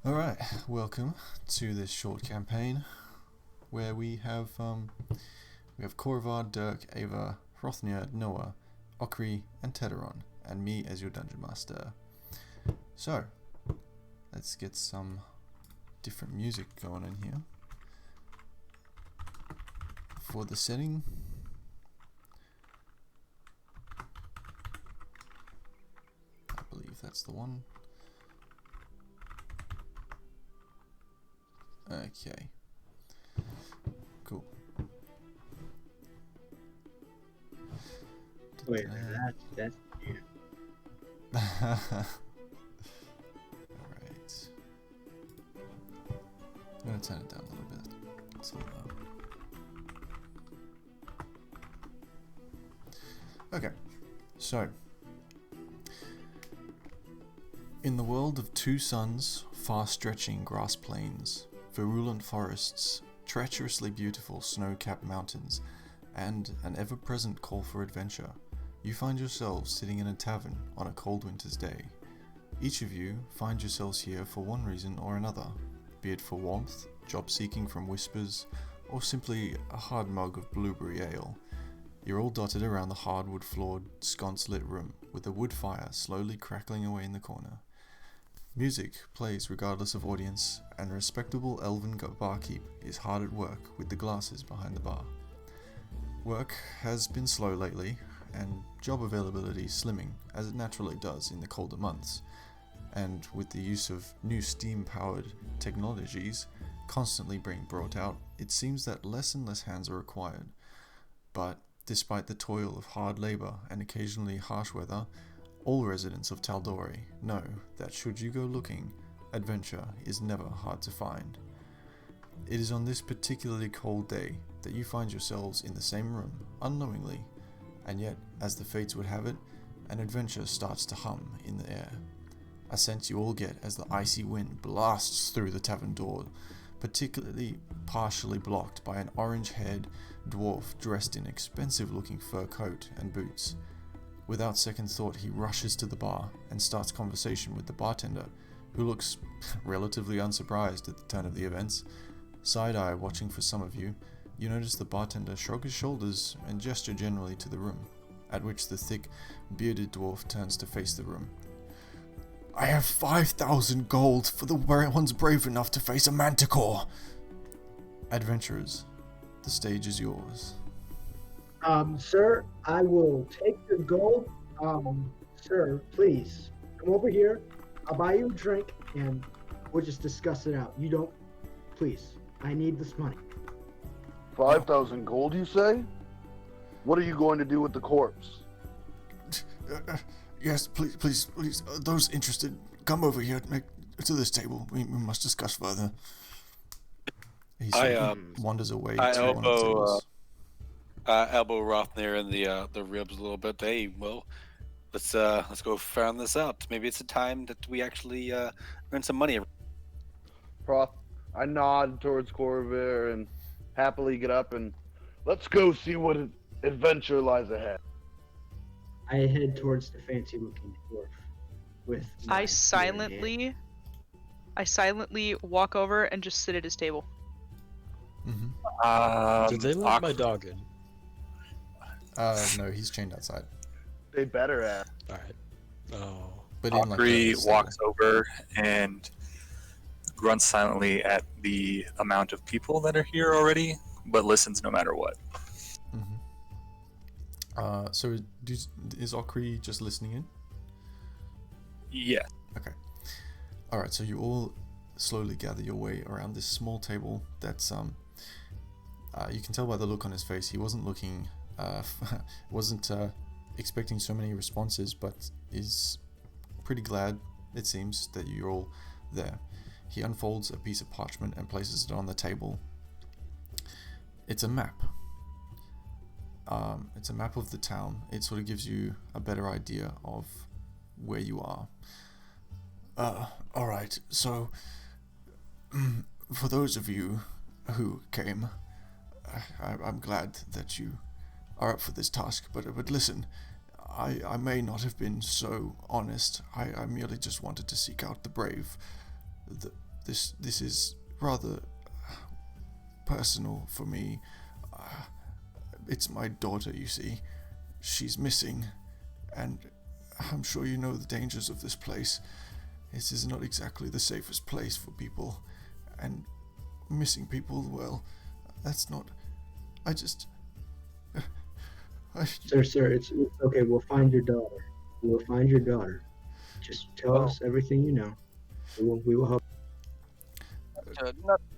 Alright, welcome to this short campaign where we have Korvar, Dirk, Ava, Hrothnir, Noah, Okri, and Teteron, and me as your Dungeon Master. So, let's get some different music going in here. For the setting, I believe that's the one. Okay. Cool. Wait, that's yeah. Alright. I'm gonna turn it down a little bit. It's a little loud. Okay. So, in the world of two suns, far-stretching grass plains, virulent forests, treacherously beautiful snow-capped mountains, and an ever-present call for adventure, you find yourselves sitting in a tavern on a cold winter's day. Each of you find yourselves here for one reason or another, be it for warmth, job seeking from whispers, or simply a hard mug of blueberry ale. You're all dotted around the hardwood-floored, sconce-lit room, with a wood fire slowly crackling away in the corner. Music plays regardless of audience, and respectable elven barkeep is hard at work with the glasses behind the bar. Work has been slow lately, and job availability slimming, as it naturally does in the colder months, and with the use of new steam-powered technologies constantly being brought out, it seems that less and less hands are required. But despite the toil of hard labour and occasionally harsh weather, all residents of Tal Dorei know that should you go looking, adventure is never hard to find. It is on this particularly cold day that you find yourselves in the same room, unknowingly, and yet, as the fates would have it, an adventure starts to hum in the air. A sense you all get as the icy wind blasts through the tavern door, particularly partially blocked by an orange-haired dwarf dressed in expensive-looking fur coat and boots. Without second thought, he rushes to the bar and starts conversation with the bartender, who looks relatively unsurprised at the turn of the events. Side-eye watching for some of you, you notice the bartender shrug his shoulders and gesture generally to the room, at which the thick, bearded dwarf turns to face the room. "I have 5,000 gold for the ones brave enough to face a manticore!" Adventurers, the stage is yours. Sir, I will take your gold. Sir, please come over here. I'll buy you a drink and we'll just discuss it out. You don't, please. I need this money. 5,000 gold, you say? What are you going to do with the corpse? Yes, please. Those interested, come over here to this table. We must discuss further. He wanders away to one of the tables. Elbow Rothnir in the ribs a little bit. Hey, well, let's go found this out. Maybe it's a time that we actually earn some money. Prof, I nod towards Corvair and happily get up and let's go see what adventure lies ahead. I head towards the fancy-looking dwarf with. I silently walk over and just sit at his table. Mm-hmm. Did they let my dog in? No, he's chained outside. They better have. Alright. Oh. But Valkyrie walks over and grunts silently at the amount of people that are here already, but listens no matter what. Mm-hmm. So is Okri just listening in? Yeah. Okay. Alright, so you all slowly gather your way around this small table that's, you can tell by the look on his face, he wasn't looking... wasn't expecting so many responses, but is pretty glad, it seems, that you're all there. He unfolds a piece of parchment and places it on the table. It's a map. It's a map of the town. It sort of gives you a better idea of where you are. Alright, so for those of you who came, I'm glad that you are up for this task, but listen, I may not have been so honest. I merely just wanted to seek out the brave. this is rather personal for me. It's my daughter, you see. She's missing, and I'm sure you know the dangers of this place. This is not exactly the safest place for people, and missing people, well, that's not... Sir, it's okay. We'll find your daughter. We'll find your daughter. Just tell us everything you know. We will help.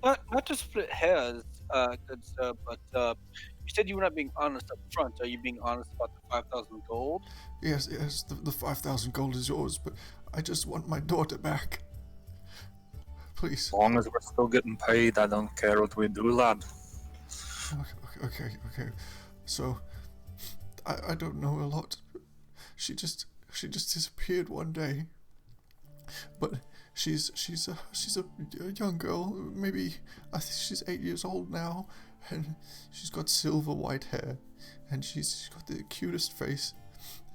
Not to split hairs, good sir, but you said you were not being honest up front. Are you being honest about the 5,000 gold? Yes, the 5,000 gold is yours, but I just want my daughter back. Please. As long as we're still getting paid, I don't care what we do, lad. Okay. So, I don't know a lot. She just disappeared one day. But she's a young girl. Maybe I think she's 8 years old now, and she's got silver white hair, and she's got the cutest face.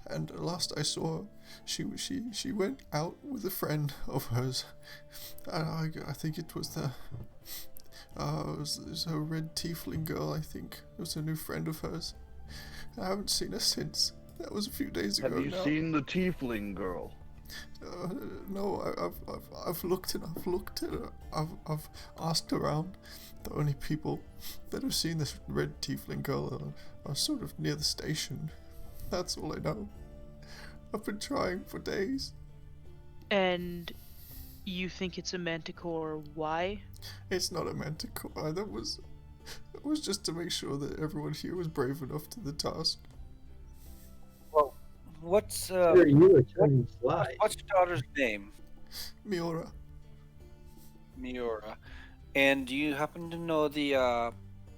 And last I saw her, she went out with a friend of hers. I think it was it was a red tiefling girl. I think it was a new friend of hers. I haven't seen her since. That was a few days ago. Have you seen the tiefling girl? No, I've looked and I've looked and I've asked around. The only people that have seen this red tiefling girl are sort of near the station. That's all I know. I've been trying for days. And you think it's a manticore? Why? It's not a manticore. That was just to make sure that everyone here was brave enough to the task. Well, what's Sir, you are turning flies. what's your daughter's name? Miura. Miura. And do you happen to know the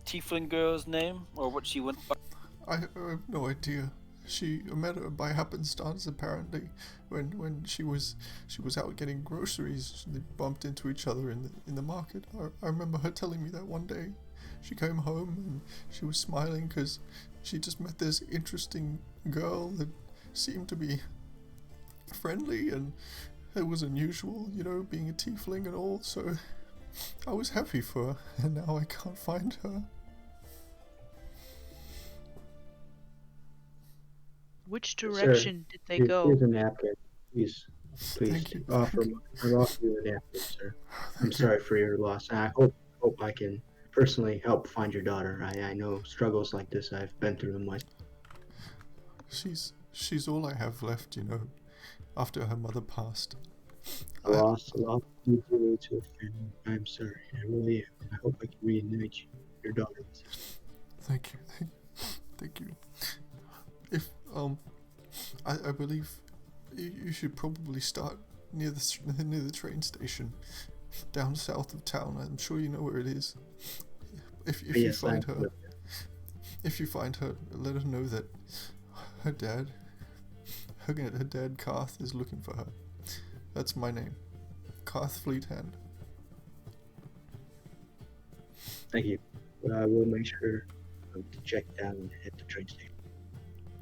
tiefling girl's name, or what she went by? I have no idea. I met her by happenstance apparently. When she was out getting groceries, they bumped into each other in the market. I remember her telling me that one day. She came home and she was smiling because she just met this interesting girl that seemed to be friendly, and it was unusual, being a tiefling and all, so I was happy for her, and now I can't find her. Which direction did they go? Here's a napkin. Please. Thank you. Offer you a napkin, sir. I'm sorry for your loss. I hope I can personally help find your daughter. I know struggles like this. I've been through them myself. She's all I have left, after her mother passed. A loss means really to a family. I'm sorry. I really am. I hope I can reunite your daughter. Thank you. If I believe you should probably start near the train station, down south of town. I'm sure you know where it is. If you find her, let her know that her dad Karth is looking for her. That's my name, Karth Fleethand. Thank you. I will make sure to check down and hit the train station.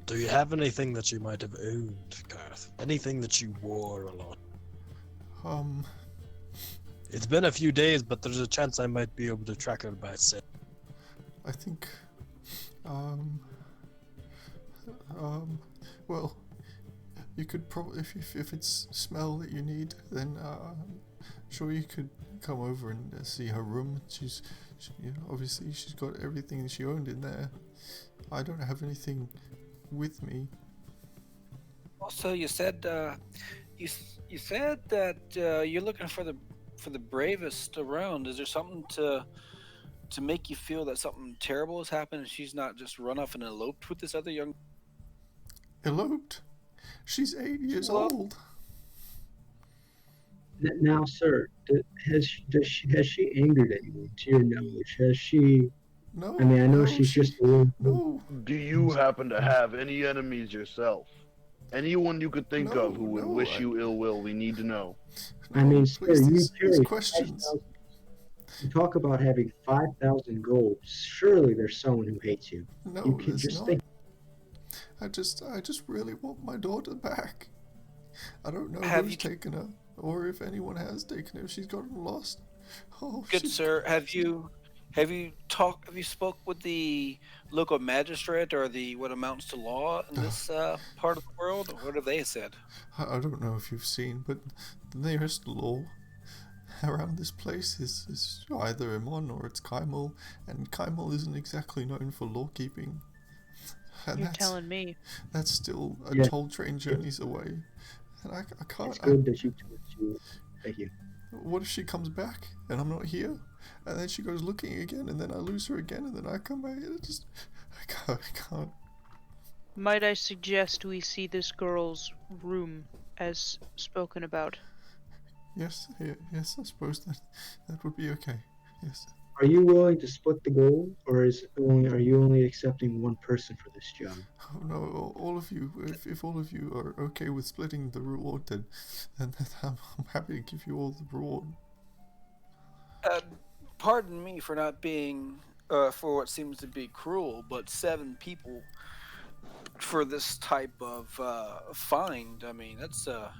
Do you have anything that you might have owned, Garth? Anything that you wore a lot? It's been a few days, but there's a chance I might be able to track her by scent. I think, well, you could probably, if it's smell that you need, then sure you could come over and see her room. Obviously she's got everything she owned in there. I don't have anything with me. Also, you said you said that you're looking for the bravest around. Is there something to make you feel that something terrible has happened and she's not just run off and eloped with this other young... Eloped? She's 8 years old. Now, sir, has she angered anyone to your knowledge? Has she? No. I mean, I know she's just a little... No. Do you happen to have any enemies yourself? Anyone you could think of who would wish you ill will? We need to know. I mean, sir, you these questions. You talk about having 5,000 gold. Surely there's someone who hates you. No, You can there's just not. think. I just really want my daughter back. I don't know Have who's you- taken her or if anyone has taken her, she's gotten lost. Oh, Good sir, have you spoke with the local magistrate or the what amounts to law in this part of the world? What have they said? I don't know if you've seen, but the nearest law around this place is either Imon or it's Kaimel, and Kaimel isn't exactly known for law keeping. And You're telling me. That's still a Yeah. toll train journeys away. And I can't. It's good that you told you. Thank you. What if she comes back and I'm not here? And then she goes looking again, and then I lose her again, and then I come back. I can't. Might I suggest we see this girl's room as spoken about? Yes, yes, I suppose that would be okay. Yes. Are you willing to split the gold, or are you only accepting one person for this job? Oh, no, all of you. If all of you are okay with splitting the reward, then I'm happy to give you all the reward. Pardon me for not being, for what seems to be cruel, but 7 people for this type of find. I mean, that's a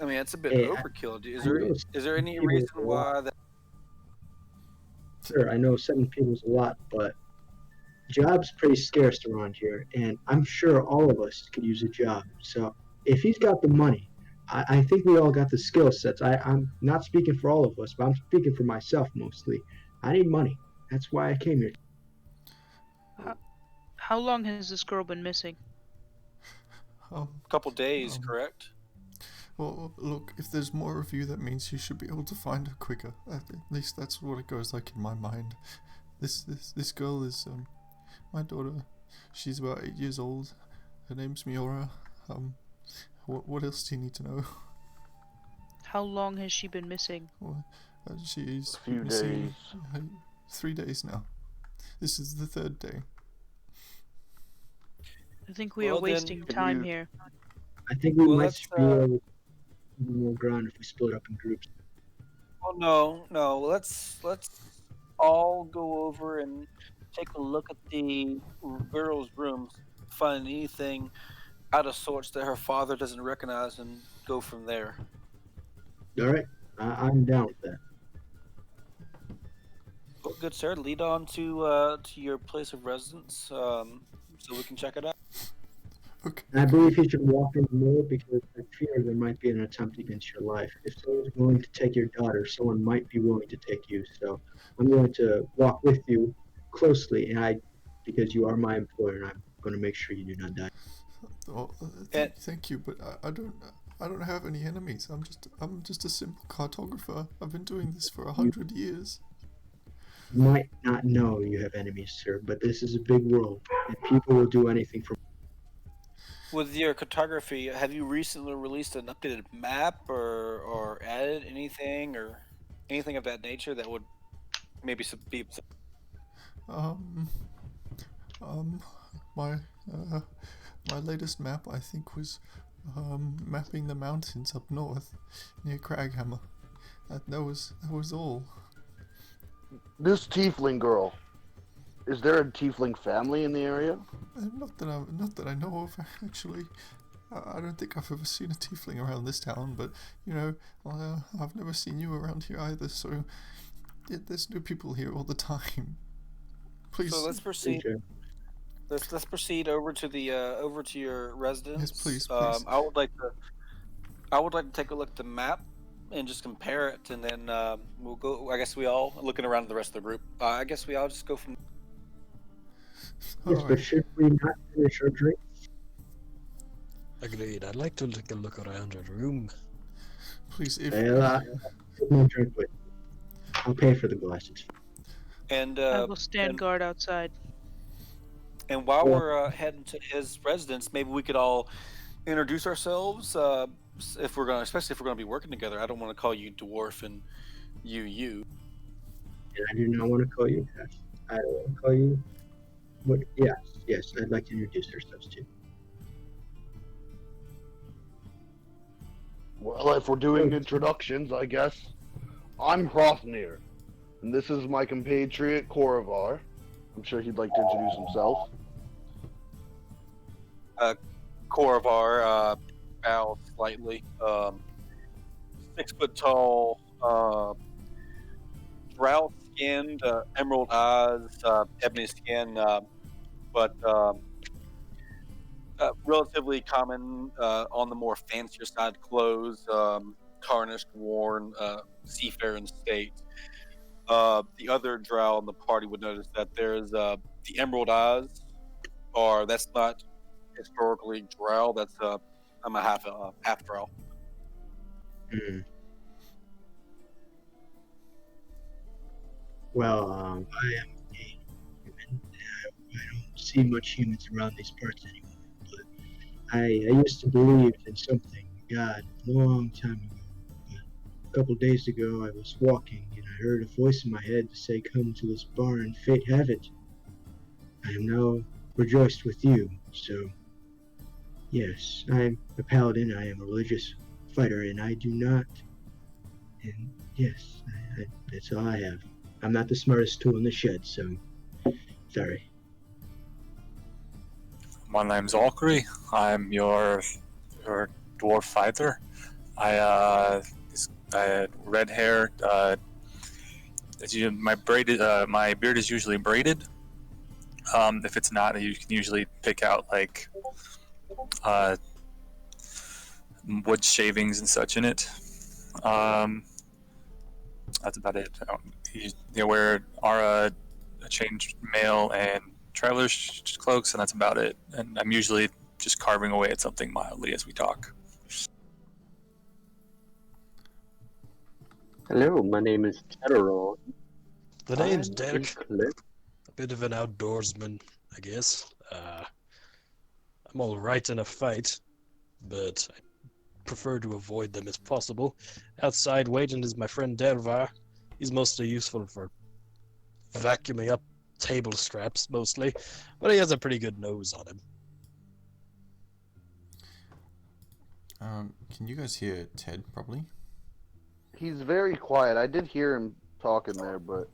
bit Hey, overkill. know Is there any people reason a lot. why that? Sure, I know 7 people is a lot, but jobs pretty scarce around here, and I'm sure all of us could use a job. So if he's got the money, I think we all got the skill sets. I'm not speaking for all of us, but I'm speaking for myself mostly. I need money. That's why I came here. How long has this girl been missing? A couple days, correct? Well, look, if there's more of you, that means you should be able to find her quicker. At least that's what it goes like in my mind. This girl is my daughter. She's about 8 years old. Her name's Miora. What else do you need to know? How long has she been missing? Well, she's A few missing, days. 3 days now. This is the 3rd day. I think we are Well, then, wasting can time you- here. I think we Well, might let's, be able to do more ground if we split up in groups. Well, no. Let's all go over and take a look at the girl's rooms, find anything out of sorts that her father doesn't recognize, and go from there. All right, I'm down with that. Well, good sir, lead on to your place of residence, so we can check it out. Okay. And I believe he should walk in more because I fear there might be an attempt against your life. If someone's willing to take your daughter, someone might be willing to take you. So I'm going to walk with you closely, and because you are my employer, and I'm going to make sure you do not die. Well, thank you, but I don't have any enemies. I'm just a simple cartographer. I've been doing this for 100 years. You might not know you have enemies, sir, but this is a big world, and people will do anything for. With your cartography, have you recently released an updated map or added anything or anything of that nature that would maybe be My latest map, I think, was mapping the mountains up north near Craghammer. That was all. This tiefling girl. Is there a tiefling family in the area? Not that I know of, actually. I don't think I've ever seen a tiefling around this town, but I've never seen you around here either. So there's new people here all the time. Please. So let's proceed. Let's proceed over to the over to your residence. Yes, please. I would like to take a look at the map and just compare it, and then we'll go. I guess we all looking around at the rest of the group. I guess we all just go from. Yes, but should we not finish our drink? Agreed. I'd like to take a look around your room. Please, if Well, take my drink with me. I'll pay for the glasses. And I will stand guard outside. And while we're heading to his residence, maybe we could all introduce ourselves. Especially if we're gonna be working together. I don't want to call you dwarf and you. And I do not want to call you that. I don't want to call you. But yes, I'd like to introduce ourselves too. Well, if we're doing introductions, I guess. I'm Hrothnir, and this is my compatriot Koravar. I'm sure he'd like to introduce himself. Koravar bows slightly. 6 foot tall, brown skinned, emerald eyes, ebony skin, but relatively common on the more fancier side clothes, tarnished, worn, seafaring state. The other drow in the party would notice that there's the emerald eyes, or that's not historically drow. That's I'm a half drow. Hmm. Well, I am a human. I don't see much humans around these parts anymore. But I used to believe in something, God, a long time ago. But a couple days ago, I was walking and I heard a voice in my head to say, "Come to this bar and fate have it." I am now rejoiced with you. So, yes, I am a paladin. I am a religious fighter, and I do not. And yes, that's all I have. I'm not the smartest tool in the shed, so sorry. My name's Alkri. I'm your dwarf fighter. I had red hair. My beard is usually braided. If it's not, you can usually pick out like wood shavings and such in it. That's about it. They wear a chained mail and traveler's cloaks, and that's about it. And I'm usually just carving away at something mildly as we talk. Hello, my name is Tedderon. The name's I'm a Derek. cleric. A bit of an outdoorsman, I guess. I'm all right in a fight, but I prefer to avoid them as possible. Outside waiting is my friend Dervar. He's mostly useful for vacuuming up table scraps, mostly, but he has a pretty good nose on him. Can you guys hear Ted, probably? He's very quiet. I did hear him talking there, but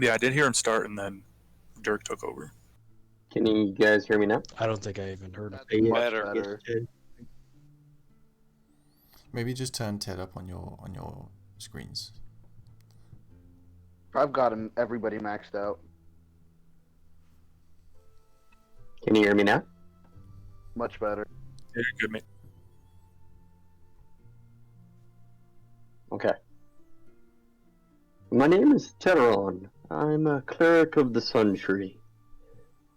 Yeah, I did hear him start, and then Dirk took over. Can you guys hear me now? I don't think I even heard him. that's much Better. better. Yes, Ted. Maybe just turn Ted up on your screens. I've got him. Everybody maxed out. Can you hear me now? Much better. Yeah, you're good, mate. Okay. My name is Tedderon. I'm a cleric of the Sun Tree.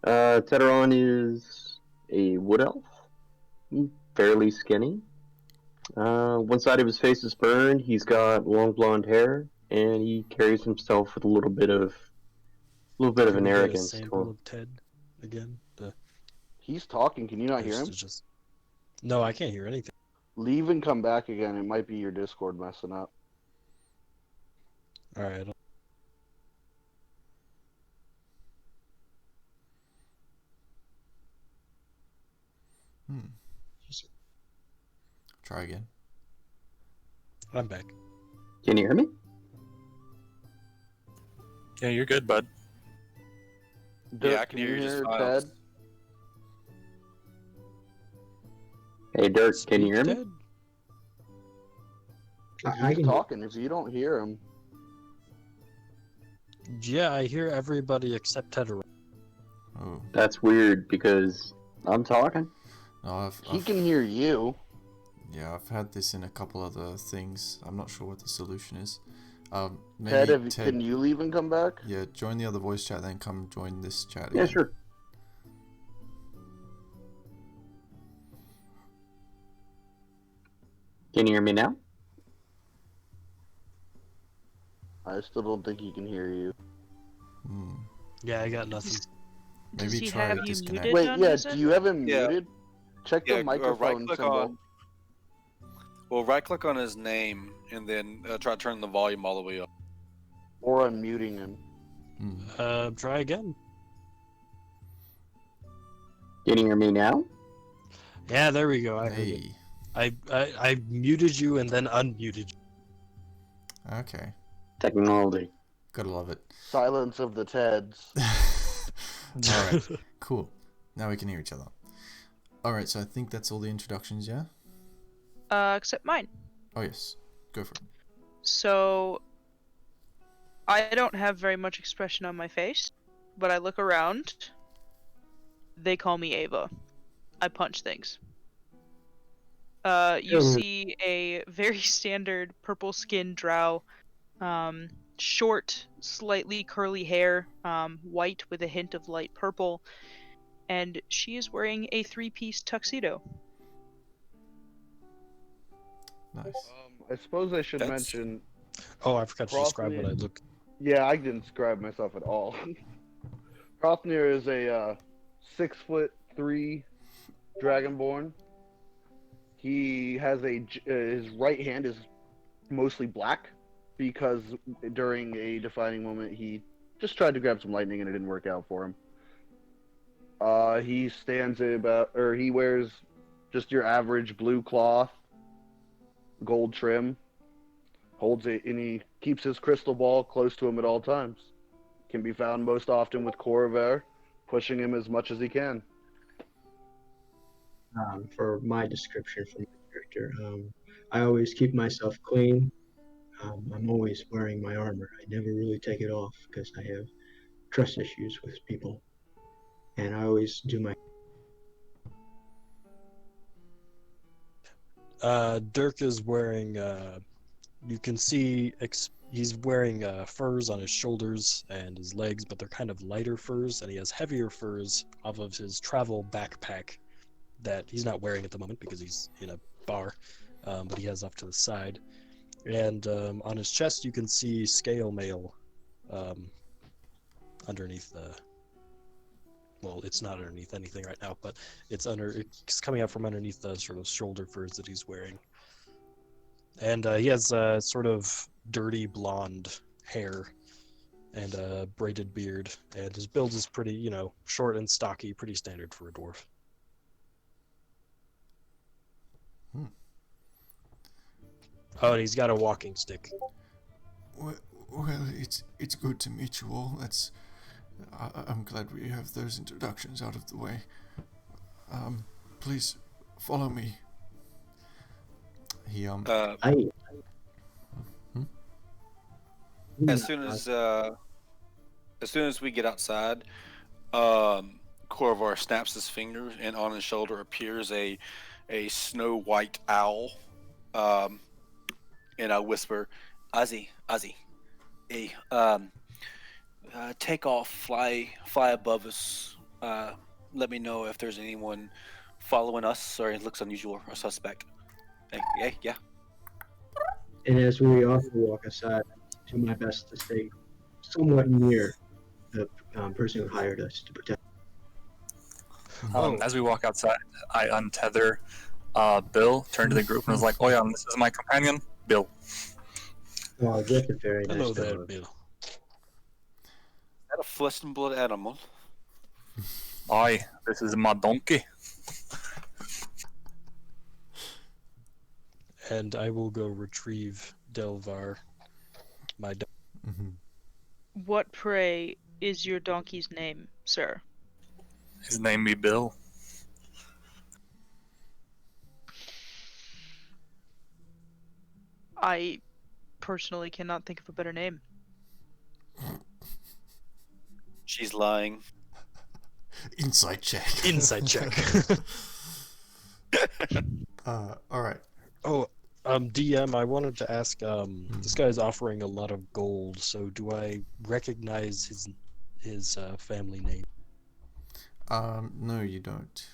Tedderon is a wood elf, fairly skinny. One side of his face is burned. He's got long blonde hair, and he carries himself with a little bit of Can an we get a arrogance to sample him. of Ted again? He's talking. Can you not hear Just him? to No, I can't hear anything. Leave and come back again. It might be your Discord messing up. All right. Try again. I'm back. Can you hear me? Yeah, you're good, bud. Dirk, I can hear you just hear fine. Ted? Hey, Dirk, can you hear me? Ted? I He's can. talking. If you don't hear him, Yeah, I hear everybody except Tedderon. Oh, That's weird because I'm talking. no, he can hear you. Yeah, I've had this in a couple other things. I'm not sure what the solution is. Maybe Ted, Ted, can you leave and come back? yeah, join the other voice chat, then come join this chat Yeah, again. sure. Can you hear me now? I still don't think he can hear you. Hmm. Yeah, I got nothing. Does Maybe he try have to you disconnect. muted? Wait, John, yeah. is it? Do you have him Yeah. muted? Check Yeah, the microphone right-click symbol. on. Well, right-click on his name and then try to turn the volume all the way up. Or unmuting him. Hmm. Try again. Can you hear me now? Yeah, there we go. I heard it. Hey. I muted you and then unmuted you. Okay. Technology. Gotta love it. Silence of the Teds. Alright, cool. Now we can hear each other. Alright, so I think that's all the introductions, yeah? Except mine. Oh yes, go for it. So I don't have very much expression on my face, but I look around. They call me Ava. I punch things. You see a very standard purple skin drow, short, slightly curly hair, white with a hint of light purple, and she is wearing a three-piece tuxedo. Nice. I suppose I should That's- mention. Oh, I forgot to describe what I Crofnir- look. Yeah, I didn't describe myself at all. Crofnir is a 6'3" dragonborn. He has his right hand is mostly black because during a defining moment he just tried to grab some lightning and it didn't work out for him. He stands he wears just your average blue cloth, gold trim, holds it, and he keeps his crystal ball close to him at all times. Can be found most often with Corvair, pushing him as much as he can. For my description for my character, I always keep myself clean. I'm always wearing my armor. I never really take it off because I have trust issues with people, and I always do my. Dirk is wearing. You can see he's wearing furs on his shoulders and his legs, but they're kind of lighter furs, and he has heavier furs off of his travel backpack that he's not wearing at the moment because he's in a bar, but he has off to the side. And on his chest, you can see scale mail underneath the. Well, it's not underneath anything right now, but it's coming out from underneath the sort of shoulder furs that he's wearing. And he has sort of dirty blonde hair and a braided beard, and his build is pretty, short and stocky, pretty standard for a dwarf. Oh, and he's got a walking stick. Well, it's good to meet you all. I'm glad we have those introductions out of the way. Please follow me. He I. As soon as we get outside, Corvar snaps his finger, and on his shoulder appears a snow white owl. And I whisper, "Ozzy, hey, take off, fly above us. Let me know if there's anyone following us or it looks unusual or suspect." Hey, yeah. And as we also walk aside, do my best to stay somewhat near the person who hired us to protect. As we walk outside, I untether Bill, turn to the group, and was like, "Oh yeah, this is my companion, Bill." Well, that's a very nice Hello there, dog. Bill. Is that a flesh and blood animal? Aye, this is my donkey. And I will go retrieve Delvar, my dog. What, pray, is your donkey's name, sir? His name be Bill. I personally cannot think of a better name. She's lying. Insight check. Inside check. All right. Oh, DM, I wanted to ask, this guy's offering a lot of gold, so do I recognize his family name? No, you don't.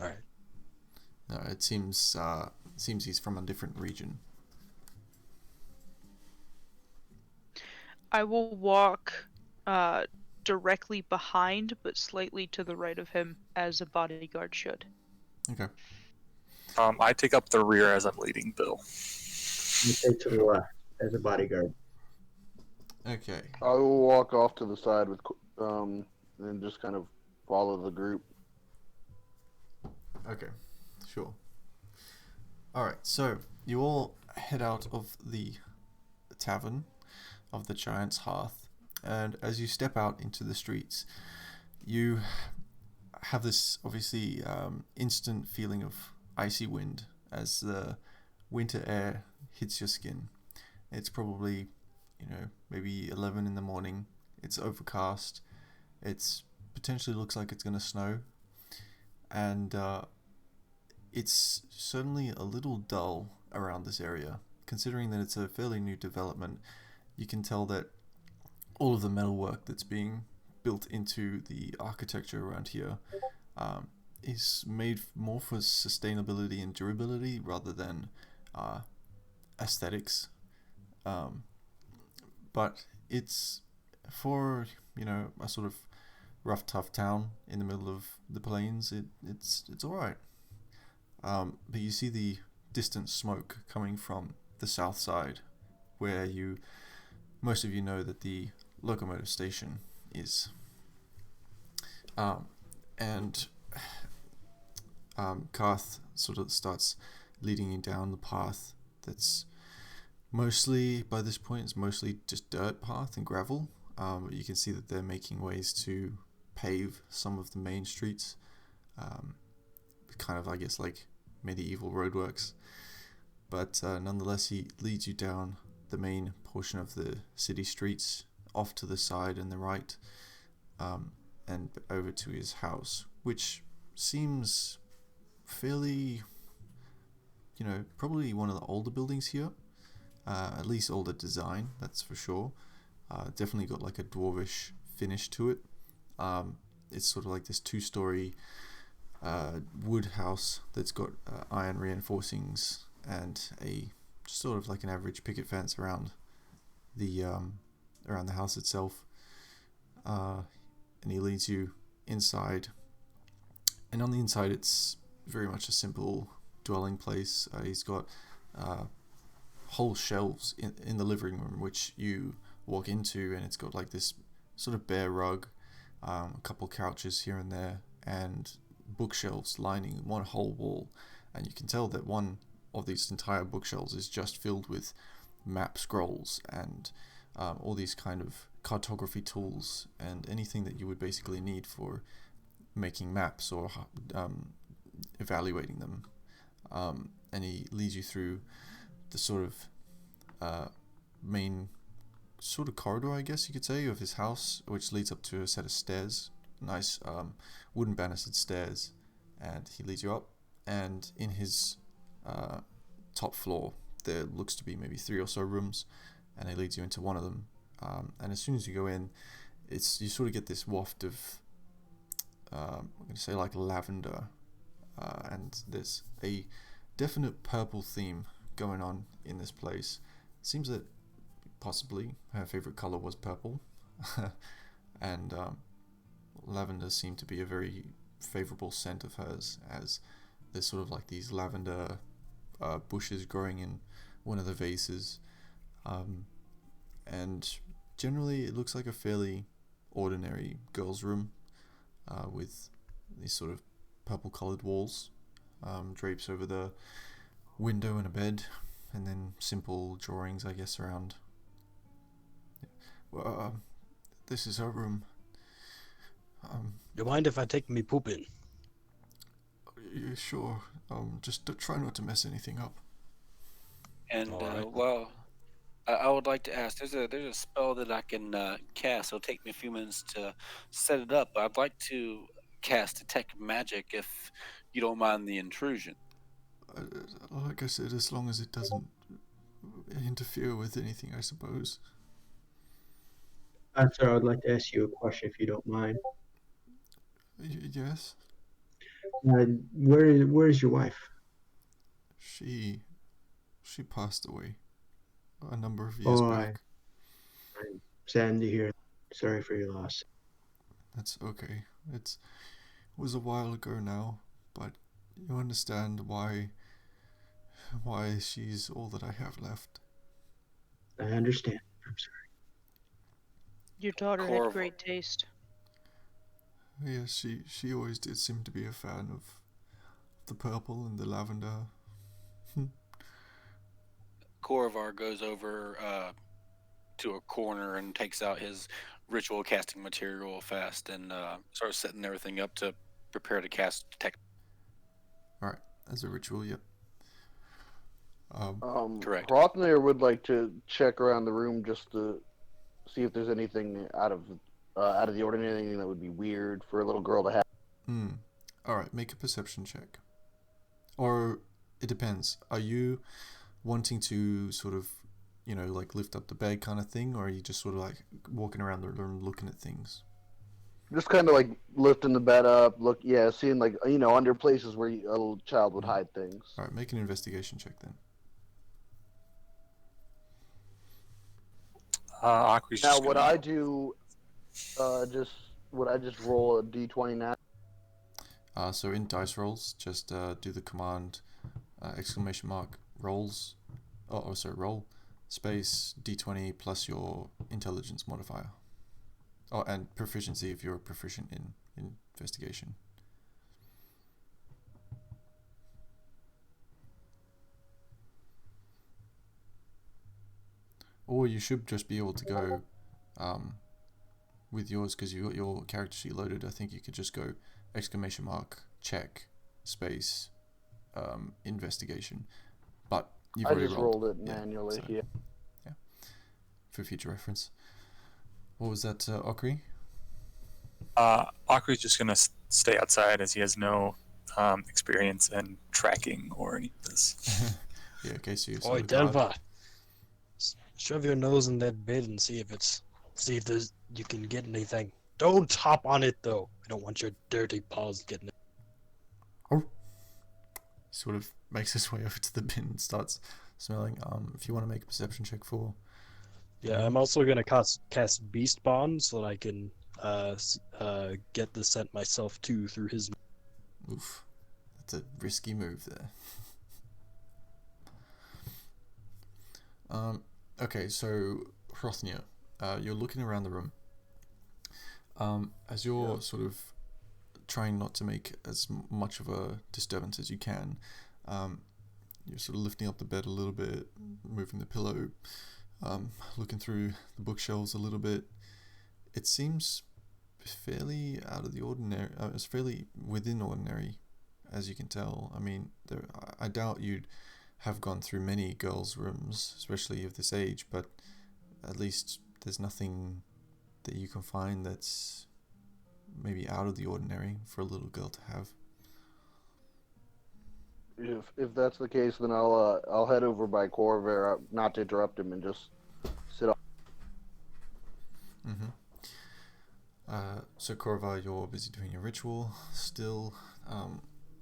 All right. No, it seems he's from a different region. I will walk directly behind, but slightly to the right of him, as a bodyguard should. Okay. I take up the rear as I'm leading Bill. You stay to the left as a bodyguard. Okay. I will walk off to the side with, and just kind of follow the group. Okay. Sure. All right. So you all head out of the tavern of the Giant's Hearth, and as you step out into the streets, you have this obviously instant feeling of icy wind as the winter air hits your skin. It's probably, maybe 11 in the morning. It's overcast. It's potentially looks like it's going to snow. And it's certainly a little dull around this area. Considering that it's a fairly new development, you can tell that all of the metalwork that's being built into the architecture around here is made more for sustainability and durability rather than aesthetics. But it's for, a sort of rough, tough town in the middle of the plains. It's all right. But you see the distant smoke coming from the south side, where most of you know that the locomotive station is. And Karth sort of starts leading you down the path that's mostly, by this point, it's mostly just dirt path and gravel. You can see that they're making ways to pave some of the main streets, kind of, I guess, like medieval roadworks. But nonetheless, he leads you down the main portion of the city streets, off to the side and the right, and over to his house, which seems fairly, probably one of the older buildings here, at least older design, that's for sure. Definitely got like a dwarvish finish to it. It's sort of like this 2-story wood house that's got iron reinforcings and a sort of like an average picket fence around the house itself. And he leads you inside, and on the inside it's very much a simple dwelling place. He's got whole shelves in the living room which you walk into, and it's got like this sort of bare rug, a couple couches here and there, and bookshelves lining one whole wall. And you can tell that one of these entire bookshelves is just filled with map scrolls and all these kind of cartography tools and anything that you would basically need for making maps or evaluating them. And he leads you through the sort of main sort of corridor, I guess you could say, of his house, which leads up to a set of stairs, nice wooden banistered stairs, and he leads you up. And in his top floor there looks to be maybe 3 or so rooms, and he leads you into one of them. And as soon as you go in, you sort of get this waft of I'm going to say like lavender, and there's a definite purple theme going on in this place. It seems that possibly her favorite color was purple, and lavender seemed to be a very favorable scent of hers, as there's sort of like these lavender bushes growing in one of the vases, and generally it looks like a fairly ordinary girl's room, with these sort of purple colored walls, drapes over the window and a bed, and then simple drawings, I guess, around. Well, this is her room. You mind if I take me poop in? Yeah, sure. Just try not to mess anything up. And All right. well, I would like to ask. There's a spell that I can cast. It'll take me a few minutes to set it up. I'd like to cast detect magic if you don't mind the intrusion. Like I said, as long as it doesn't interfere with anything, I suppose. Sir, I'd like to ask you a question if you don't mind. Yes? Where's your wife? She passed away a number of years back. I'm saddened to hear. Sorry for your loss. That's okay. It was a while ago now, but you understand why she's all that I have left. I understand. I'm sorry. Your daughter Corvo. had great taste. Yes, she always did seem to be a fan of the purple and the lavender. Corvar goes over to a corner and takes out his ritual casting material fast and starts setting everything up to prepare to cast detect. Alright, as a ritual, yep. Correct. Hrothner would like to check around the room just to see if there's anything out of the ordinary, anything that would be weird for a little girl to have. Alright, make a perception check. Or, it depends. Are you wanting to sort of, like lift up the bed kind of thing, or are you just sort of like walking around the room looking at things? Just kind of like lifting the bed up, seeing like, under places where a little child would hide things. Alright, make an investigation check then. Aqua's Now, just would gonna- I do, would I just roll a d20 now? So in dice rolls, just do the command rolls, roll space d20 plus your intelligence modifier. Oh, and proficiency if you're proficient in investigation. Or you should just be able to go with yours, because you got your character sheet loaded. I think you could just go ! Check space investigation. But you've I already just rolled rolled it manually. so- Yeah. for future reference. What was that, Okri? Aqua's just gonna stay outside as he has no experience in tracking or any of this. Yeah, okay, so you're Oi, Delva. Shove your nose in that bed and see if you can get anything. Don't hop on it though. I don't want your dirty paws getting it. Sort of makes his way over to the bin and starts smelling. If you want to make a perception check for. Yeah, I'm also gonna cast Beast Bond so that I can get the scent myself too through his. Oof, that's a risky move there. Okay, so Hrothnir, you're looking around the room. As you're sort of trying not to make as much of a disturbance as you can, you're sort of lifting up the bed a little bit, moving the pillow, looking through the bookshelves a little bit. It seems fairly out of the ordinary. It's fairly within ordinary, as you can tell. I mean, I doubt you'd have gone through many girls' rooms, especially of this age, but at least there's nothing that you can find that's maybe out of the ordinary for a little girl to have. If that's the case, then I'll head over by Corvair, not to interrupt him, and just sit up. So Korva, you're busy doing your ritual still.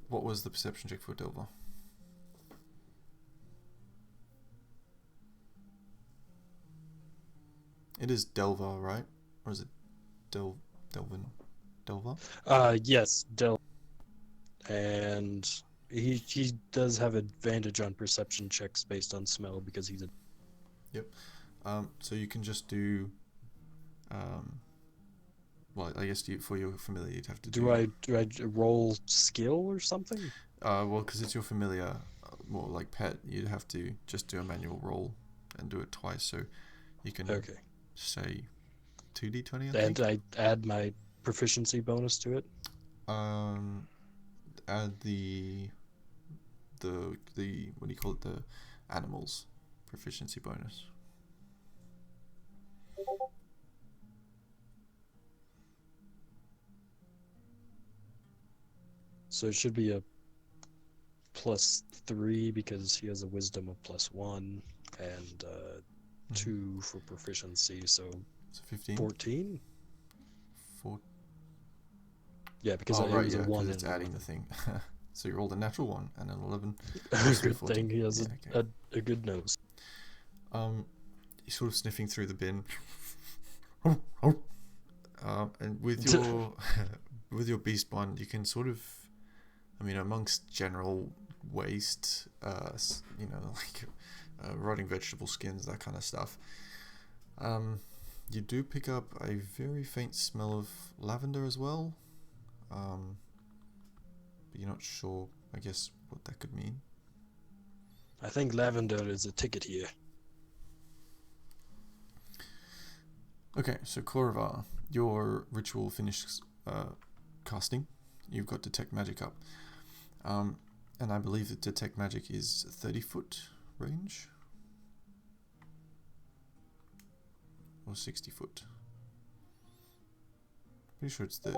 What was the perception check for Delva? It is Delva, right? Or is it Delvin? Delva? Yes, and he does have advantage on perception checks based on smell because he's a. Yep. So you can just do. Well, I guess for your familiar, you'd have to do. Do I roll skill or something? Well, because it's your familiar, more like pet, you'd have to just do a manual roll and do it twice. So you can say 2d20. I think. I add my proficiency bonus to it. Add the what do you call it? The animals proficiency bonus. So it should be a +3 because he has a wisdom of +1 and 2 for proficiency. So 15. 14. 4. Yeah, because Oh, right, it was a 1. It's adding the thing. So you rolled a natural 1 and an 11. Good thing he has a good nose. You're sort of sniffing through the bin. And with your with your beast bond, you can sort of, I mean, amongst general waste, like rotting vegetable skins, that kind of stuff, you do pick up a very faint smell of lavender as well. But you're not sure, I guess, what that could mean. I think lavender is a ticket here. Okay, so Korva, your ritual finishes casting. You've got Detect Magic up. And I believe that Detect Magic is 30 foot range? Or 60 foot? Pretty sure it's 30.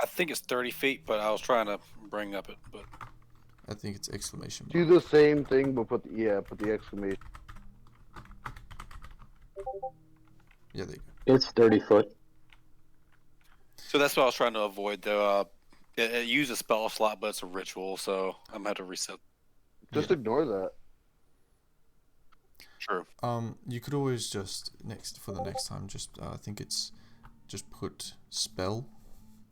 I think it's 30 feet, but I was trying to bring up it. But I think it's exclamation Do mark. the same thing, but put the exclamation. Yeah, there you go. It's 30 foot. so that's what I was trying to avoid. Though it used a spell slot, but it's a ritual, so I'm gonna have to reset. Just Yeah. ignore that. True. You could always just for the next time, just I think it's just put spell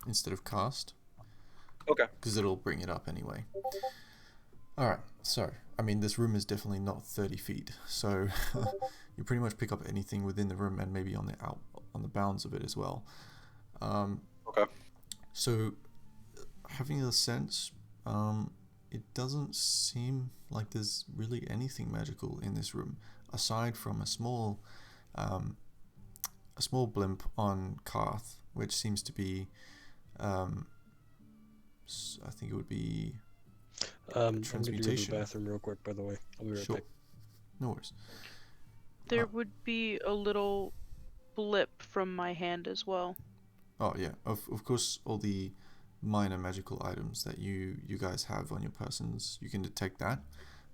instead of cast. Okay. Because it'll bring it up anyway. Alright, so, I mean, this room is definitely not 30 feet, so you pretty much pick up anything within the room and maybe on the bounds of it as well. Okay. So, having a sense, it doesn't seem like there's really anything magical in this room, aside from a small blimp on Karth, which seems to be, I think it would be I'm going to go to the transmutation. bathroom real quick, by the way. I'll be right Sure. back. No worries. There would be a little blip from my hand as well. Oh yeah, of course, all the minor magical items that you guys have on your persons, you can detect that,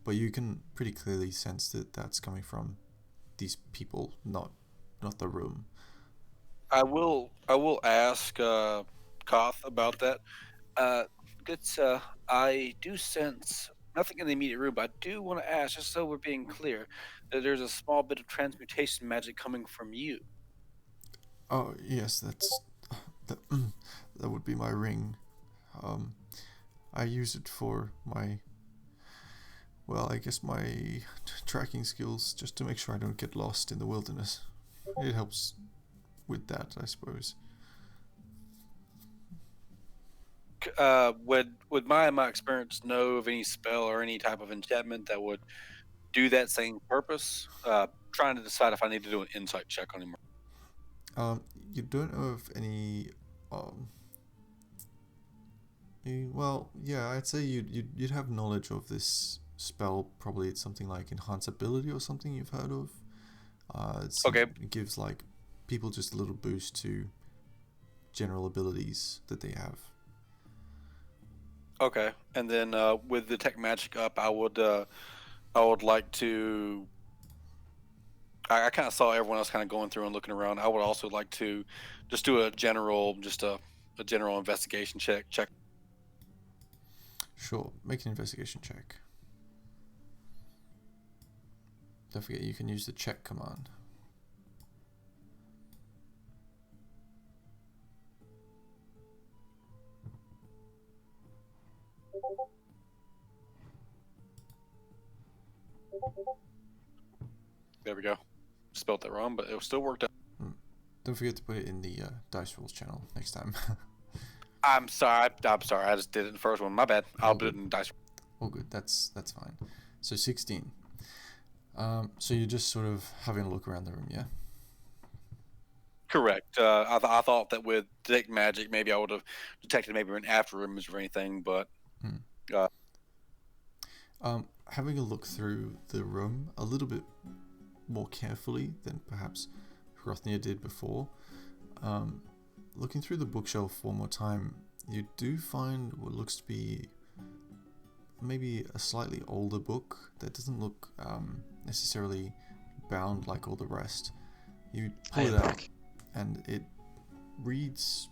but you can pretty clearly sense that that's coming from these people, not the room. I will ask Koth about that. I do sense nothing in the immediate room, but I do want to ask, just so we're being clear, that there's a small bit of transmutation magic coming from you. Oh yes, that that would be my ring. I use it for my, well, I guess my tracking skills, just to make sure I don't get lost in the wilderness. It helps with that, I suppose. Would my experience know of any spell or any type of enchantment that would do that same purpose? Trying to decide if I need to do an insight check on him. You don't know of any. Well, yeah, I'd say you'd have knowledge of this spell. Probably it's something like enhance ability or something you've heard of. It gives like people just a little boost to general abilities that they have. Okay, and then with detect magic up, I would like to. I kind of saw everyone else kind of going through and looking around. I would also like to just do a general investigation check. Sure, make an investigation check. Don't forget you can use the check command. There we go. Spelled that wrong, but it still worked out. Don't forget to put it in the Dice Rules channel next time. I'm sorry. I just did it in the first one. My bad. I'll do it in dice. All good. That's fine. So 16. So you're just sort of having a look around the room, yeah? Correct. I thought that with detect magic, maybe I would have detected maybe an after image or anything, but. Having a look through the room a little bit more carefully than perhaps Hrothnia did before, looking through the bookshelf one more time, you do find what looks to be maybe a slightly older book that doesn't look necessarily bound like all the rest. You pull it out and it reads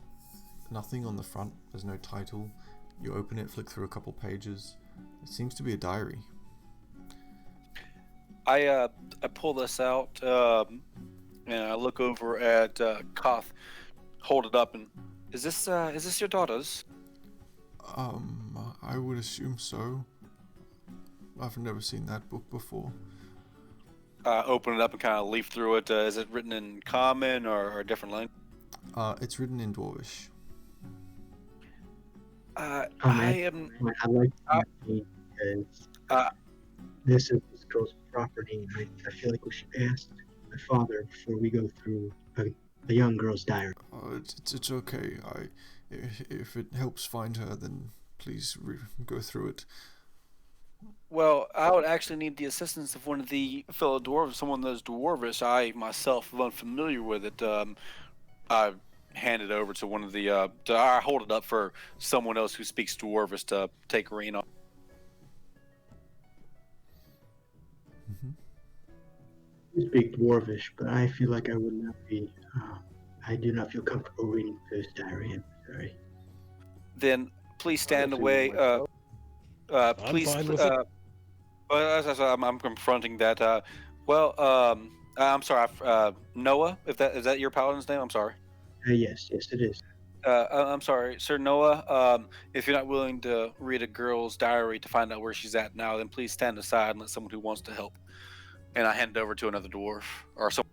nothing on the front. There's no title. You open it, flick through a couple pages. It seems to be a diary. I pull this out and I look over at Koth, hold it up, and is this your daughter's? I would assume so. I've never seen that book before. Open it up and kind of leaf through it. Is it written in common or a different language? It's written in Dwarvish. I am. I'd like to because this is this girl's property. I feel like we should ask my father before we go through a young girl's diary. It's okay. If it helps find her, then please go through it. Well, I would actually need the assistance of one of the fellow dwarves, someone that's dwarvish. I myself am unfamiliar with it. I hand it over to one of the. I hold it up for someone else who speaks dwarvish to take a rein on. I speak Dwarvish, but I feel like I would not be. I do not feel comfortable reading this diary. I'm sorry. Then please stand I'll see away. myself. Please. fine with it. As I'm confronting that. I'm sorry. Noah, if that is that your paladin's name? I'm sorry. Yes, it is. I'm sorry, Sir Noah. If you're not willing to read a girl's diary to find out where she's at now, then please stand aside and let someone who wants to help. And I hand it over to another dwarf or someone.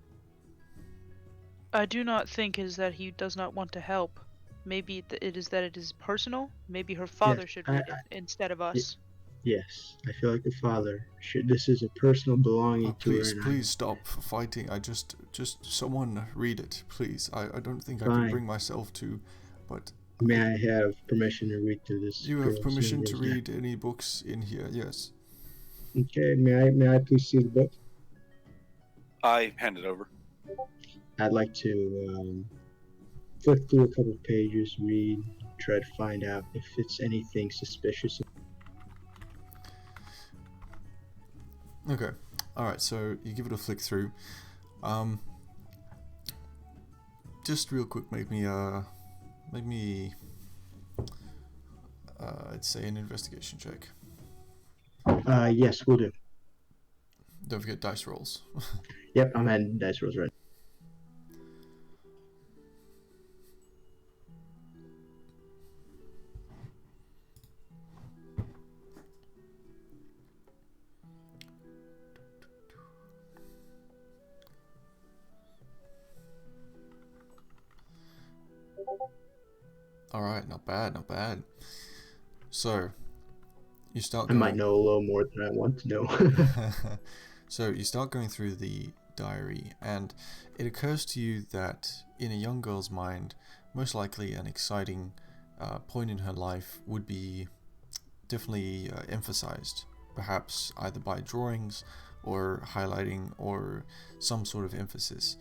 I do not think is that he does not want to help. Maybe it is that it is personal. Maybe her father should read it instead of us. Yes, I feel like the father should. This is a personal belonging to her. Please stop fighting. I just someone read it, please. I don't think I Fine. can bring myself to, but May I have permission to read through this? you have girl's permission to diary? read any books in here. Yes. Okay, may I please see the book? I hand it over. I'd like to flip through a couple of pages, read, try to find out if it's anything suspicious. Okay. All right. So you give it a flick through. Just real quick, make me I'd say an investigation check. Yes, we'll do. Don't forget dice rolls. Yep, I'm adding dice rolls right. All right. Not bad. Not bad. So you start. I might know a little more than I want to know. So you start going through the diary, and it occurs to you that in a young girl's mind, most likely an exciting point in her life would be definitely emphasized, perhaps either by drawings or highlighting or some sort of emphasis.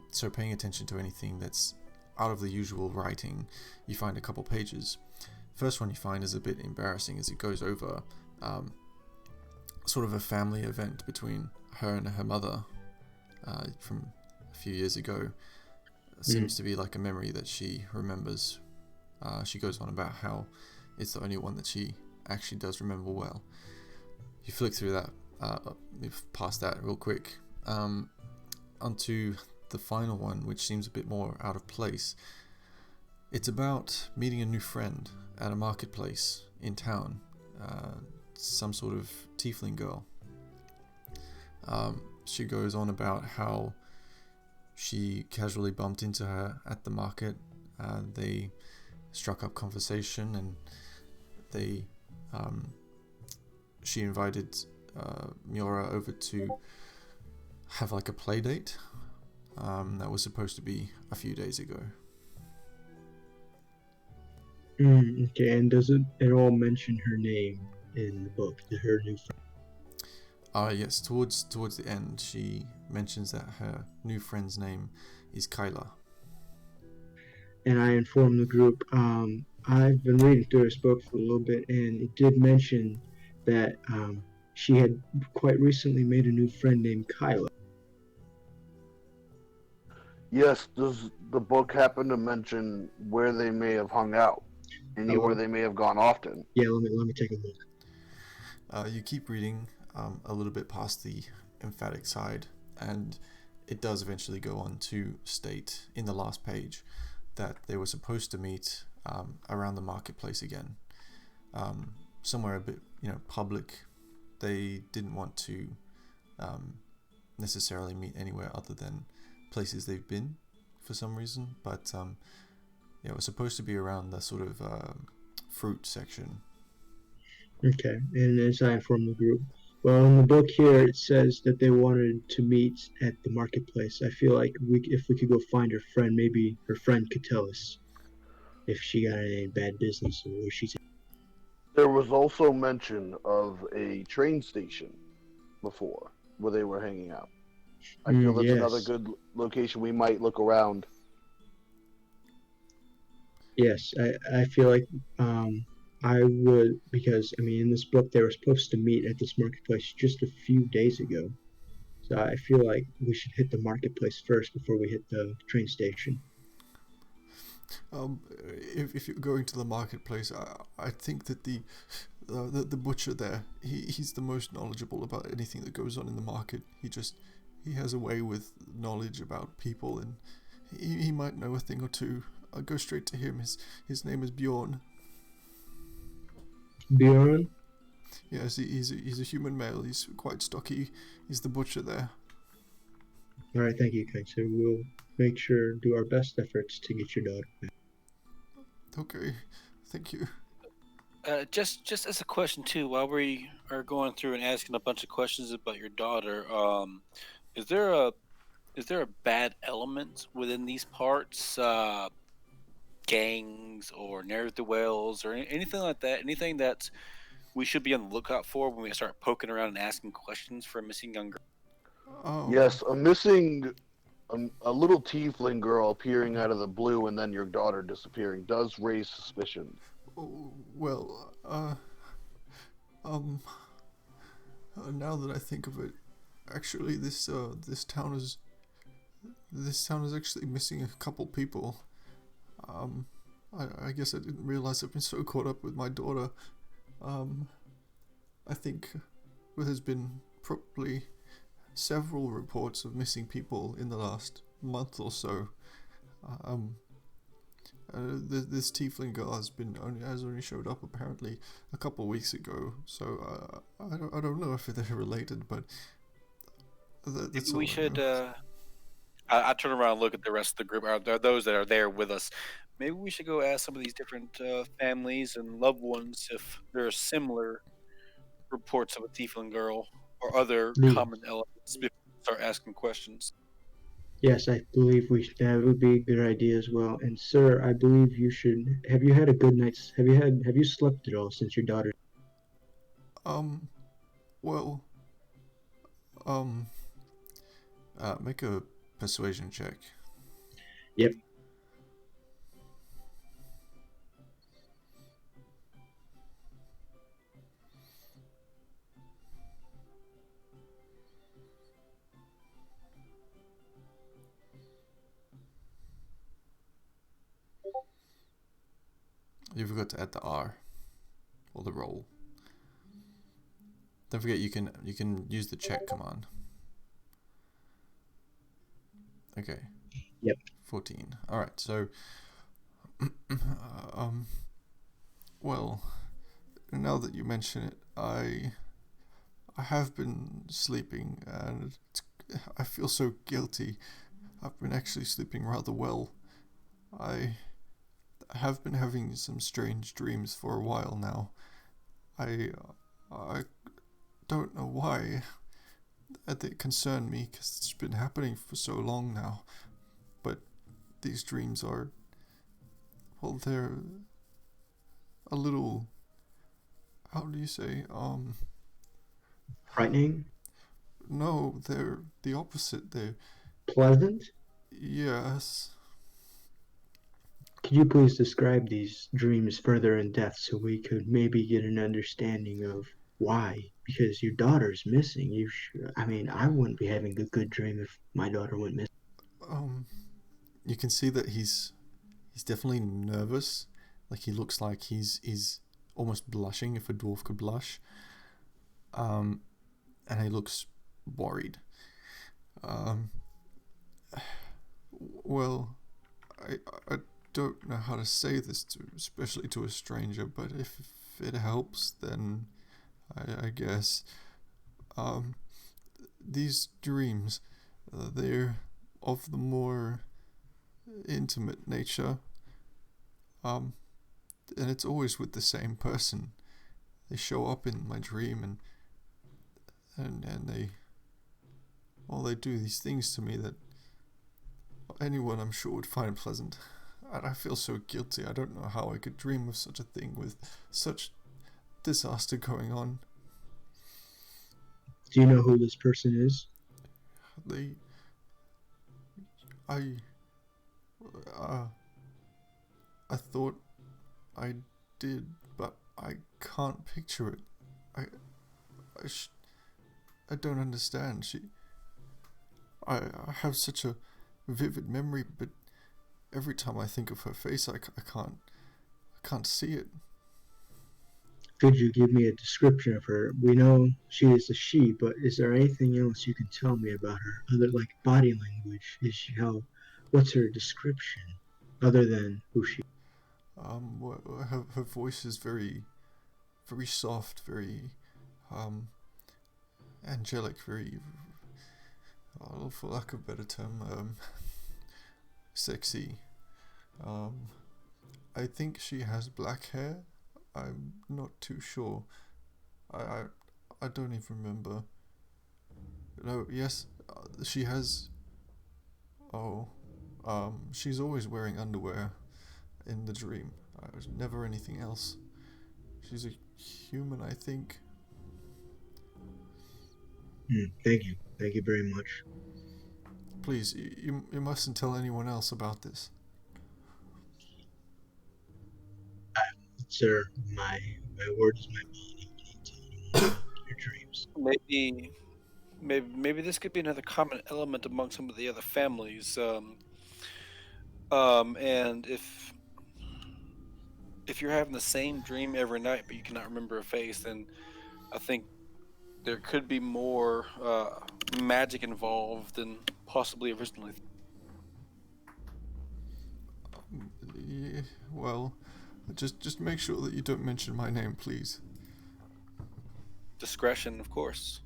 So paying attention to anything that's out of the usual writing, you find a couple pages. First one you find is a bit embarrassing as it goes over sort of a family event between her and her mother from a few years ago. Seems to be like a memory that she remembers. She goes on about how it's the only one that she actually does remember well. You flick through that, we've passed that real quick. Onto the final one, which seems a bit more out of place. It's about meeting a new friend at a marketplace in town. Some sort of tiefling girl. She goes on about how she casually bumped into her at the market. They struck up conversation, and she invited Miura over to have like a play date. That was supposed to be a few days ago. Okay, and does it at all mention her name in the book, her new friend? Yes, towards the end, she mentions that her new friend's name is Kyla. And I informed the group. I've been reading through this book for a little bit, and it did mention that she had quite recently made a new friend named Kyla. Yes, does the book happen to mention where they may have hung out? Anywhere they may have gone often? Yeah, let me take a look. You keep reading a little bit past the emphatic side, and it does eventually go on to state in the last page that they were supposed to meet around the marketplace again, somewhere a bit public. They didn't want to necessarily meet anywhere other than places they've been for some reason, but it was supposed to be around the sort of fruit section. Okay, and as I informed the group, well, in the book here it says that they wanted to meet at the marketplace. I feel like if we could go find her friend, maybe her friend could tell us if she got any bad business or where she's at. There was also mention of a train station before where they were hanging out. I feel that's another Yes. good location we might look around. Yes, I feel like I would, because I mean in this book they were supposed to meet at this marketplace just a few days ago. So I feel like we should hit the marketplace first before we hit the train station. If you're going to the marketplace, I think that the butcher there, he's the most knowledgeable about anything that goes on in the market. He has a way with knowledge about people, and he might know a thing or two. I'll go straight to him. His name is Bjorn. Bjorn? Yes, he's a human male. He's quite stocky. He's the butcher there. All right, thank you, Kaiser. We'll make sure, do our best efforts to get your daughter back. Okay, thank you. Just as a question too, while we are going through and asking a bunch of questions about your daughter, is there a bad element within these parts? Gangs or ne'er-do-wells or anything like that? Anything that we should be on the lookout for when we start poking around and asking questions for a missing young girl? Oh. Yes, a little tiefling girl appearing out of the blue and then your daughter disappearing does raise suspicion. Oh, well, now that I think of it, actually, this town is actually missing a couple people. I guess I didn't realize I've been so caught up with my daughter. I think there's been probably several reports of missing people in the last month or so. This tiefling girl has only showed up apparently a couple of weeks ago. So I don't know if they're related, but that's We all I should. know. I turn around and look at the rest of the group. Are there those that are there with us? Maybe we should go ask some of these different families and loved ones if there are similar reports of a tiefling girl or other The- common elements before we start asking questions. Yes, I believe that would be a good idea as well. And sir, I believe you should. Have you had a good night's? Have you slept at all since your daughter? Well, um, make a persuasion check. Yep. You forgot to add the R or the roll. Don't forget you can use the check command. Okay. Yep. 14. All right. So, well, now that you mention it, I have been sleeping, and I feel so guilty. I've been actually sleeping rather well. I have been having some strange dreams for a while now. I don't know why. They concern me because it's been happening for so long now. But these dreams are, well, they're a little, how do you say, Frightening? no, they're the opposite. They're, Pleasant? yes. Could you please describe these dreams further in depth so we could maybe get an understanding of why? Because your daughter's missing. I mean, I wouldn't be having a good dream if my daughter went missing. You can see that he's definitely nervous. Like he looks like he's almost blushing, if a dwarf could blush. And he looks worried. Well, I don't know how to say this especially to a stranger, but if it helps, then I guess these dreams, they're of the more intimate nature, and it's always with the same person. They show up in my dream, and they do these things to me that anyone, I'm sure, would find pleasant. And I feel so guilty. I don't know how I could dream of such a thing with such disaster going on. Do you know who this person is? I thought I did, but I can't picture it. I don't understand. I have such a vivid memory, but every time I think of her face, I can't see it. Could you give me a description of her? We know she is a she, but is there anything else you can tell me about her, other like body language? What's her description, other than who she? Her voice is very, very soft, very, angelic, very, for lack of a better term, sexy. I think she has black hair. I'm not too sure. I don't even remember. No, yes, she has. Oh, she's always wearing underwear in the dream. Never anything else. She's a human, I think. Thank you very much. Please, you mustn't tell anyone else about this. Sir, my word is my bond. I can't tell anyone about your dreams. Maybe this could be another common element among some of the other families. And if you're having the same dream every night, but you cannot remember a face, then I think there could be more magic involved than possibly originally. Yeah, well, just make sure that you don't mention my name, please. Discretion, of course.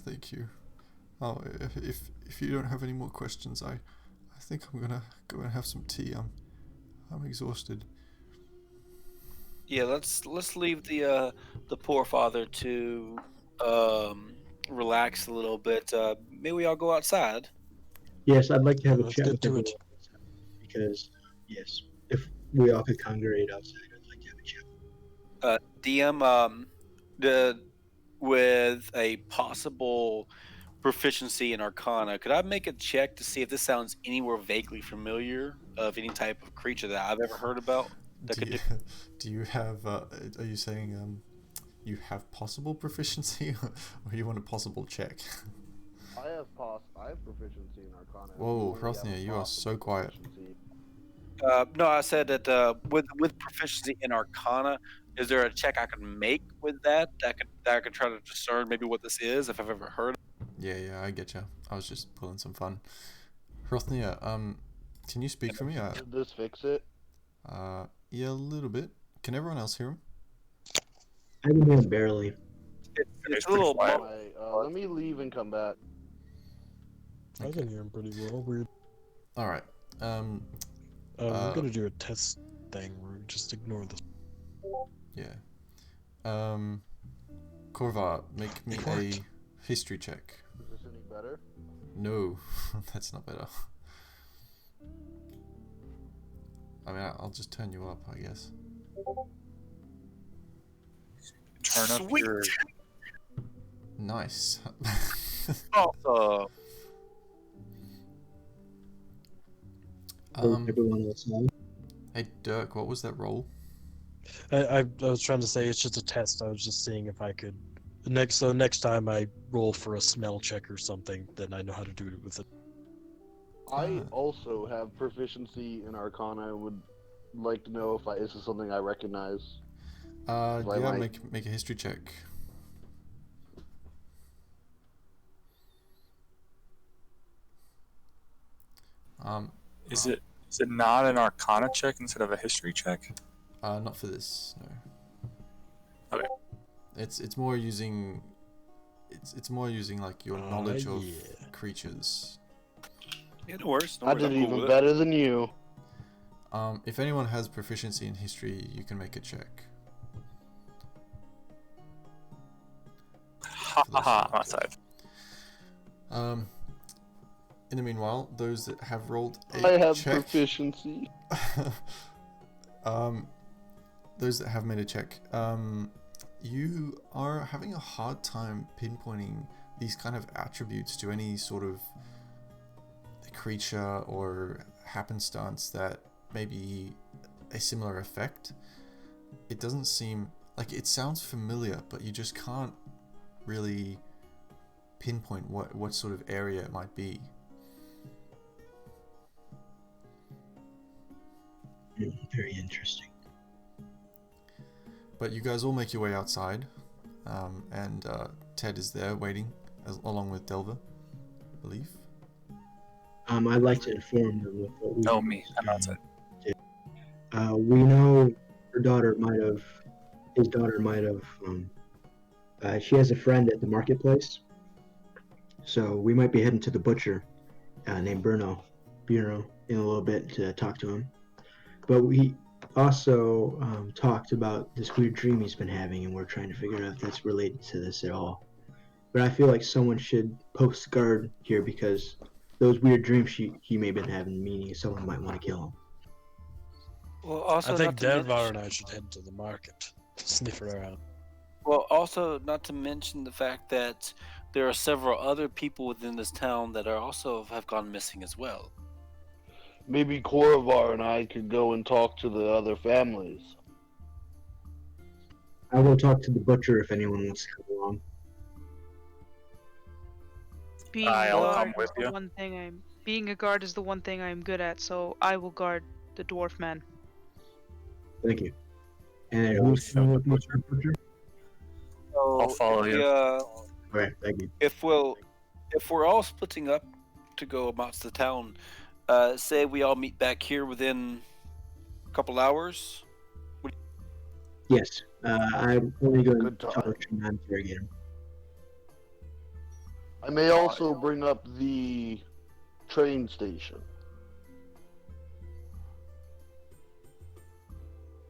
Thank you. Oh, if you don't have any more questions, I think I'm gonna go and have some tea. I'm exhausted. Yeah, let's leave the poor father to relax a little bit. Maybe we all go outside. Yes, I'd like to have a Let's chat get with to everyone it. because yes, if we all could congregate outside, I'd like to have a chat. DM, with a possible proficiency in Arcana, could I make a check to see if this sounds anywhere vaguely familiar of any type of creature that I've ever heard about? Do you have? Are you saying you have possible proficiency, or you want a possible check? I have proficiency in Arcana. Whoa, Hrothnir, you are so quiet. No, I said that with proficiency in Arcana, is there a check I can make with that I could try to discern maybe what this is if I've ever heard? Yeah, I get you. I was just pulling some fun. Hrothnir, can you speak for me? Did this fix it? Yeah, a little bit. Can everyone else hear him? I can hear him barely. It's a little. Let me leave and come back. I can hear him pretty well. Weird. All right. I'm gonna do a test thing where we just ignore this. Yeah. Korvar, make me a history check. Is this any better? No, that's not better. I mean, I'll just turn you up, I guess. Turn up Sweet. your. Nice. Awesome. Everyone outside. Hey, Dirk, what was that roll? I was trying to say it's just a test. I was just seeing if I could. Next time I roll for a smell check or something, then I know how to do it with it. I also have proficiency in Arcana. I would like to know if this is something I recognize. Yeah, make a history check. Is it not an Arcana check instead of a history check? Not for this, no. Okay. It's more using. It's more using like your knowledge of creatures. Yeah, no worries. I did even better than you. If anyone has proficiency in history, you can make a check. Haha, I'm outside. In the meanwhile, those that have rolled a I have check, proficiency. those that have made a check, you are having a hard time pinpointing these kind of attributes to any sort of creature or happenstance that may be a similar effect. It doesn't seem like it sounds familiar, but you just can't really pinpoint what sort of area it might be. Very interesting. But you guys all make your way outside, and Ted is there waiting along with Delver, I believe. I'd like to inform them of what we. No, me. I'm outside. We know his daughter might have. She has a friend at the marketplace, so we might be heading to the butcher, named Bruno, in a little bit to talk to him. But we also talked about this weird dream he's been having, and we're trying to figure out if that's related to this at all. But I feel like someone should post guard here because those weird dreams he may have been having, meaning someone might want to kill him. Well, also I think not to Delvar mention- and I should head to the market, sniff around. Well, also not to mention the fact that there are several other people within this town that are also have gone missing as well. Maybe Korvar and I could go and talk to the other families. I will talk to the butcher if anyone wants to come along. Being I'll a come guard with is the you. one thing being a guard is the one thing I'm good at, so I will guard the dwarf man. Thank you. And who's coming with me, Mr. Butcher? So I'll follow you. All right, thank you. If we're all splitting up to go amongst the town, say we all meet back here within a couple hours. Yes, I'm only going to Good talk time. to him and interrogate him. I may also bring up the train station.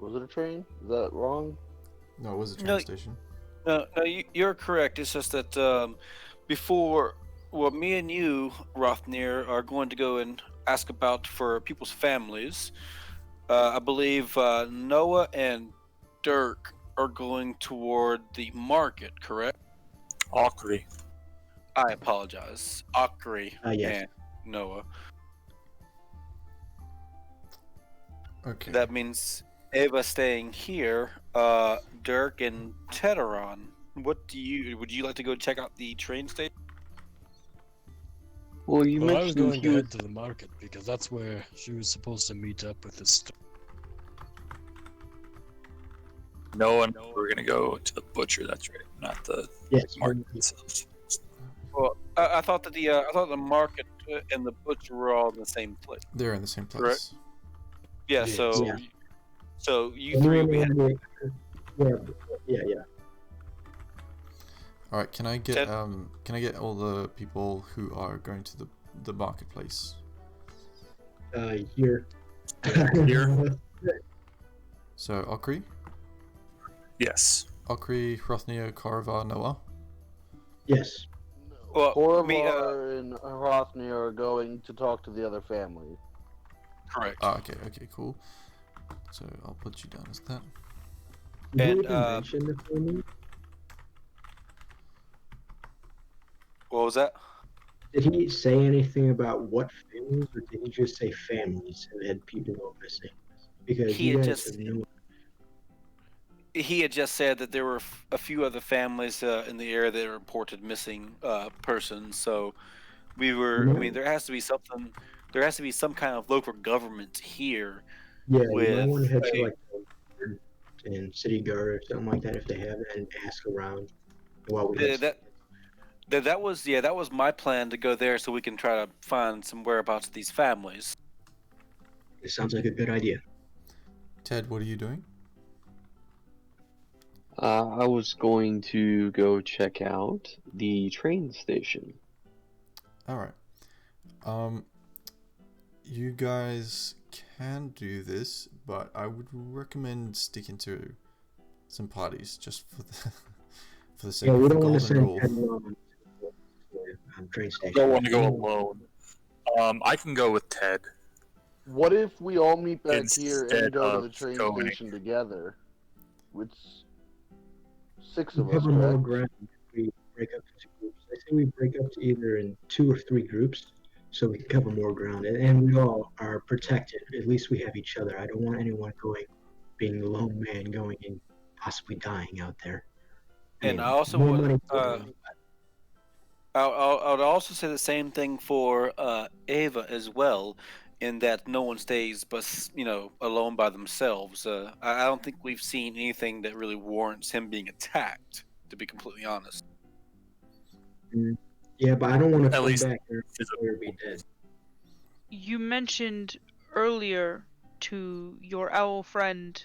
Was it a train? Is that wrong? No, it was a train No. station. No, you're correct. It's just that before, well, me and you, Rothnir, are going to go and ask about for people's families. I believe Noah and Dirk are going toward the market, correct? Awkward. I apologize. Akri Yes. and Noah. Okay. That means Ava staying here, Dirk and Teteron. Would you like to go check out the train station? Well, you Well, I was mentioned going he to was... head to the market because that's where she was supposed to meet up with this. No one. We're gonna go to the butcher. That's right, not the Yes. market itself. Well, I thought that the market and the butcher were all in the same place. They're in the same place. Correct. Yeah. Yes. So, Yeah. so you three will be headed. Yeah. All right. Can I get Ted? Can I get all the people who are going to the marketplace? Here. Here? So Okri, Yes. Hrothnir, Korvar, Noah. Yes. Well, Korvar and Rothnir are going to talk to the other families. Correct. Ah, okay, cool. So I'll put you down as that. Did And, you even mention the family? What was that? Did he say anything about what families, or did he just say families and had people go missing? Because He you had guys just- have no. He had just said that there were a few other families in the area that reported missing persons. So we were. I mean, there has to be something. There has to be some kind of local government here. Yeah, you might want to head with to a- like and city guard or something like that if they have that, and ask around while we. That was my plan to go there so we can try to find some whereabouts of these families. It sounds like a good idea. Ted, what are you doing? I was going to go check out the train station. All right. You guys can do this, but I would recommend sticking to some parties just for the sake Yeah, we of the don't want to golden send rule. Ted alone to the train I station. don't want to go alone. I can go with Ted. What if we all meet back here Instead and go to of the train going- station together? It's six We of us, cover more correct? ground if we break up into groups. I say we break up to either in 2 or 3 groups so we can cover more ground. And we all are protected. At least we have each other. I don't want anyone being the lone man going and possibly dying out there. And I mean, also more would, money. I would also say the same thing for Ava as well, in that no one stays but alone by themselves. I don't think we've seen anything that really warrants him being attacked, to be completely honest. Yeah, but I don't want to At come least back there or be dead. You mentioned earlier to your owl friend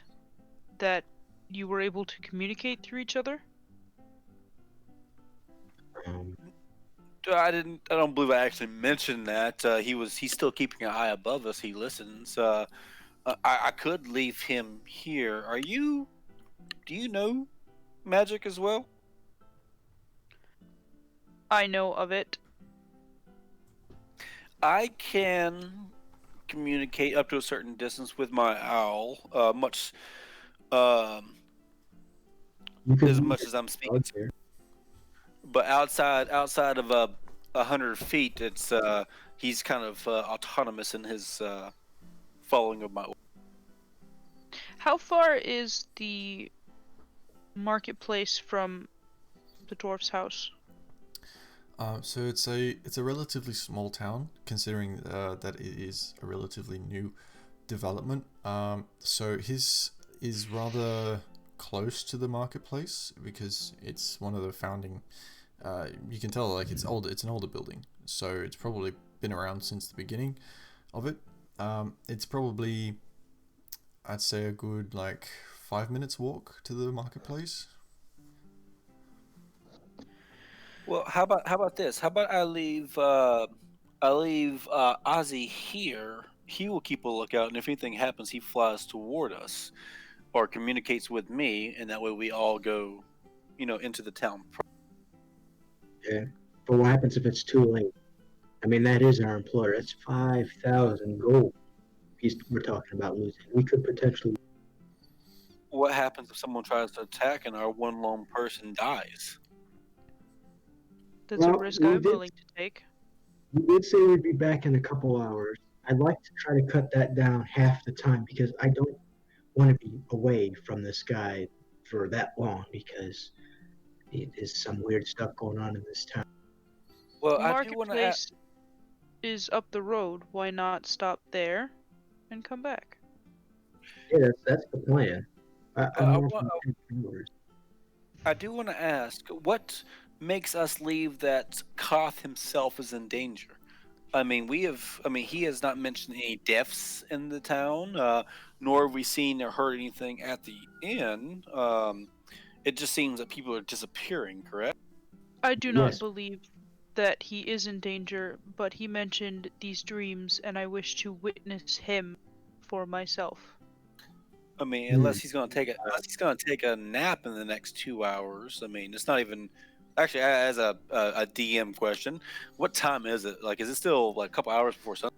that you were able to communicate through each other. Um, I don't believe I actually mentioned that. He's still keeping an eye above us. He listens. I could leave him here. Do you know magic as well? I know of it. I can communicate up to a certain distance with my owl, you could as leave much your as I'm speaking. dog here. But outside of 100 feet, it's he's kind of autonomous in his following of my. How far is the marketplace from the dwarf's house? So it's a relatively small town, considering that it is a relatively new development. So his is rather close to the marketplace because it's one of the founding. You can tell like it's old. It's an older building, so it's probably been around since the beginning of it. It's probably, I'd say, a good 5 minutes walk to the marketplace. Well, how about this? How about I leave Ozzy here. He will keep a lookout, and if anything happens, he flies toward us or communicates with me, and that way we all go, into the town. Yeah. But what happens if it's too late? I mean, that is our employer. That's 5,000 gold. We're talking about losing. We could potentially. What happens if someone tries to attack and our one lone person dies? That's a Well, risk we I'm did- willing to take. We did say we'd be back in a couple hours. I'd like to try to cut that down half the time because I don't want to be away from this guy for that long because it is some weird stuff going on in this town. Well, The I do want to ask. marketplace is up the road. Why not stop there and come back? Yeah, that's the plan. I'm I more wa- from the I do want to ask, what makes us leave that Koth himself is in danger? I mean, he has not mentioned any deaths in the town, nor have we seen or heard anything at the inn. It just seems that people are disappearing, correct? I do not Yes. believe that he is in danger, but he mentioned these dreams, and I wish to witness him for myself. I mean, unless he's gonna take a nap in the next 2 hours. I mean, it's not even. Actually, as a DM question, what time is it? Like, is it still a couple hours before sun?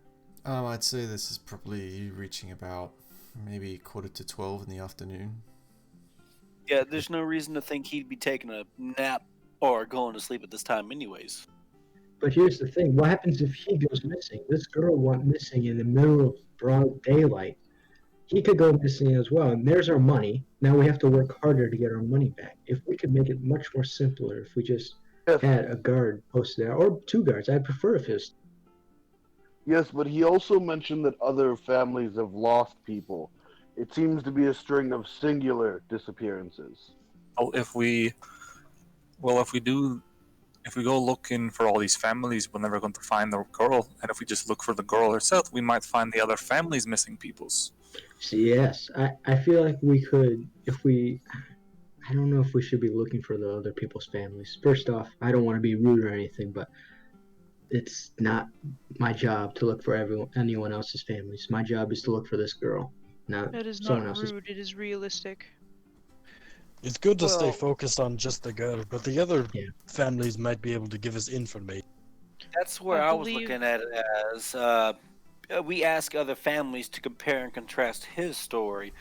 I'd say this is probably reaching about maybe 11:45 in the afternoon. Yeah, there's no reason to think he'd be taking a nap or going to sleep at this time, anyways. But here's the thing: what happens if he goes missing? This girl went missing in the middle of broad daylight. He could go missing as well, and there's our money. Now we have to work harder to get our money back. If we could make it much more simpler, if we just Yes. had a guard posted there, or 2 guards, I'd prefer if it's. Yes, but he also mentioned that other families have lost people. It seems to be a string of singular disappearances. Oh, if we go looking for all these families, we're never going to find the girl. And if we just look for the girl herself, we might find the other families missing peoples. Yes, I feel like we could, I don't know if we should be looking for the other people's families. First off, I don't want to be rude or anything, but it's not my job to look for anyone else's families. My job is to look for this girl, not That is someone not else's. rude, it is realistic. It's good to stay Well- focused on just the girl, but the other Yeah. families might be able to give us information. That's where I I was believe- looking at it as we ask other families to compare and contrast his story.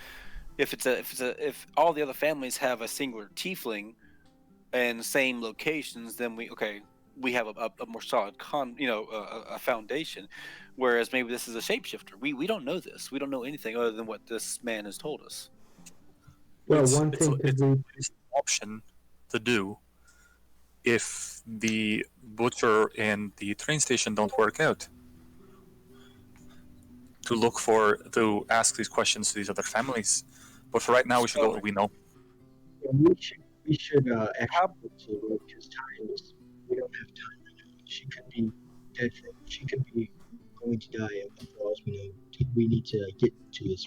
if all the other families have a singular tiefling and same locations, then we have a more solid a foundation. Whereas maybe this is a shapeshifter. We don't know this. We don't know anything other than what this man has told us. Well, it's one it's, thing it's, could be it's an option to do if the butcher and the train station don't work out. To ask these questions to these other families. But for right now, we should go with what we know. we should actually How- go to the road because we don't have time right now. She could be dead. She could be going to die for all we know. We need to get to this.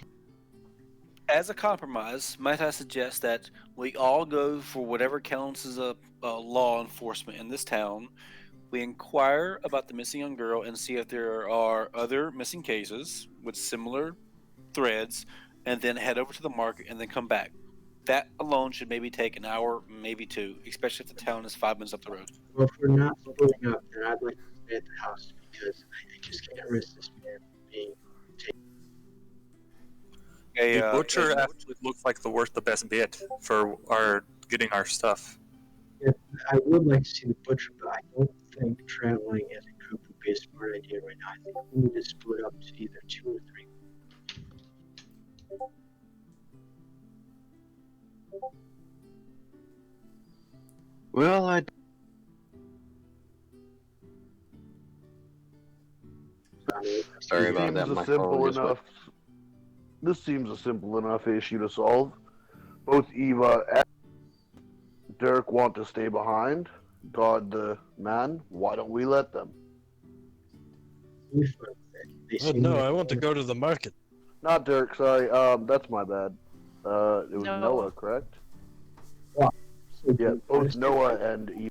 As a compromise, might I suggest that we all go for whatever counts as a law enforcement in this town. We inquire about the missing young girl and see if there are other missing cases with similar threads, and then head over to the market and then come back. That alone should maybe take an hour, maybe two, especially if the town is 5 minutes up the road. Well, if we're not splitting up, then I'd like to stay at the house because I just can't risk this man being. The butcher actually looks like the best bet for getting our stuff. I would like to see the butcher, but I don't think traveling as a group would be a smart idea right now. I think we need to split up to either 2 or 3. Well, Sorry about that. My phone just went. This seems a simple enough issue to solve. Both Eva and Dirk want to stay behind, guard the man. Why don't we let them? No, I want to go to the market. Not Dirk, sorry. That's my bad. It was No. Noah, correct? Yeah. Yeah, both Noah and Eva.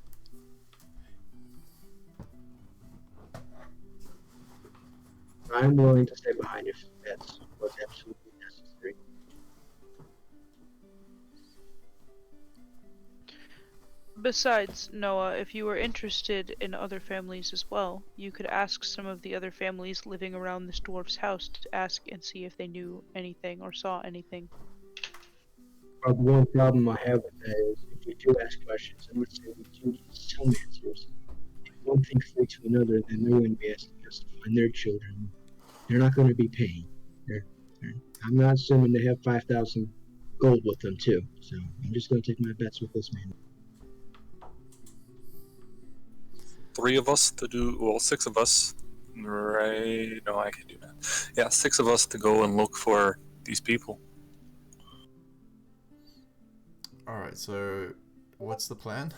I'm willing to stay behind if that's what's absolutely necessary. Besides, Noah, if you were interested in other families as well, you could ask some of the other families living around this dwarf's house to ask and see if they knew anything or saw anything. The one problem I have with that is if we do ask questions, and let's say we do get some answers, if one thing leads to another, then they're going to be asking us to find their children. They're not going to be paying. I'm not assuming they have 5,000 gold with them too, so I'm just going to take my bets with this man. 3 of us to do, well, 6 of us, right? No, I can do that. Yeah, 6 of us to go and look for these people. Alright, so what's the plan?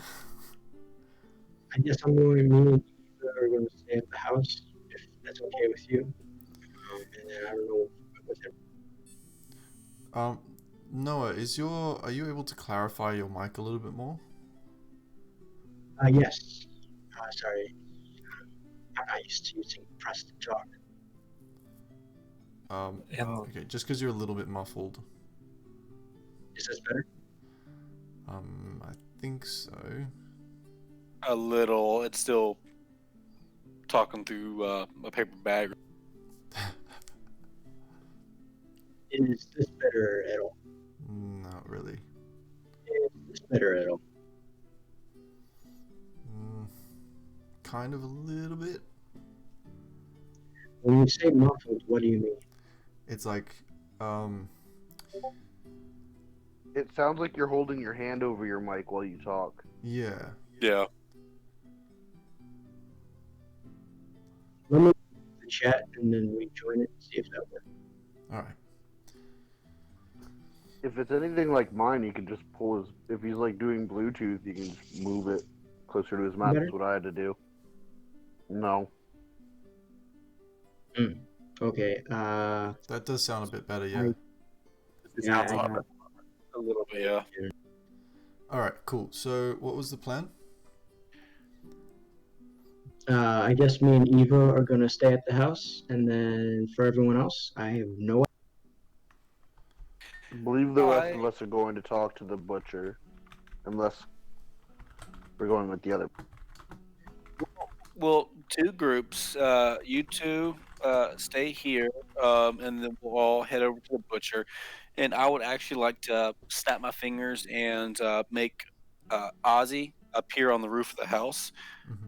I guess I'm going. Me and Eva are going to stay at the house if that's okay with you. And then I don't know with him. Noah, are you able to clarify your mic a little bit more? Yes. Sorry. I'm not used to using press to talk. Okay, just because you're a little bit muffled. Is this better? I think so. A little. It's still talking through a paper bag. Is this better at all? Not really. Is this better at all? Kind of a little bit. When you say muffled, what do you mean? It's like, It sounds like you're holding your hand over your mic while you talk. yeah. Yeah. Let me the chat and then rejoin it and see if that works. Alright. If it's anything like mine, you can just pull his. If he's like doing Bluetooth, you can just move it closer to his mouth. Better? That's what I had to do. No. Okay. That does sound a bit better, yeah. It Yeah, sounds a lot better. A little bit, yeah. Alright, cool. So, what was the plan? I guess me and Eva are gonna stay at the house, and then for everyone else, I have no. I believe the rest of us are going to talk to the butcher, unless we're going with the other. Well, 2 groups. You 2 stay here, and then we'll all head over to the butcher. And I would actually like to snap my fingers and make Ozzy appear on the roof of the house,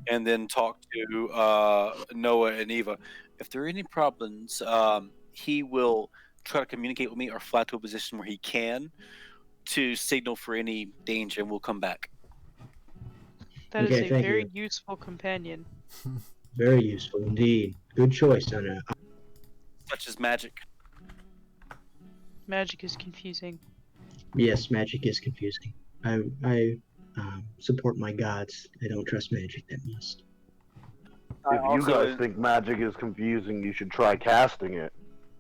and then talk to Noah and Eva. If there are any problems, he will try to communicate with me or fly to a position where he can to signal for any danger, and we'll come back. That is Okay, a thank very you. useful companion. Very useful indeed. Good choice on that. Such as magic. Magic is confusing. Yes, magic is confusing. I support my gods. I don't trust magic that much. If you guys think magic is confusing, you should try casting it.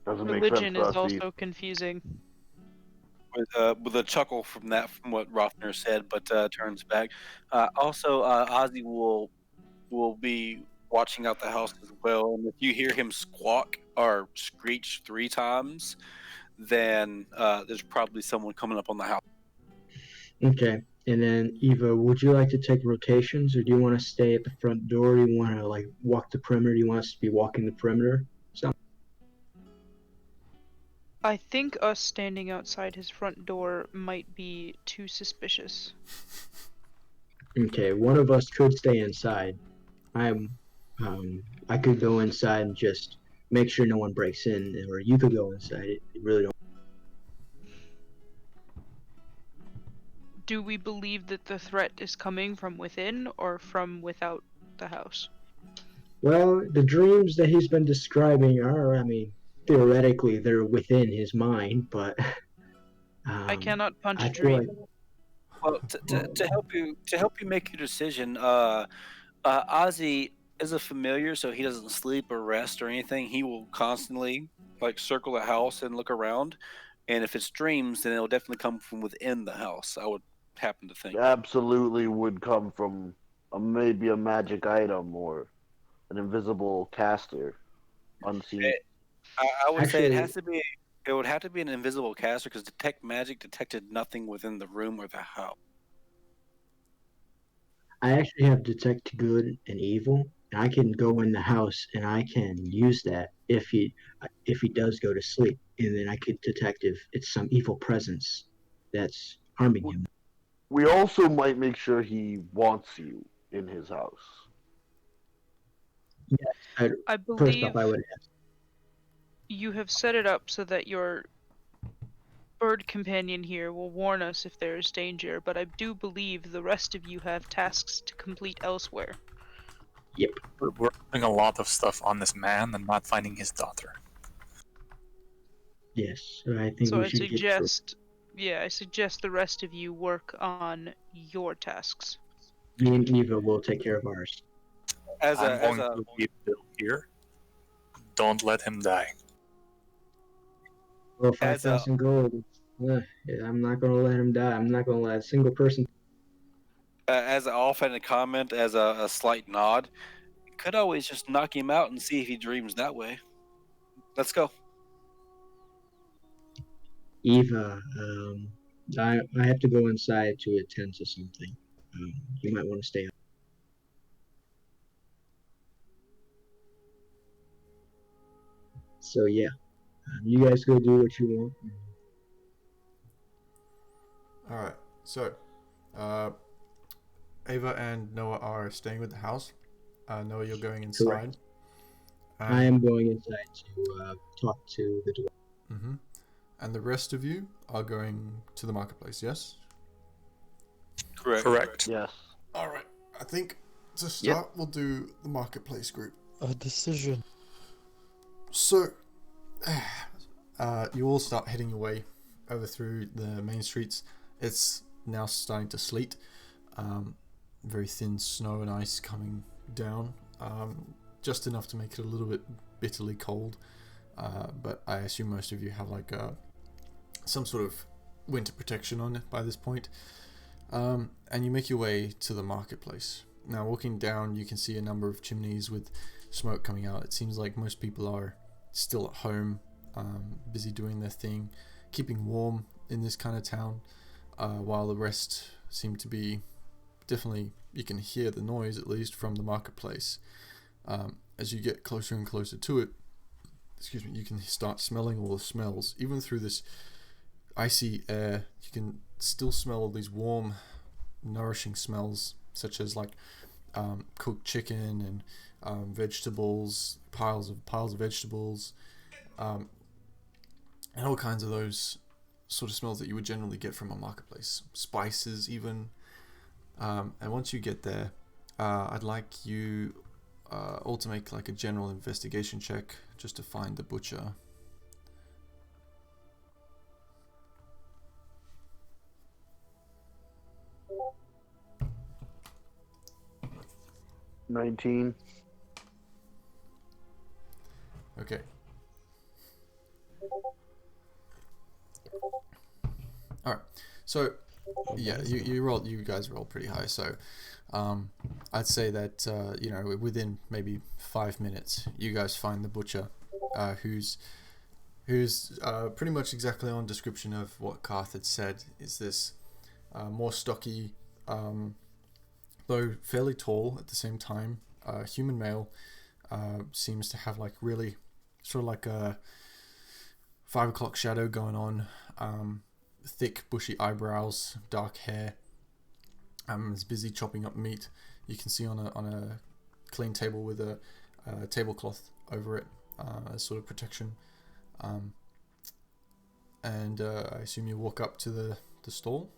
Doesn't make sense Religion to is us either. also confusing. With a chuckle from what Rothner said, but turns back. Also, Ozzy will be watching out the house as well, and if you hear him squawk or screech 3 times, then there's probably someone coming up on the house. Okay. And then Eva, would you like to take rotations, or do you want to stay at the front door? Do you want to like walk the perimeter? Do you want us to be walking the perimeter? So. I think us standing outside his front door might be too suspicious. Okay, one of us could stay inside. I could go inside and just make sure no one breaks in, or you could go inside. It really don't. Do we believe that the threat is coming from within or from without the house? Well, the dreams that he's been describing are, I mean, theoretically they're within his mind, but I cannot punch I a feel dream. like Well, to help you make your decision, Ozzy is a familiar, so he doesn't sleep or rest or anything. He will constantly like circle the house and look around, and if it's dreams, then it'll definitely come from within the house. I would happen to think. Absolutely would come from maybe a magic item or an invisible caster, unseen. I would say actually, it would have to be an invisible caster because detect magic detected nothing within the room or the house. I actually have detect good and evil, and I can go in the house and I can use that if he does go to sleep, and then I could detect if it's some evil presence that's harming him. We also might make sure he wants you in his house. Yes, I first off, believe I would ask. you have set it up so that your bird companion here will warn us if there is danger, but I do believe the rest of you have tasks to complete elsewhere. Yep. We're doing a lot of stuff on this man and not finding his daughter. Yes, I think So we I should I suggest the rest of you work on your tasks. me and Eva will take care of ours. I'm going to leave Bill here. Don't let him die. Well, As a- 5,000 gold. Yeah, I'm not gonna let him die. I'm not gonna let a single person. As an offhanded comment, as a slight nod, could always just knock him out and see if he dreams that way. Let's go. Eva, I have to go inside to attend to something. You might want to stay. So yeah, you guys go do what you want. All right. So, Ava and Noah are staying with the house. Noah, you're going inside. Correct. I am going inside to talk to the dwarf. Mm-hmm. And the rest of you are going to the marketplace, yes? Correct. Yes. All right. I think to start, we'll do the marketplace group. A decision. So, you all start heading your way over through the main streets. It's now starting to sleet. Very thin snow and ice coming down. Just enough to make it a little bit bitterly cold. But I assume most of you have like some sort of winter protection on by this point. And you make your way to the marketplace. Now, walking down, you can see a number of chimneys with smoke coming out. It seems like most people are still at home, busy doing their thing, keeping warm in this kind of town, while the rest seem to be definitely, you can hear the noise at least from the marketplace. As you get closer and closer to it, you can start smelling all the smells, even through this icy air, you can still smell all these warm, nourishing smells, such as like cooked chicken and vegetables, piles of vegetables, and all kinds of those sort of smells that you would generally get from a marketplace. Spices, even. And once you get there, I'd like you all to make like a general investigation check just to find the butcher. $19. Okay. All right. So, yeah, you guys roll pretty high. So, I'd say that within maybe 5 minutes, you guys find the butcher, who's pretty much exactly on description of what Karth had said. Is this more stocky, though fairly tall at the same time, human male, seems to have like really sort of like a 5 o'clock shadow going on, thick bushy eyebrows, dark hair. Is busy chopping up meat. You can see on a clean table with a tablecloth over it as sort of protection. And I assume you walk up to the stall.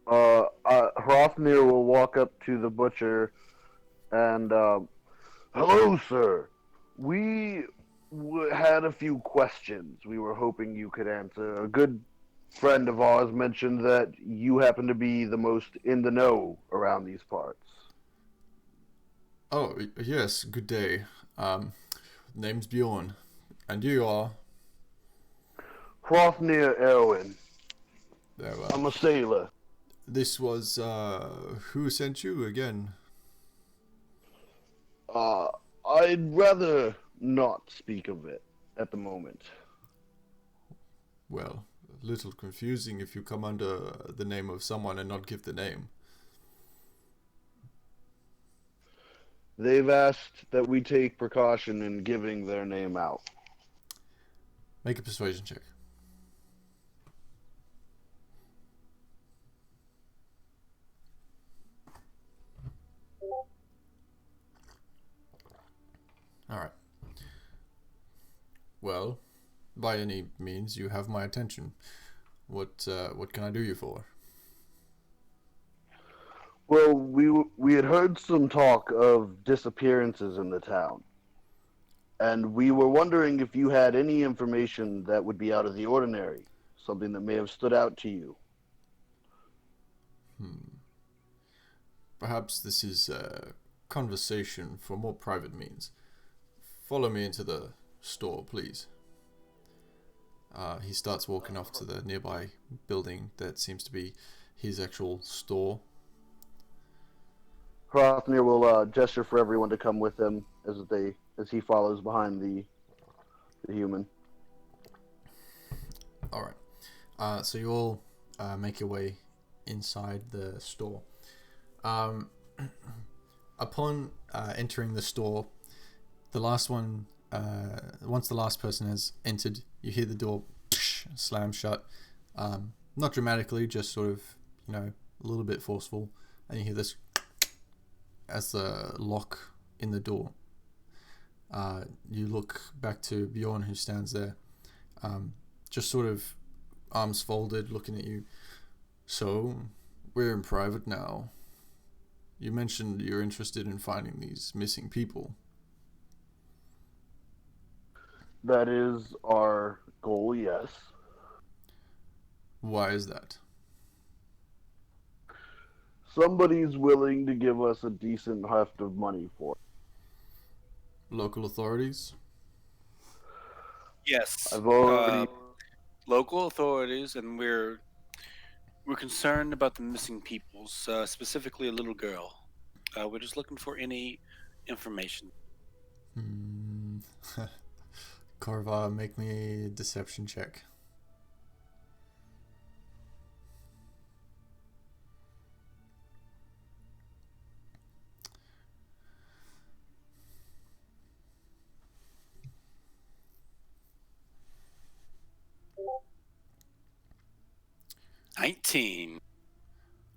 Hrofnir will walk up to the butcher and, hello, sir. We had a few questions we were hoping you could answer. A good friend of ours mentioned that you happen to be the most in the know around these parts. Oh, yes, good day. Name's Bjorn. And you are? Hrofnir Erwin. There, I'm a sailor. This was, who sent you again? I'd rather not speak of it at the moment. Well, a little confusing if you come under the name of someone and not give the name. They've asked that we take precaution in giving their name out. Make a persuasion check. Alright. Well, by any means, you have my attention. What can I do you for? Well, we had heard some talk of disappearances in the town, and we were wondering if you had any information that would be out of the ordinary, something that may have stood out to you. Perhaps this is a conversation for more private means. Follow me into the store, please. He starts walking off to the nearby building that seems to be his actual store. Hrofnir will gesture for everyone to come with him as he follows behind the human. All right. So you all make your way inside the store. Upon entering the store, the last one, once the last person has entered, you hear the door slam shut. Not dramatically, just sort of, a little bit forceful, and you hear this as the lock in the door. You look back to Bjorn, who stands there, just sort of arms folded, looking at you. So, we're in private now. You mentioned you're interested in finding these missing people. That is our goal, yes. Why is that? Somebody's willing to give us a decent heft of money for it. Local authorities? Yes. I've already... Local authorities, and we're concerned about the missing peoples, specifically a little girl. We're just looking for any information. Korva, make me a deception check. 16.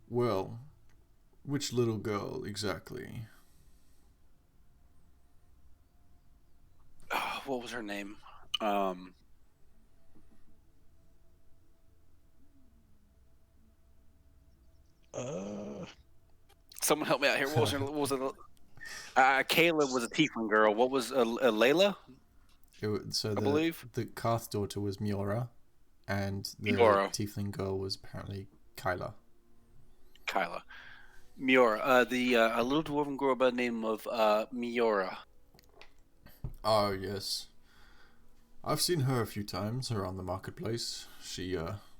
Well, which little girl exactly? What was her name? Someone help me out here. What was it? Kayla was a tiefling girl. What was Layla? So I believe the Karth daughter was Miora, and the Miora. tiefling girl was apparently Kyla. Miora. A little dwarven girl by the name of Miora. Oh, yes. I've seen her a few times around the marketplace. She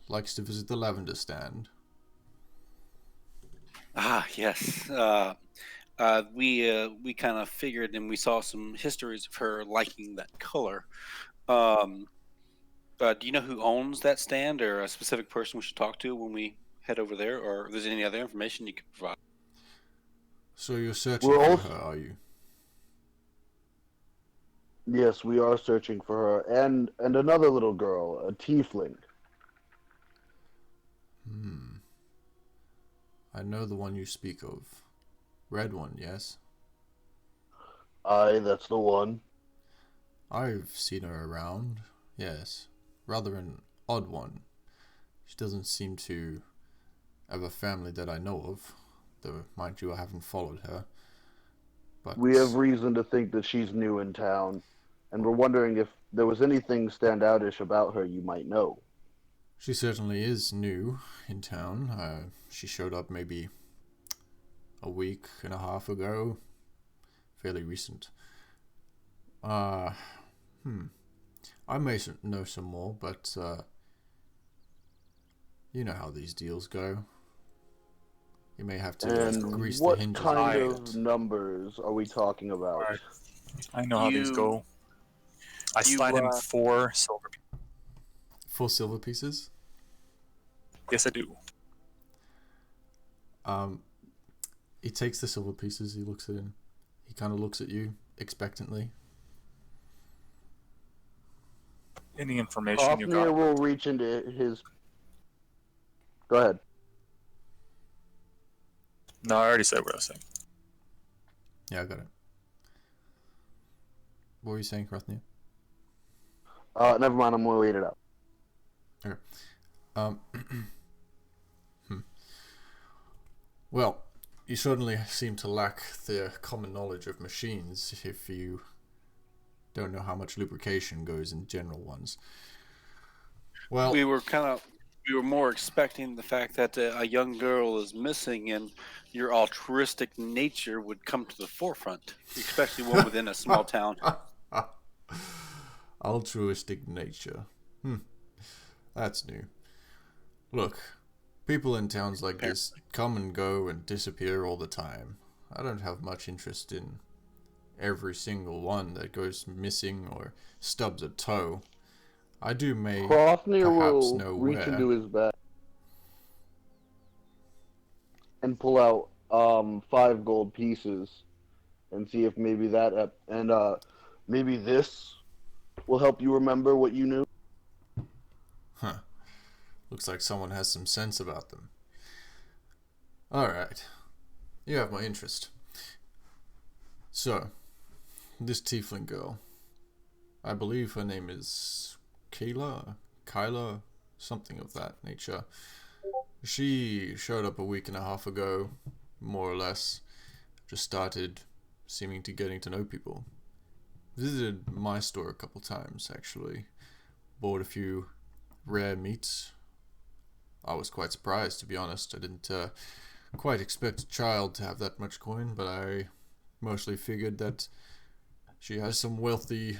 likes to visit the lavender stand. Ah, yes. We kind of figured, and we saw some histories of her liking that color. Do you know who owns that stand, or a specific person we should talk to when we head over there, or if there's any other information you could provide? So you're searching for her, are you? Yes, we are searching for her, and another little girl, a tiefling. I know the one you speak of. Red one, yes? Aye, that's the one. I've seen her around, yes. Rather an odd one. She doesn't seem to have a family that I know of, though, mind you, I haven't followed her. But We have reason to think that she's new in town, and we're wondering if there was anything standoutish about her you might know. she certainly is new in town. She showed up maybe a week and a half ago. Fairly recent. I may know some more, but you know how these deals go. You may have to grease the hinges. What kind of numbers are we talking about? Right. I know how these go. I slide him 4 silver. 4 silver pieces? Yes, I do. He takes the silver pieces, he looks at him. He kind of looks at you expectantly. Any information you got? Hoffnir will reach into his... Go ahead. No, I already said what I was saying. Yeah, I got it. What were you saying, Hrothnir? Never mind, I'm gonna wait it out. Okay. Well, you certainly seem to lack the common knowledge of machines if you don't know how much lubrication goes in general ones. Well, we were more expecting the fact that a young girl is missing, and your altruistic nature would come to the forefront, especially one within a small town. Altruistic nature. That's new. Look, people in towns like this come and go and disappear all the time. I don't have much interest in every single one that goes missing or stubs a toe. I do Hoffnir perhaps will know reach where. into his bag and pull out 5 gold pieces and see if maybe maybe this will help you remember what you knew. Huh. Looks like someone has some sense about them. Alright. You have my interest. So, this tiefling girl. I believe her name is Kyla, something of that nature. She showed up a week and a half ago, more or less. Just started seeming to getting to know people. Visited my store a couple times, actually. Bought a few rare meats. I was quite surprised, to be honest. I didn't quite expect a child to have that much coin, but I mostly figured that she has some wealthy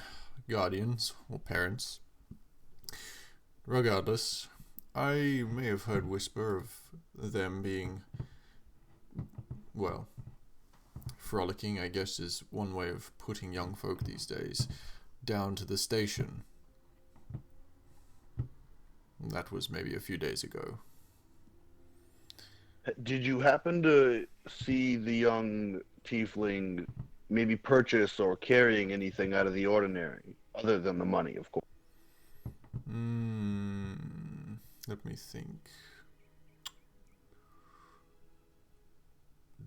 guardians or parents. Regardless, I may have heard whisper of them being, well, frolicking, I guess is one way of putting young folk these days, down to the station. That was maybe a few days ago. Did you happen to see the young tiefling maybe purchase or carrying anything out of the ordinary, other than the money, of course? Let me think.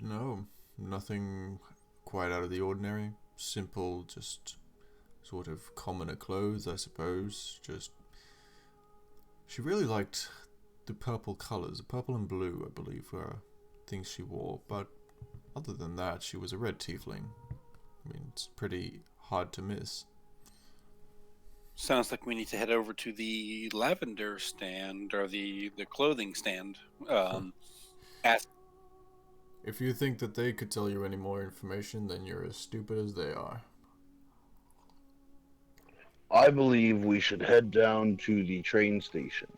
No, nothing quite out of the ordinary. Simple, just sort of commoner clothes, I suppose. Just she really liked the purple colors. Purple and blue, I believe, were things she wore. But other than that, she was a red tiefling. I mean, it's pretty hard to miss. Sounds like we need to head over to the lavender stand or the clothing stand. Ask. If you think that they could tell you any more information, then you're as stupid as they are. I believe we should head down to the train station.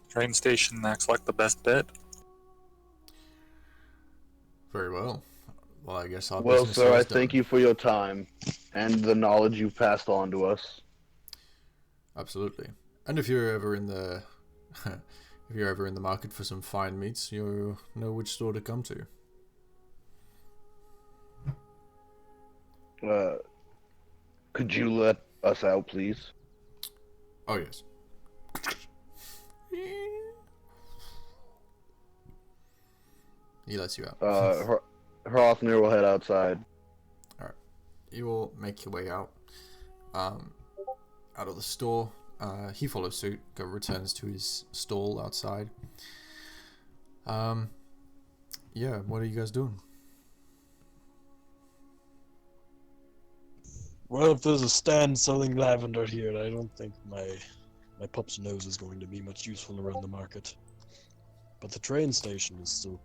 Train station acts like the best bet. Very well. Well, I guess our Well, business sir, here I is done. thank you for your time and the knowledge you passed on to us. Absolutely. And if you're ever in the if you're ever in the market for some fine meats, you know which store to come to. Could you let us out, please? Oh yes. He lets you out. Hrothnir will head outside. You will make your way out. Out of the store. He follows suit. Returns to his stall outside. Yeah. What are you guys doing? Well, if there's a stand selling lavender here, I don't think my pup's nose is going to be much useful around the market. But the train station is still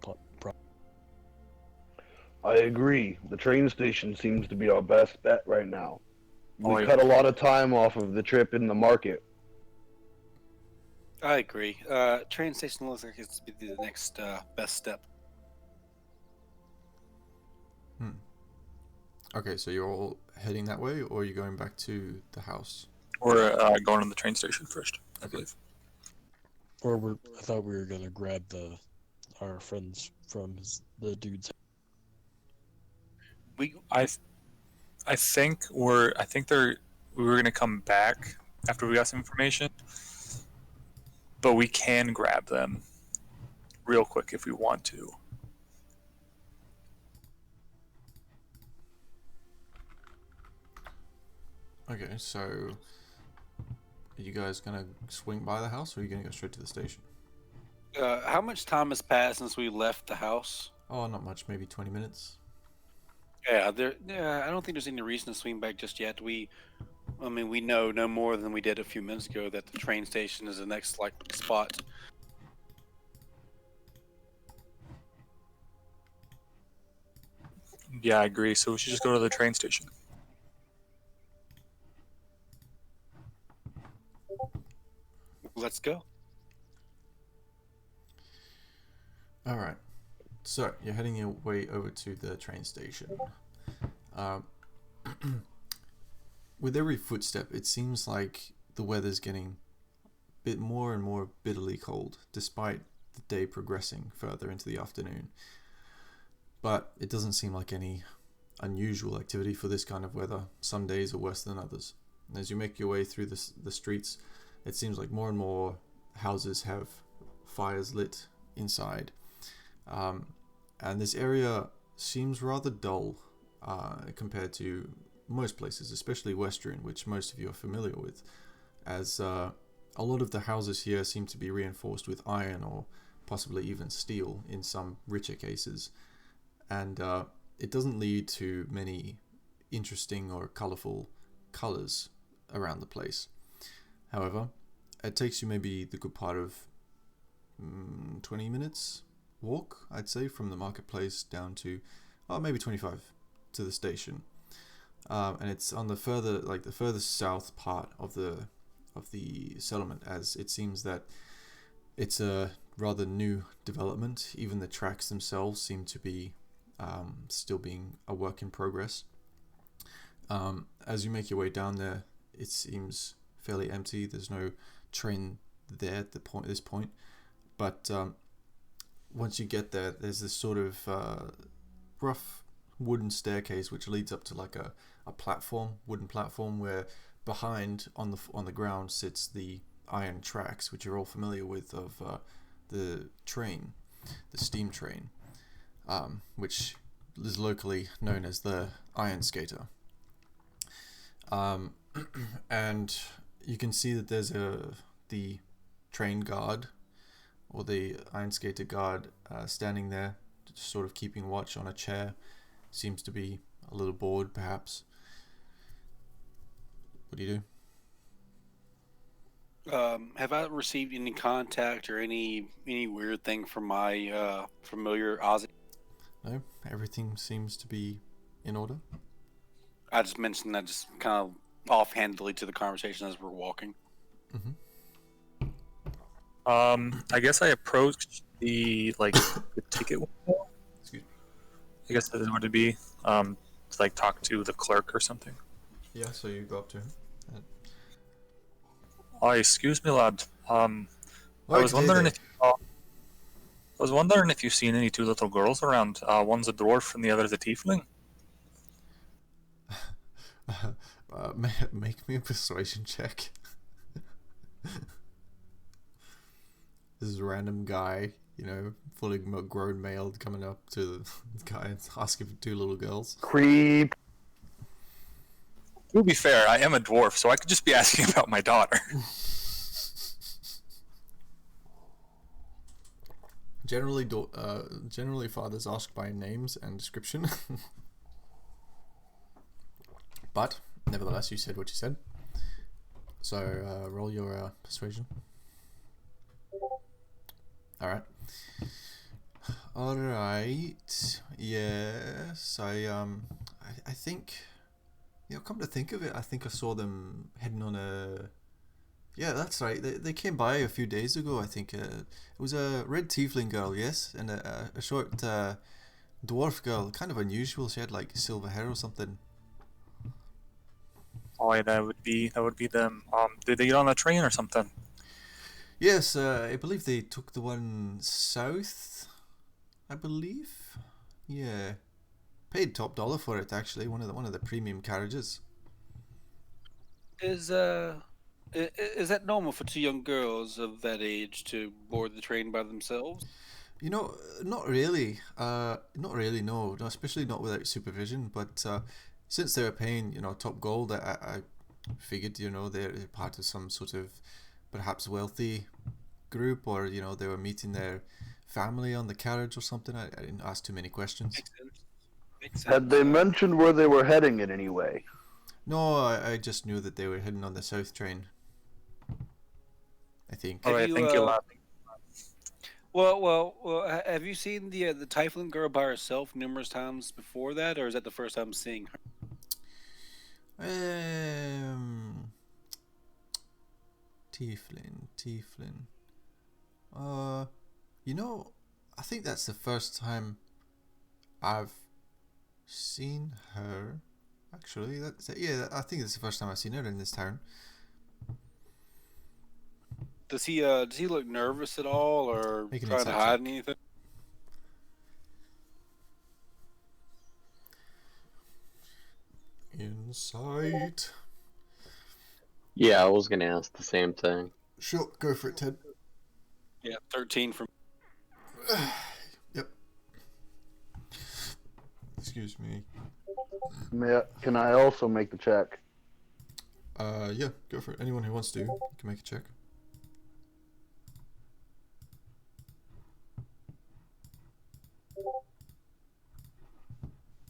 I agree. The train station seems to be our best bet right now. We Oh, yeah. cut a lot of time off of the trip in the market. I agree. Train station looks like it's to be the next best step. Okay, so you're all heading that way, or are you going back to the house? We're going to the train station first, I believe. Or I thought we were gonna grab our friends from the dude's. I think we were gonna come back after we got some information, but we can grab them real quick if we want to. Okay, so are you guys gonna swing by the house, or are you gonna go straight to the station? How much time has passed since we left the house? Oh, not much. Maybe 20 minutes. Yeah, I don't think there's any reason to swing back just yet. We know no more than we did a few minutes ago that the train station is the next spot. Yeah, I agree. So we should just go to the train station. Let's go. All right. So you're heading your way over to the train station. With every footstep, it seems like the weather's getting a bit more and more bitterly cold, despite the day progressing further into the afternoon. But it doesn't seem like any unusual activity for this kind of weather. Some days are worse than others. And as you make your way through the streets, it seems like more and more houses have fires lit inside. And this area seems rather dull compared to most places, especially Westruun, which most of you are familiar with, as a lot of the houses here seem to be reinforced with iron or possibly even steel in some richer cases. And it doesn't lead to many interesting or colourful colours around the place. However, it takes you maybe the good part of 20 minutes walk, I'd say, from the marketplace down to maybe 25 to the station, and it's on the furthest south part of the settlement, as it seems that it's a rather new development. Even the tracks themselves seem to be still being a work in progress. As you make your way down there, it seems fairly empty. There's no train there at this point, but once you get there, there's this sort of rough wooden staircase which leads up to like a wooden platform, where behind on the ground sits the iron tracks, which you're all familiar with, of the train, the steam train. which is locally known as the Iron Skater. And you can see that there's the train guard, or the Iron Skater guard, standing there, just sort of keeping watch on a chair. Seems to be a little bored, perhaps. What do you do? Have I received any contact or any weird thing from my familiar Ozzy? No, everything seems to be in order. I just mentioned that just kind of offhandedly to the conversation as we're walking. I guess I approached the ticket window. Excuse me. I guess that is what it'd be. To talk to the clerk or something. Yeah, so you go up to him. Oh, excuse me, lad. I Right, was wondering if you've seen any two little girls around. One's a dwarf and the other's a tiefling. Make me a persuasion check. This is a random guy, fully grown male, coming up to the guy and asking for two little girls. Creep. To be fair, I am a dwarf, so I could just be asking about my daughter. Generally, fathers ask by names and description. But nevertheless, you said what you said. So roll your persuasion. All right. Yes, I think. Come to think of it, I think I saw them heading on a. Yeah, that's right. They came by a few days ago. I think it was a red tiefling girl, yes, and a short dwarf girl. Kind of unusual. She had silver hair or something. Oh, yeah, that would be them. Did they get on a train or something? Yes, I believe they took the one south. I believe. Yeah, paid top dollar for it actually. One of the premium carriages. Is that normal for two young girls of that age to board the train by themselves? Not really. Not really. No, especially not without supervision. But since they're paying, top gold, I figured, they're part of some sort of perhaps wealthy group, or they were meeting their family on the carriage or something. I didn't ask too many questions. Makes sense. Had they mentioned where they were heading in any way? No, I just knew that they were heading on the south train. I think. All right, you, thank you, lad. Well, have you seen the Tiefling girl by herself numerous times before that, or is that the first time seeing her? Tiefling. I think that's the first time I've seen her. Actually, I think it's the first time I've seen her in this town. Does he look nervous at all, or Make an trying to insight hide check. anything? Insight. Yeah, I was gonna ask the same thing. Sure, go for it, Ted. Yeah, 13 from. Yep. Excuse me. Can I also make the check? Yeah, go for it. Anyone who wants to can make a check.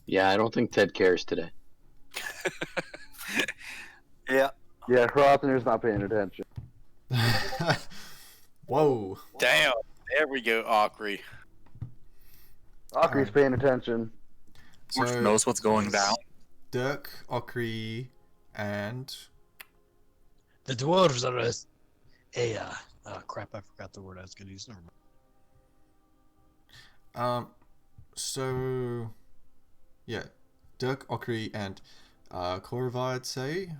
Yeah, I don't think Ted cares today. Yeah. Yeah, Hrotner's not paying attention. Whoa. Damn. There we go, Akri. Akri's paying attention. Dwarf knows what's going down. Dirk, Okri, and The dwarves are crap, I forgot the word I was going to use. Never mind. so yeah, Dirk, Okri, and Korva, I'd say.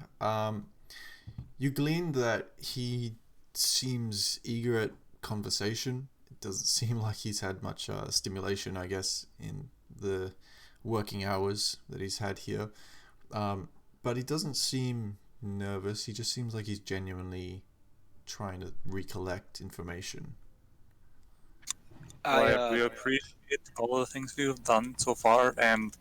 You gleaned that he seems eager at conversation. It doesn't seem like he's had much stimulation, I guess, in the working hours that he's had here. But he doesn't seem nervous. He just seems like he's genuinely trying to recollect information. We appreciate all of the things we have done so far, and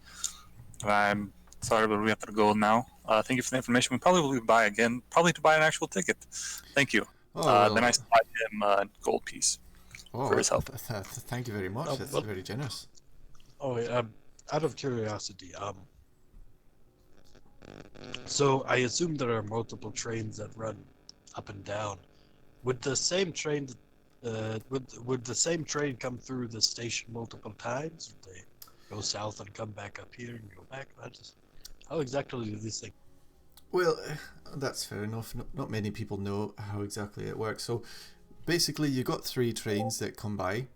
I'm sorry, but we have to go now. Thank you for the information. We probably will buy again, probably to buy an actual ticket. Thank you. Oh, well, Then I supplied him a gold piece for his help. Thank you very much. That's what- very generous. Oh, out of curiosity, so I assume there are multiple trains that run up and down. Would the same train, would the same train come through the station multiple times? Would they go south and come back up here and go back? How exactly do these things? Well, that's fair enough. Not many people know how exactly it works. So basically, you got 3 trains that come by.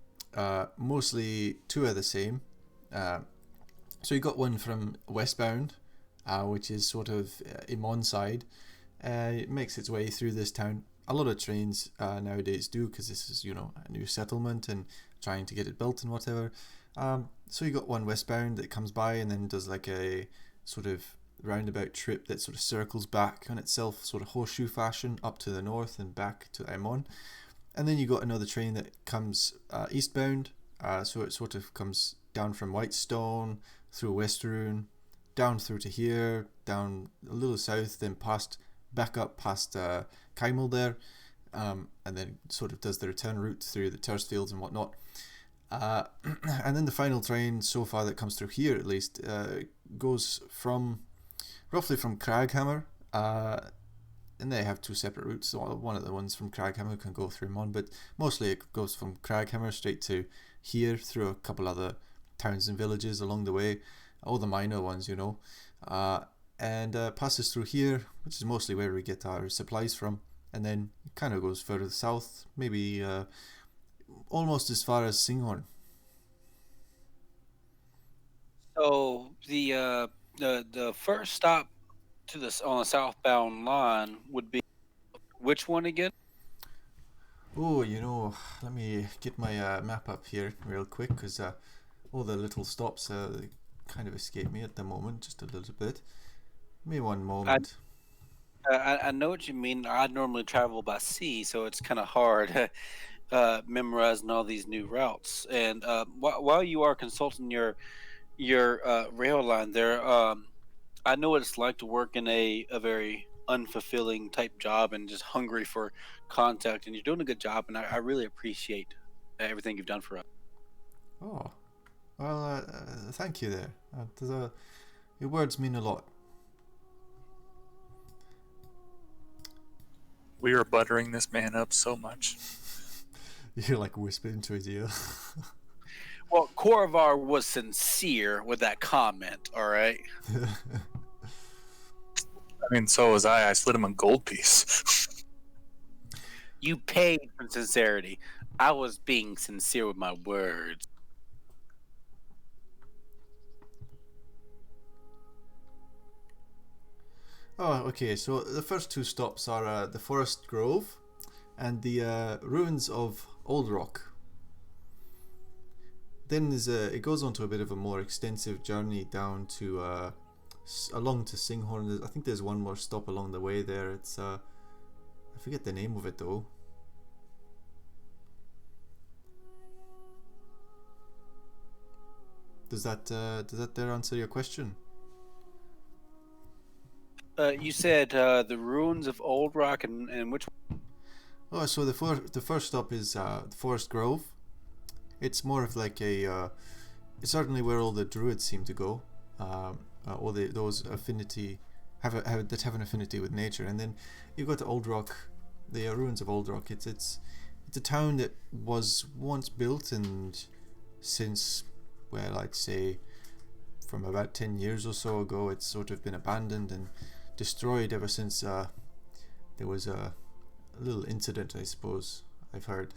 Mostly 2 are the same. So you got one from westbound, which is sort of Imon side. It makes its way through this town. A lot of trains nowadays do, because this is, a new settlement and trying to get it built and whatever. So you got one westbound that comes by and then does like a sort of roundabout trip that sort of circles back on itself, sort of horseshoe fashion, up to the north and back to Imon. And then you got another train that comes eastbound, so it sort of comes down from Whitestone, through Westerun, down through to here, down a little south, then back up past Kymel there, and then sort of does the return route through the terrace fields and whatnot. And then the final train so far that comes through here, at least, goes roughly from Craghammer, and they have 2 separate routes. So one of the ones from Craghammer can go through Mon, but mostly it goes from Craghammer straight to here, through a couple other towns and villages along the way, all the minor ones, and passes through here, which is mostly where we get our supplies from, and then it kind of goes further south, maybe almost as far as Singhorn. So the first stop to this on the southbound line would be which one again? Oh, let me get my map up here real quick, because all the little stops kind of escape me at the moment, just a little bit. Give me one moment. I know what you mean. I normally travel by sea, so it's kind of hard memorizing all these new routes. And while you are consulting your rail line there, I know what it's like to work in a very unfulfilling type job and just hungry for contact. And you're doing a good job, and I really appreciate everything you've done for us. Oh, well, thank you there. Your words mean a lot. We are buttering this man up so much. You're like whispering into his ear. Well, Korvar was sincere with that comment, all right? I mean, so was I. I slid him a gold piece. You paid for sincerity. I was being sincere with my words. Oh, okay, so the first 2 stops are the Forest Grove and the ruins of Old Rock. Then it goes on to a bit of a more extensive journey down to along to Singhorn. I think there's one more stop along the way there. It's I forget the name of it though. Does that there answer your question? You said the ruins of Old Rock and which one? Oh, so the first stop is the Forest Grove. It's more of like it's certainly where all the druids seem to go. Or those affinity have an affinity with nature. And then you've got the Old Rock, the ruins of Old Rock. It's a town that was once built, and since, well, I'd say from about 10 years or so ago, it's sort of been abandoned and destroyed ever since there was a little incident, I suppose, I've heard.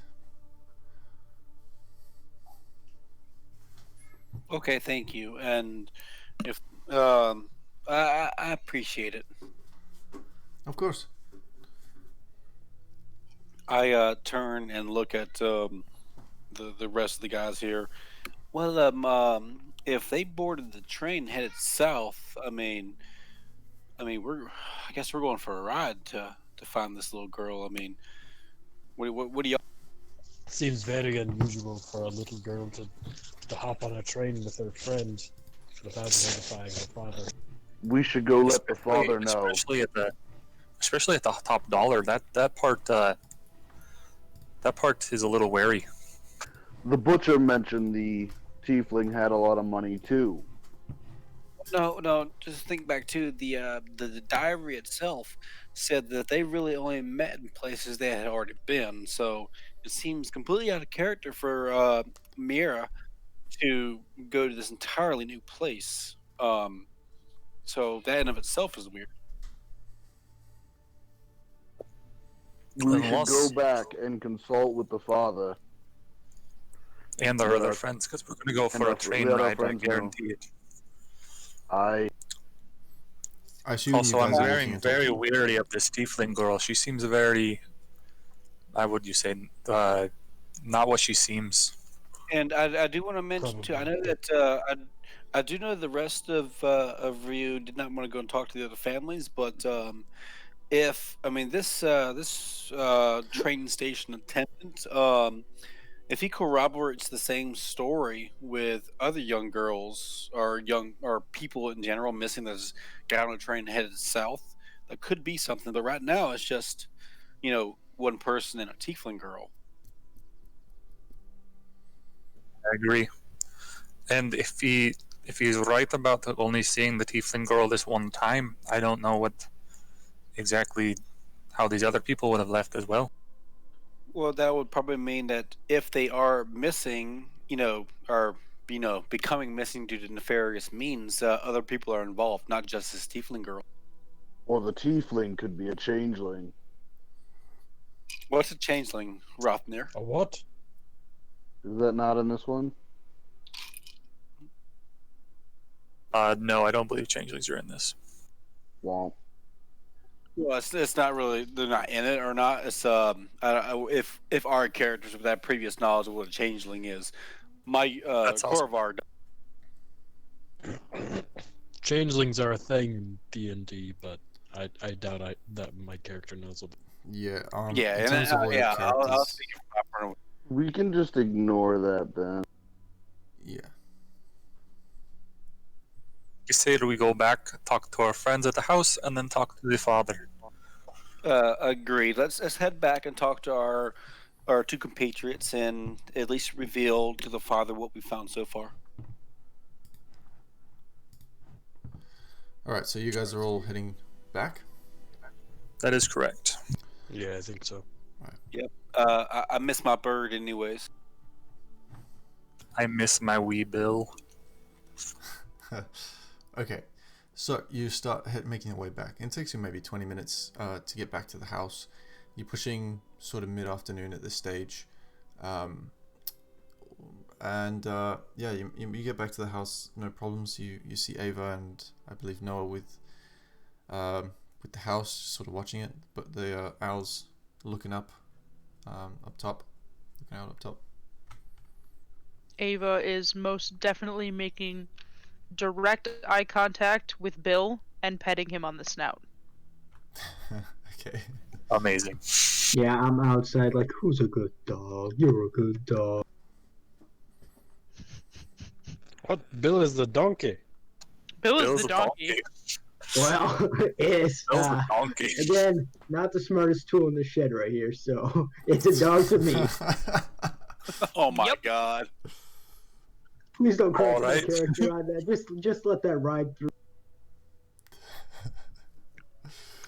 Okay, thank you. And if I appreciate it. Of course. I turn and look at the rest of the guys here. Well, if they boarded the train headed south, I guess we're going for a ride to find this little girl. I mean, what do y'all? Seems very unusual for a little girl to hop on a train with her friend without notifying her father. We should go let the father know. Especially at the top dollar. That part is a little wary. The butcher mentioned the tiefling had a lot of money too. No. Just think back to the diary itself said that they really only met in places they had already been. So it seems completely out of character for Mira to go to this entirely new place. So that in of itself is weird. We should go back and consult with the father. And our other friends, because we're going to go for a train ride, I guarantee it. I assume Also, you I'm guys are looking at very wary of this tiefling girl. She seems very, how would you say, not what she seems. And I do want to mention too. I know that I do know the rest of Ryu did not want to go and talk to the other families, but if I mean this train station attendant, if he corroborates the same story with other young girls or people in general missing that's got on a train headed south, that could be something. But right now, it's just one person and a tiefling girl. I agree. And if he's right about only seeing the tiefling girl this one time, I don't know what exactly how these other people would have left as well. Well, that would probably mean that if they are missing, or becoming missing due to nefarious means, other people are involved, not just this tiefling girl. Or the tiefling could be a changeling. What's a changeling, Rothnir? A what? Is that not in this one? No, I don't believe changelings are in this. Well, it's not really. They're not in it or not. It's if our characters with that previous knowledge of what a changeling is, my Korvar. Changelings are a thing in D&D, but I doubt that my character knows about. Yeah. Yeah, in terms of all your characters, I'll speak proper. we can just ignore that then. yeah. You say that we go back, talk to our friends at the house, and then talk to the father. Agreed. Let's head back and talk to our two compatriots and at least reveal to the father what we found so far. All right. So you guys are all heading back. That is correct. Yeah, I think so. Yep. I miss my bird, anyways. I miss my wee Bill. Okay, so you start making your way back. It takes you maybe 20 minutes to get back to the house. You're pushing sort of mid-afternoon at this stage. Yeah, you get back to the house, no problems. You see Ava and I believe Noah with the house, sort of watching it, but the owls looking up top, looking out up top. Ava is most definitely making direct eye contact with Bill and petting him on the snout. Okay. Amazing. Yeah, I'm outside like, who's a good dog? You're a good dog. What? Bill is the donkey. Bill Bill's is the a donkey. Well, it's Bill's a donkey. again not the smartest tool in the shed right here, so it's a dog to me. Oh my Yep. God. Please don't crack All my right. character on that. Just let that ride through.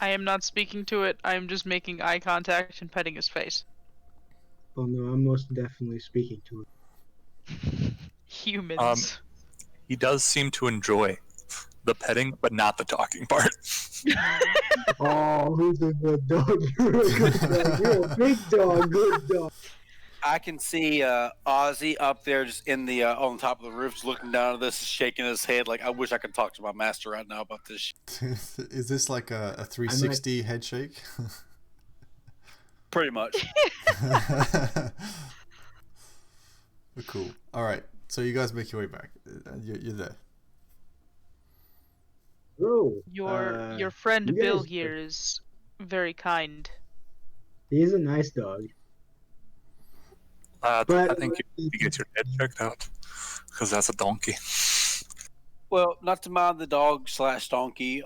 I am not speaking to it. I am just making eye contact and petting his face. Oh no, I'm most definitely speaking to it. Humans. He does seem to enjoy the petting, but not the talking part. Oh, who's a good dog? You're a good dog. You're a big dog. Good dog. I can see Ozzy up there just in the on top of the roof, just looking down at this, shaking his head like, I wish I could talk to my master right now about this shit. Is this like a 360 head shake? Pretty much. Cool. All right. So you guys make your way back. You're there. Bro, Your friend you Bill guys- here is very kind. he's a nice dog. I But- think you need to get your head checked out, because that's a donkey. Well, not to mind the dog / donkey.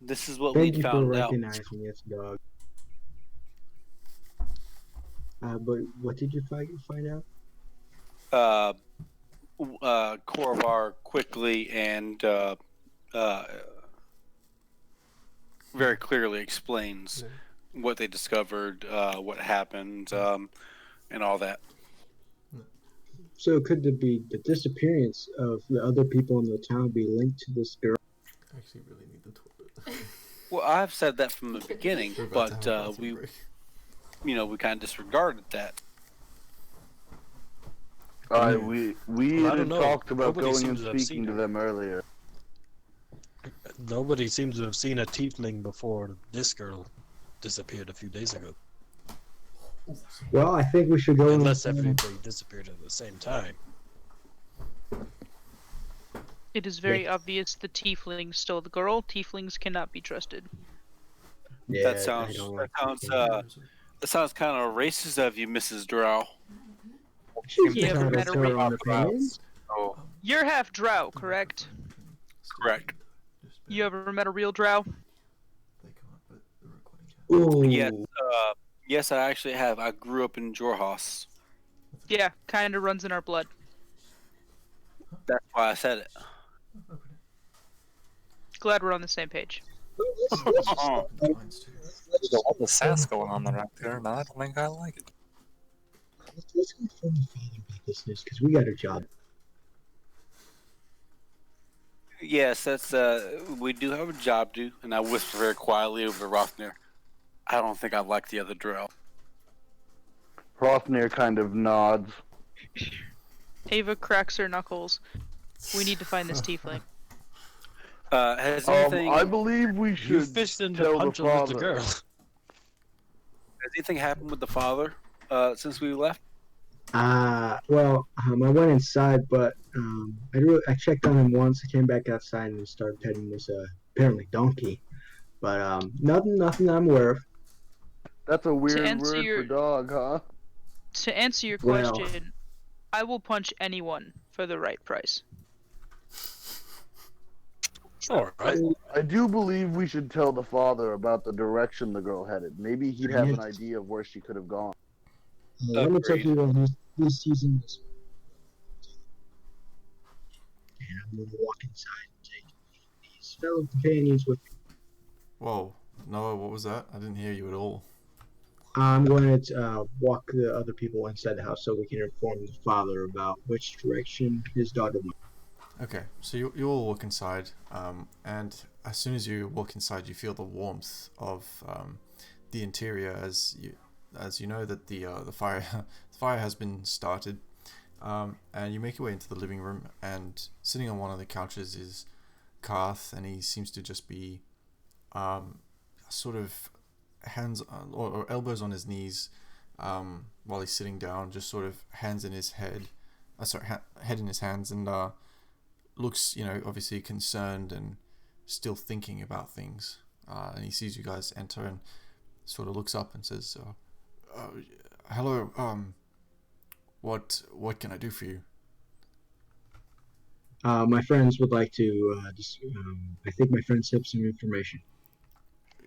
This is what Thank we you for found out. recognizing it's a dog. But what did you find out? Korvar quickly and very clearly explains what they discovered, what happened, and all that. So could there be the disappearance of the other people in the town be linked to this girl? I actually really need the toilet. Well, I've said that from the beginning, We're about but to have a bathroom break. we kind of disregarded that. We Well, I had don't know. talked about Nobody going and seems to have speaking seen to her. them earlier. Nobody seems to have seen a tiefling before this girl disappeared a few days ago. Well, I think we should go. Unless and- everybody disappeared at the same time. It is very obvious the tiefling stole the girl. Tieflings cannot be trusted. Yeah, that I sounds don't that like sounds that sounds kind of racist of you, Mrs. Drow. She's You ever entitled met a to her own opinions. Oh, You're half drow, correct? correct. You ever met a real drow? They can't, but the recording can. Ooh. Yes, yes, I actually have. I grew up in Jorhas. Yeah, kind of runs in our blood. That's why I said it. Glad we're on the same page. Mine's too. There's a lot of sass going on right there, and I don't think I like it. Let's inform the father about this news because we got a job. Yes, that's we do have a job to do, and I whisper very quietly over to Rothnir. I don't think I like the other Drow. Hrothnir kind of nods. Ava cracks her knuckles. We need to find this tiefling. Has anything I believe we You should fished in tell the the punch with the father. girl. has anything happened with the father since we left? Well, I went inside, but I checked on him once. I came back outside and started petting this apparently donkey, but nothing I'm aware of. That's a weird answer word your- for dog, huh? To answer your Well- question, I will punch anyone for the right price. Alright. I do believe we should tell the father about the direction the girl headed. Maybe he'd have an idea of where she could have gone. Let me tell Agreed. you that he's using this. And I'm gonna walk inside and take these fellow companions with me. Whoa, Noah, what was that? I didn't hear you at all. I'm going to walk the other people inside the house so we can inform the father about which direction his daughter went. Okay, so you all walk inside, and as soon as you walk inside, you feel the warmth of the interior as you know that the fire the fire has been started, and you make your way into the living room, and sitting on one of the couches is Karth, and he seems to just be sort of hands or elbows on his knees while he's sitting down, just sort of hands in his head, head in his hands, and looks, obviously concerned and still thinking about things. And he sees you guys enter and sort of looks up and says, "Hello. What can I do for you?" My friends would like to. I think my friends have some information.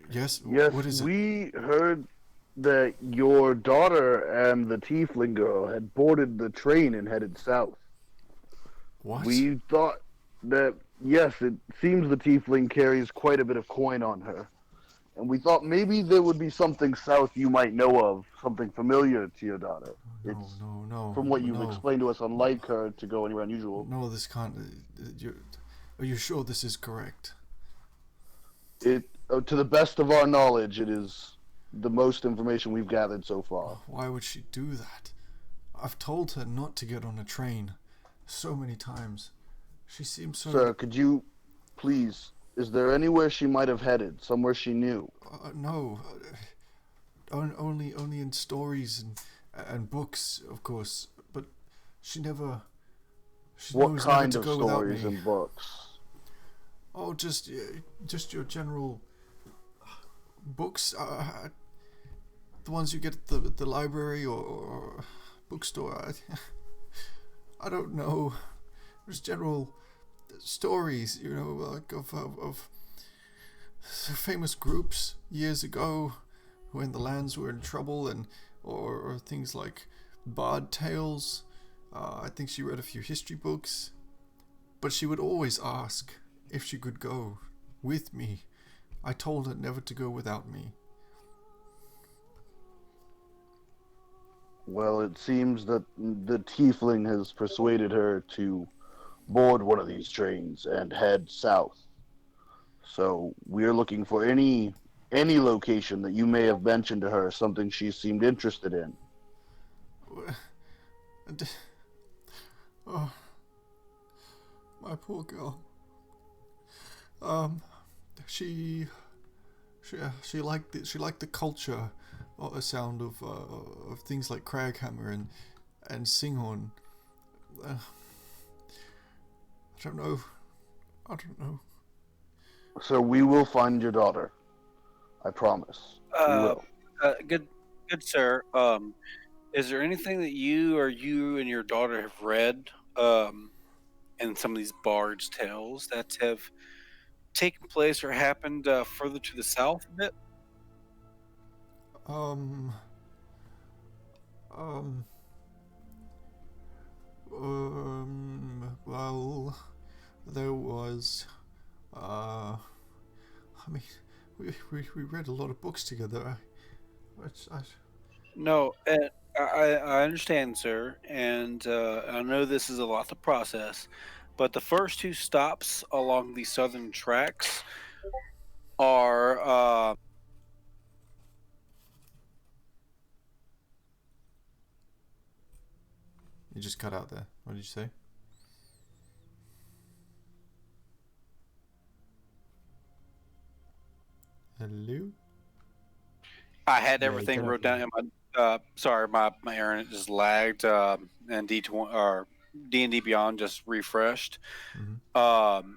Yes. Yes, What is it? we heard that your daughter and the tiefling girl had boarded the train and headed south. What? We thought that, yes, it seems the tiefling carries quite a bit of coin on her. And we thought maybe there would be something south you might know of, something familiar to your daughter. No. From what you've no. explained to us, unlike her to go anywhere unusual. No, this can't. Are you sure this is correct? To the best of our knowledge, it is the most information we've gathered so far. Why would she do that? I've told her not to get on a train so many times. She seems so... Sir, could you please... Is there anywhere she might have headed? Somewhere she knew? No. Only in stories and books, of course. But she never... She What knows kind never of to go without stories me. and books? Oh, just your general books. The ones you get at the library or bookstore. I don't know. There's general stories, like of famous groups years ago when the lands were in trouble, and or things like bard tales. I think she read a few history books, but she would always ask if she could go with me. I told her never to go without me. Well, it seems that the tiefling has persuaded her to board one of these trains and head south. So we're looking for any location that you may have mentioned to her, something she seemed interested in. Oh, my poor girl. She liked the culture, or the sound of things like Craghammer and Singhorn. I don't know. So we will find your daughter. I promise. We will. Good sir. Is there anything that you and your daughter have read in some of these bards' tales that have taken place or happened further to the south a bit? Well, there was, I mean, we read a lot of books together. No, I understand, sir, and I know this is a lot to process, but the first two stops along the southern tracks are. You just cut out there. What did you say? Hello? I had Yeah, everything you cut wrote out down in my. Sorry, my internet just lagged, and D20 or D&D Beyond just refreshed. Mm-hmm.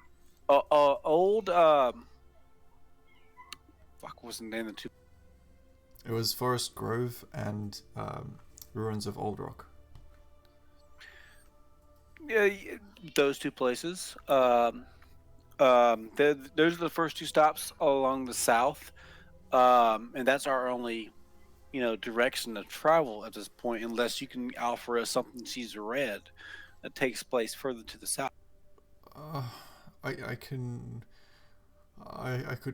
Old. Fuck, what was the name of the two? It was Forest Grove and Ruins of Old Rock. Yeah, those two places. Those are the first two stops along the south, and that's our only, direction to travel at this point, unless you can offer us something she's read that takes place further to the south. I could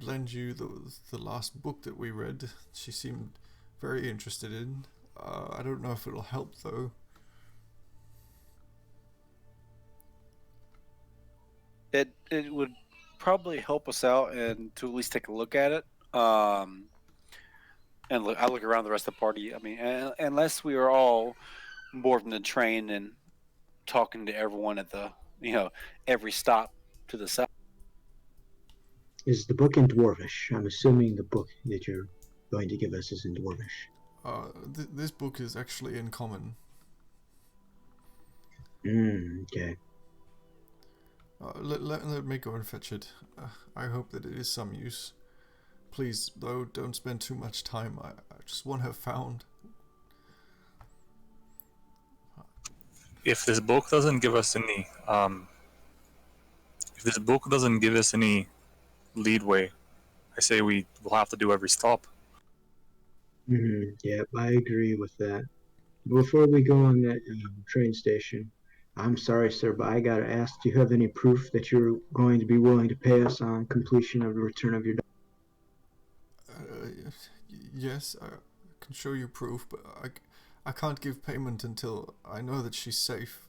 lend you the last book that we read. She seemed very interested in. I don't know if it'll help though. It would probably help us out and to at least take a look at it. And I look around the rest of the party. I mean, unless we are all boarding the train and talking to everyone at the every stop to the south. Is the book in Dwarvish? I'm assuming the book that you're going to give us is in Dwarvish. This book is actually in common. Okay. Let me go and fetch it. I hope that it is some use. Please, though, don't spend too much time. I just want her found. If this book doesn't give us any leadway, I say we will have to do every stop. Yep, I agree with that. Before we go on that train station, I'm sorry, sir, but I gotta ask, do you have any proof that you're going to be willing to pay us on completion of the return of your Yes, I can show you proof, but I can't give payment until I know that she's safe.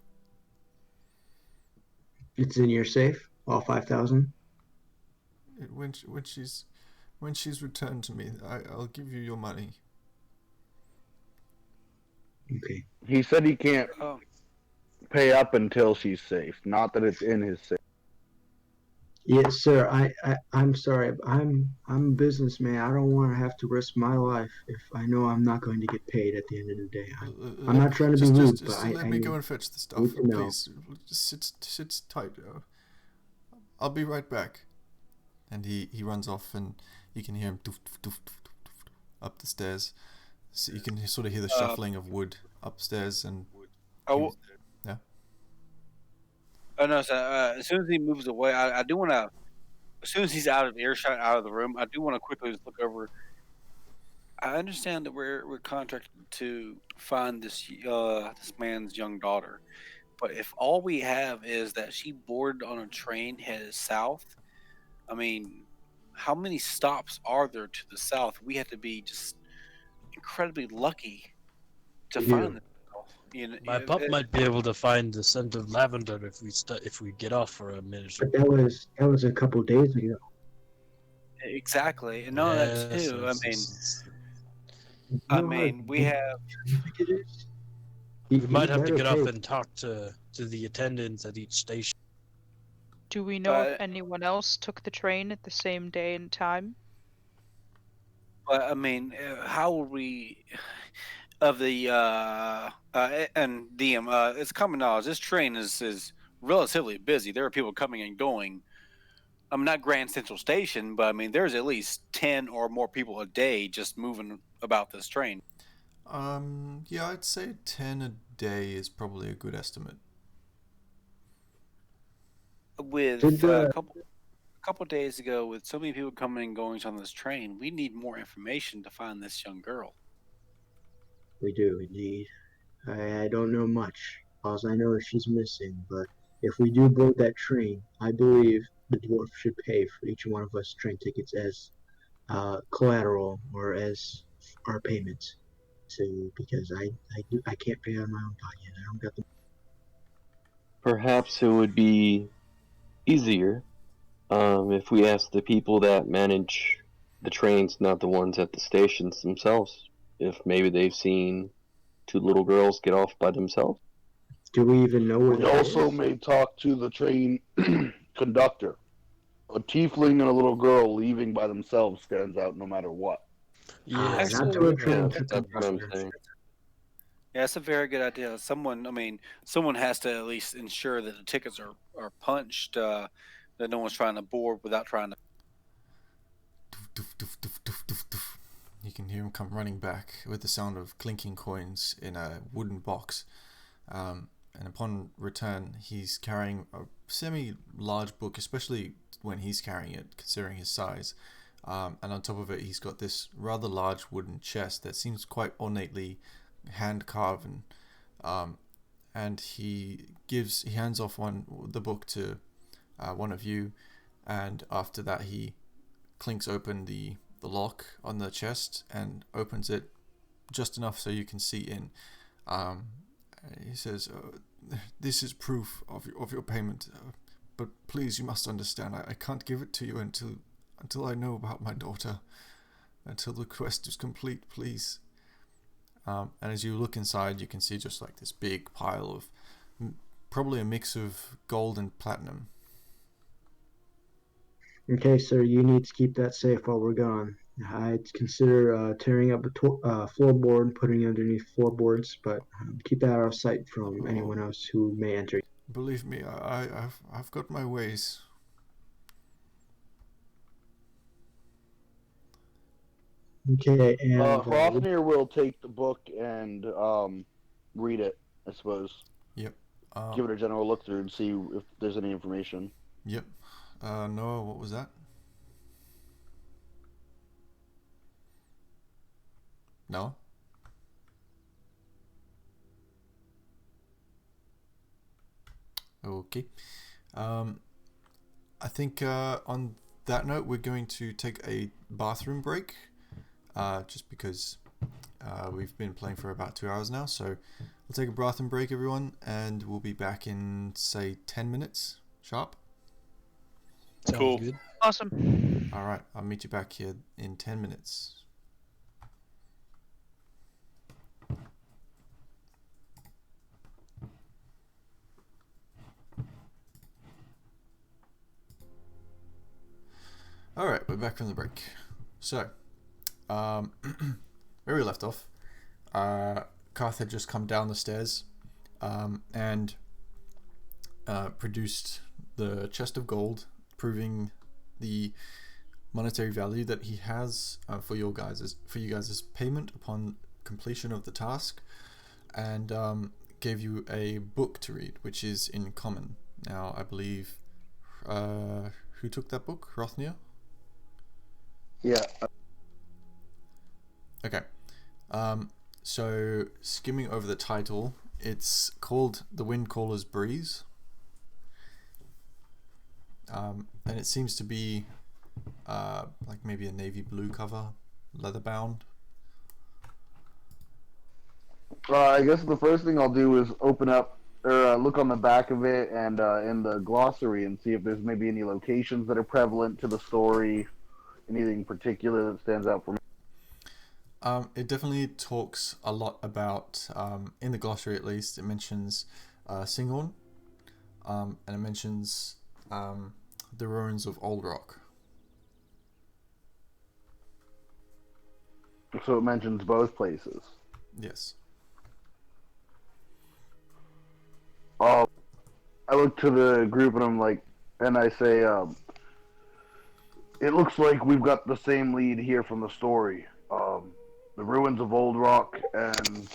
It's in your safe, all 5,000? When she's returned to me, I'll give you your money. Okay. He said he can't Oh. pay up until she's safe. Not that it's in his safe. Yes, sir. I'm sorry. I'm a businessman. I don't want to have to risk my life if I know I'm not going to get paid at the end of the day. I'm not trying to be rude, just but let me go and fetch the stuff, need to know. please. Just sit tight. I'll be right back. And he runs off, and you can hear him doof, doof, doof, doof, doof, up the stairs. So you can sort of hear the shuffling of wood upstairs and Oh, yeah. oh no! So, as soon as he moves away, I do want to. As soon as he's out of earshot, out of the room, I do want to quickly just look over. I understand that we're contracted to find this man's young daughter, but if all we have is that she boarded on a train headed south, I mean, how many stops are there to the south? We have to be just incredibly lucky to We find do. this girl. You know, My pup might be able to find the scent of lavender if we get off for a minute. But that was a couple days ago. exactly, and none of that too. You know how We have. significant it is? we might have to better get off pay. and talk to the attendants at each station. Do we know if But- anyone else took the train at the same day and time? But I mean, how would we? Of the and DM, it's common knowledge. This train is relatively busy. There are people coming and going. I'm not Grand Central Station, but I mean, there's at least 10 or more people a day just moving about this train. Yeah, I'd say 10 a day is probably a good estimate. With Did a the- couple days ago, with so many people coming and going on this train, we need more information to find this young girl. We do indeed. I don't know much. All I know is she's missing. But if we do board that train, I believe the dwarf should pay for each one of us train tickets as collateral or as our payment. Because I can't pay out of my own pocket. I don't got the. Perhaps it would be easier if we ask the people that manage the trains, not the ones at the stations themselves, if maybe they've seen two little girls get off by themselves. Do we even know where We that also is? may talk to the train conductor. A tiefling and a little girl leaving by themselves stands out no matter what. Yeah, Not to a yeah, train that's what I'm saying. Yeah, that's a very good idea. Someone has to at least ensure that the tickets are punched, that no one's trying to board without trying to. Doof, doof, doof, doof, doof, doof. You can hear him come running back with the sound of clinking coins in a wooden box. And upon return, he's carrying a semi-large book, especially when he's carrying it, considering his size. And on top of it, he's got this rather large wooden chest that seems quite ornately hand-carved. And he hands off the book to one of you, and after that he clinks open the lock on the chest and opens it just enough so you can see in. He says, "This is proof of your payment, but please, you must understand, I can't give it to you until I know about my daughter, until the quest is complete, please." And as you look inside, you can see just like this big pile of probably a mix of gold and platinum. Okay, sir, you need to keep that safe while we're gone. I'd consider tearing up the floorboard and putting it underneath floorboards, but keep that out of sight from anyone else who may enter. Believe me, I've got my ways. Okay, and Hrofnir will take the book and read it, I suppose. Yep. Give it a general look through and see if there's any information. Yep. Noah, what was that? No? Okay. I think on that note, we're going to take a bathroom break. Just because we've been playing for about 2 hours now. So we'll take a bathroom break, everyone, and we'll be back in, say, 10 minutes sharp. sounds Cool. good. Awesome. All right, I'll meet you back here in 10 minutes. All right, we're back from the break. So, where we left off, Karth had just come down the stairs and produced the chest of gold, proving the monetary value that he has for you guys' payment upon completion of the task. and gave you a book to read, which is in common. Now, I believe, who took that book? Rothnir? Yeah. Okay. So, skimming over the title, it's called The Windcaller's Breeze. And it seems to be like maybe a navy blue cover, leather bound. I guess the first thing I'll do is open up or look on the back of it and in the glossary and see if there's maybe any locations that are prevalent to the story, anything particular that stands out for me. It definitely talks a lot about, in the glossary at least, it mentions Singhorn, and it mentions the ruins of Old Rock. So it mentions both places. Yes. I look to the group and I'm like, and I say, it looks like we've got the same lead here from the story. The ruins of Old Rock and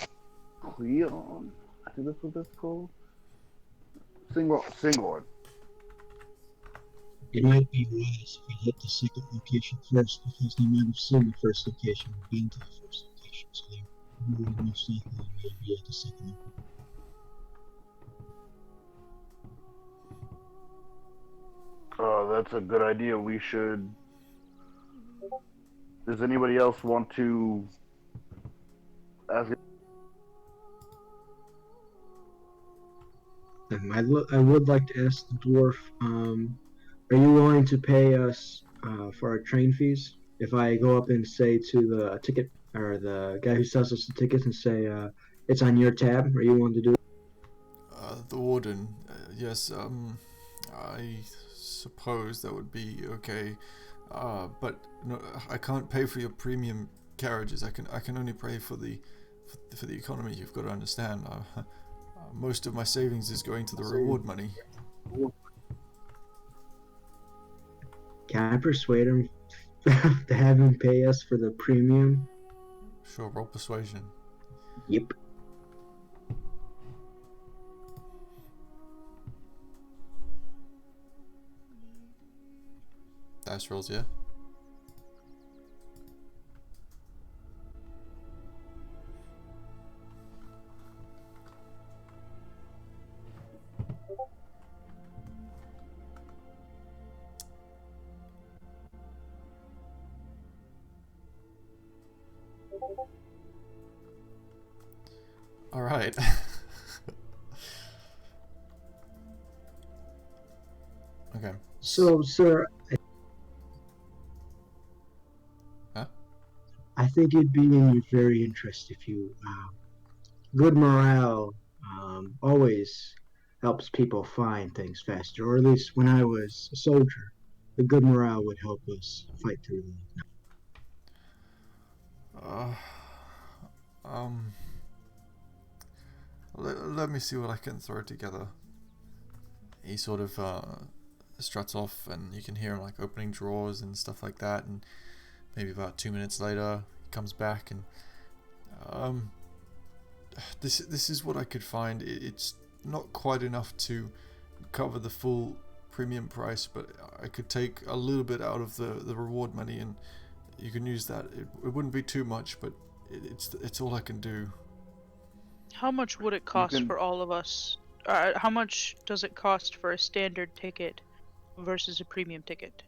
Cleon. I think that's what that's called. Singhorn. It might be wise if we hit the second location first, because they might have seen the first location and been to the first location, so they would most likely be at the second location. That's a good idea. We should. Does anybody else want to ask? I would like to ask the dwarf, are you willing to pay us for our train fees? If I go up and say to the ticket, or the guy who sells us the tickets, and say, it's on your tab, are you willing to do it? The warden, yes, I suppose that would be okay. But no, I can't pay for your premium carriages. I can only pay for the economy. You've got to understand. Most of my savings is going to the reward money. Can I persuade him to have him pay us for the premium? Sure, roll persuasion. Yep. Dice rolls, yeah. All right. Okay. So, sir, Huh? I think it'd be in your very interest if you, good morale always helps people find things faster, or at least when I was a soldier, the good morale would help us fight through them. Um. Let me see what I can throw together. He sort of struts off, and you can hear him like opening drawers and stuff like that. And maybe about 2 minutes later, he comes back and this is what I could find. It's not quite enough to cover the full premium price, but I could take a little bit out of the reward money, and you can use that. It wouldn't be too much, but it's all I can do. How much would it cost for all of us? How much does it cost for a standard ticket versus a premium ticket?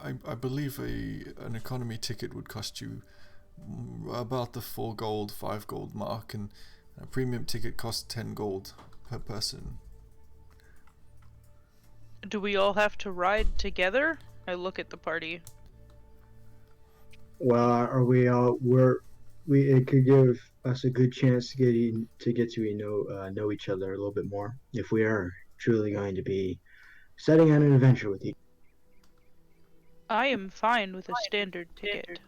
I believe an economy ticket would cost you about the 4 gold, 5 gold mark, and a premium ticket costs 10 gold per person. Do we all have to ride together? I look at the party. Well, are we all? It could give us a good chance to get to know each other a little bit more if we are truly going to be setting on an adventure with you. I am fine with a standard ticket.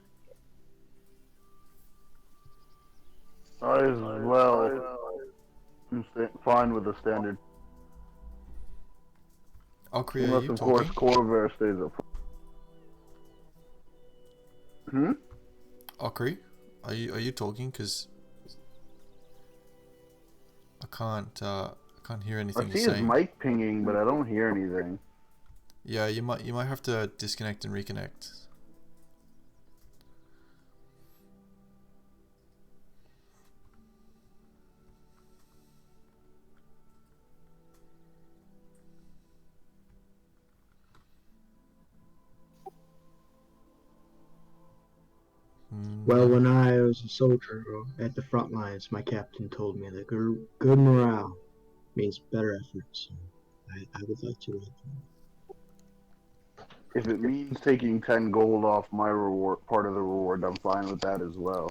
I as well. I'm fine with the standard. Akri, are Unless, you of talking? course, Corvair stays up. Akri, are you talking? Because can't hear I anything see you're his saying. mic pinging, but I don't hear anything. Yeah, you might have to disconnect and reconnect. Well, when I was a soldier at the front lines, my captain told me that good morale means better effort. So I would like to write that. If it means taking 10 gold off my reward, part of the reward, I'm fine with that as well.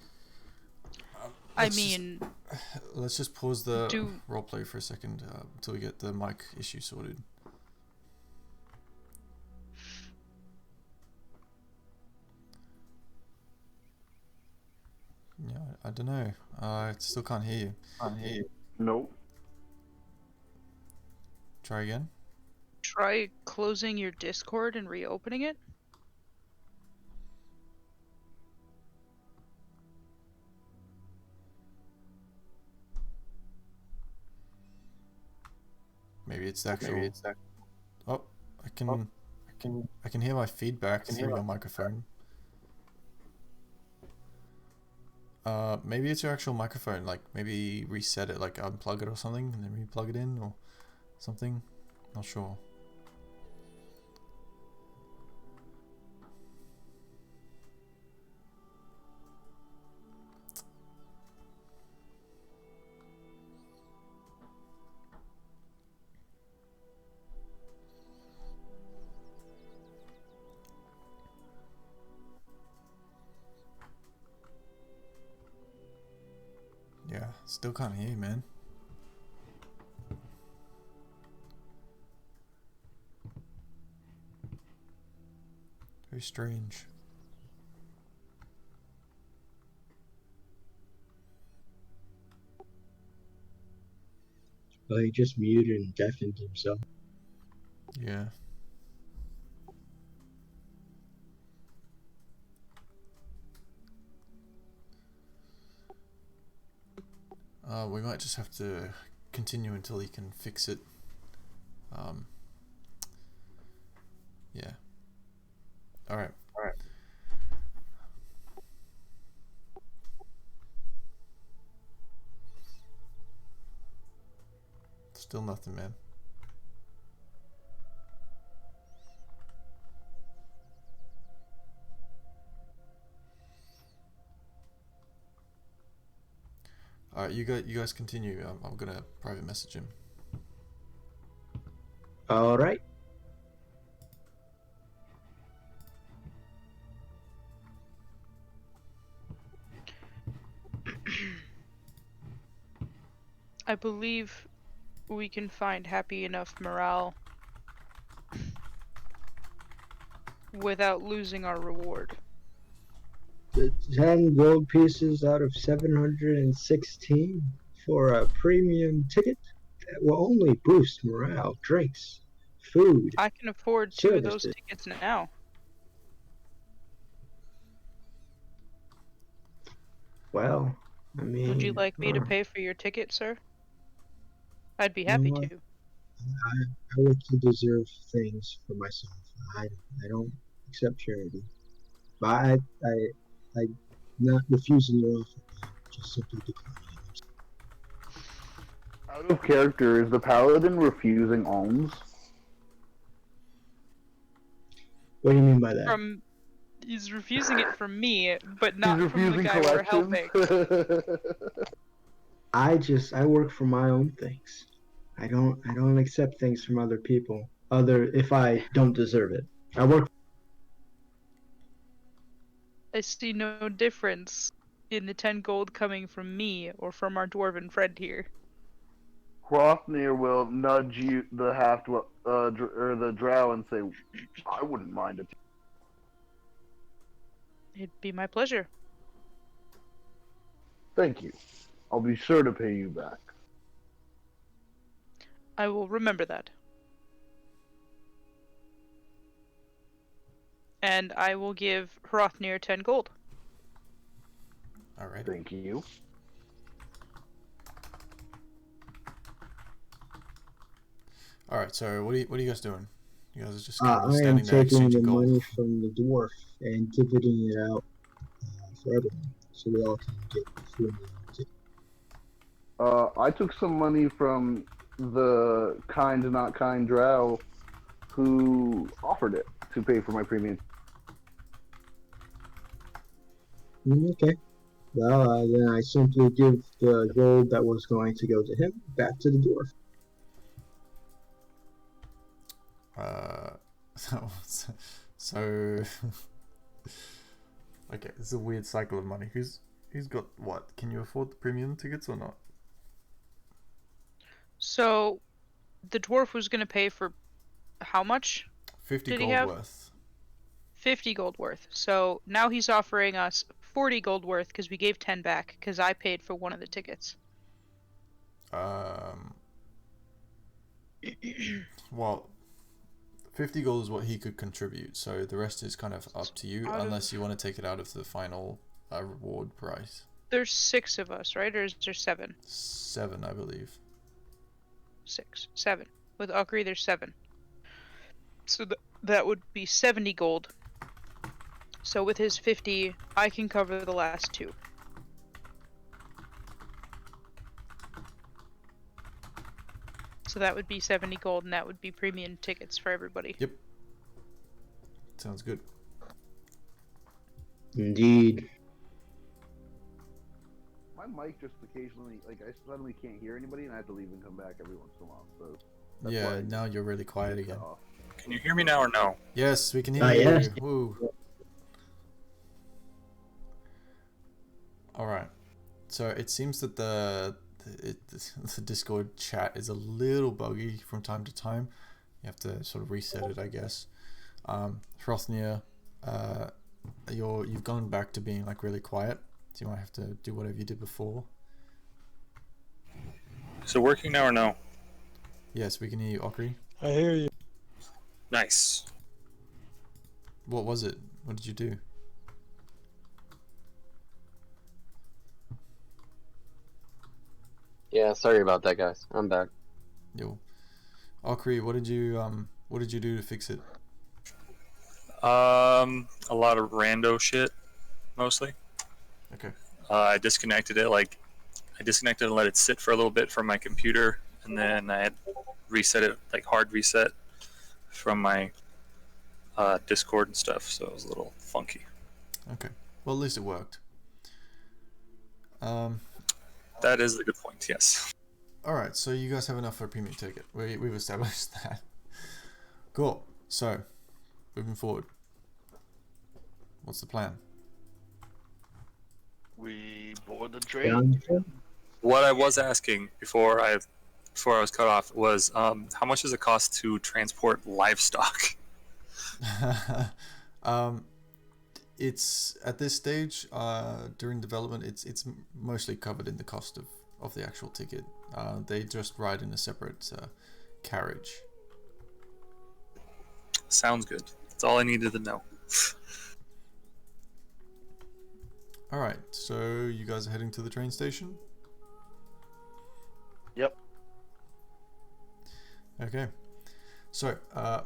Let's just pause the do- roleplay for a second until we get the mic issue sorted. Yeah, I don't know. I still can't hear you. Nope. Try again. Try closing your Discord and reopening it. Maybe it's the actual. Oh, I can hear my feedback through your microphone. Maybe it's your actual microphone. Like maybe reset it, like unplug it or something, and then re-plug it in or something. Not sure. Yeah, still can't hear you, man. Very strange. Well, he just muted and deafened himself. Yeah. We might just have to continue until he can fix it. Yeah. Alright. Still nothing, man. Alright, you guys continue. I'm gonna private message him. All right. I believe we can find happy enough morale without losing our reward. 10 gold pieces out of 716 for a premium ticket that will only boost morale, drinks, food, I can afford 2 of those services. tickets now. Well, I mean, Would you like me to pay for your ticket, sir? I'd be you know happy what? to. I like to deserve things for myself. I don't accept charity, but I'm not refusing your offer. Just simply declining. Out of character, is the paladin refusing alms? What do you mean by that? He's refusing it from me, but He's not from the refusing guy we're collections. helping. I work for my own things. I don't accept things from other people. If I don't deserve it. I work. I see no difference in the 10 gold coming from me or from our dwarven friend here. Hrothnir will nudge you, the or the drow, and say, "I wouldn't mind it." It'd be my pleasure. Thank you. I'll be sure to pay you back. I will remember that. And I will give Hrothnir 10 gold. Alright. Thank you. All right. So what are you guys doing? You guys are just kind I of am standing there taking the exchanging gold. money from the dwarf and dividending it out for everyone, so we all can get free meal. I took some money from the kind, not kind drow who offered it to pay for my premium. Okay. Well, then I simply give the gold that was going to go to him back to the dwarf. So okay, this is a weird cycle of money. Who's got what? Can you afford the premium tickets or not? So, the dwarf was going to pay for how much? 50 Did he gold have? worth. 50 gold worth. So now he's offering us 40 gold worth because we gave 10 back because I paid for one of the tickets. Well, 50 gold is what he could contribute, so the rest is kind of up to you, unless you want to take it out of the final reward price. There's 6 of us, right? Or is there 7? 7, I believe. 6. 7. With Akri, there's 7. So that would be 70 gold. So with his 50, I can cover the last 2. So that would be 70 gold, and that would be premium tickets for everybody. Yep. Sounds good. Indeed. My mic just occasionally, like, I suddenly can't hear anybody, and I have to leave and come back every once in a while. So that's Yeah, why now you're really quiet again. Can you hear me now or no? Yes, we can hear you. Yes. Woo. All right. So it seems that the Discord chat is a little buggy from time to time. You have to sort of reset it, I guess. Hrothnir, you've gone back to being like really quiet. So you might have to do whatever you did before. Is it working now or no? Yes, we can hear you, Okri. I hear you. Nice. What was it? What did you do? Yeah, sorry about that, guys. I'm back. Yo, Okri, what did you do to fix it? A lot of rando shit, mostly. Okay. I disconnected it, and let it sit for a little bit from my computer, and then I had reset it, like hard reset from my Discord and stuff, so it was a little funky. Okay. Well, at least it worked. That is a good point, yes. Alright, so you guys have enough for a premium ticket. We've established that. Cool. So, moving forward. What's the plan? we board the train. What I was asking before I was cut off was how much does it cost to transport livestock? It's at this stage during development. It's mostly covered in the cost of the actual ticket. They just ride in a separate carriage. Sounds good. That's all I needed to know. All right, so you guys are heading to the train station. Yep. Okay. So,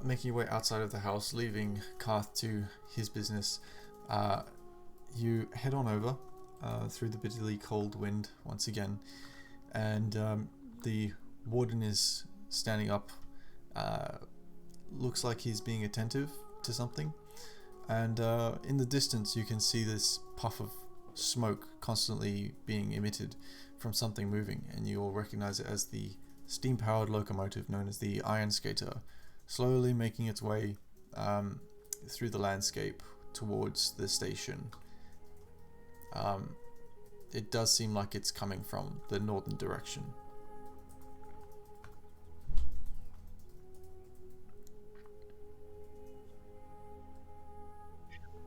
making your way outside of the house, leaving Karth to his business, you head on over through the bitterly cold wind once again, and the warden is standing up. Looks like he's being attentive to something, and in the distance you can see this puff of smoke constantly being emitted from something moving, and you'll recognize it as the steam-powered locomotive known as the Iron Skater, slowly making its way through the landscape towards the station. It does seem like it's coming from the northern direction.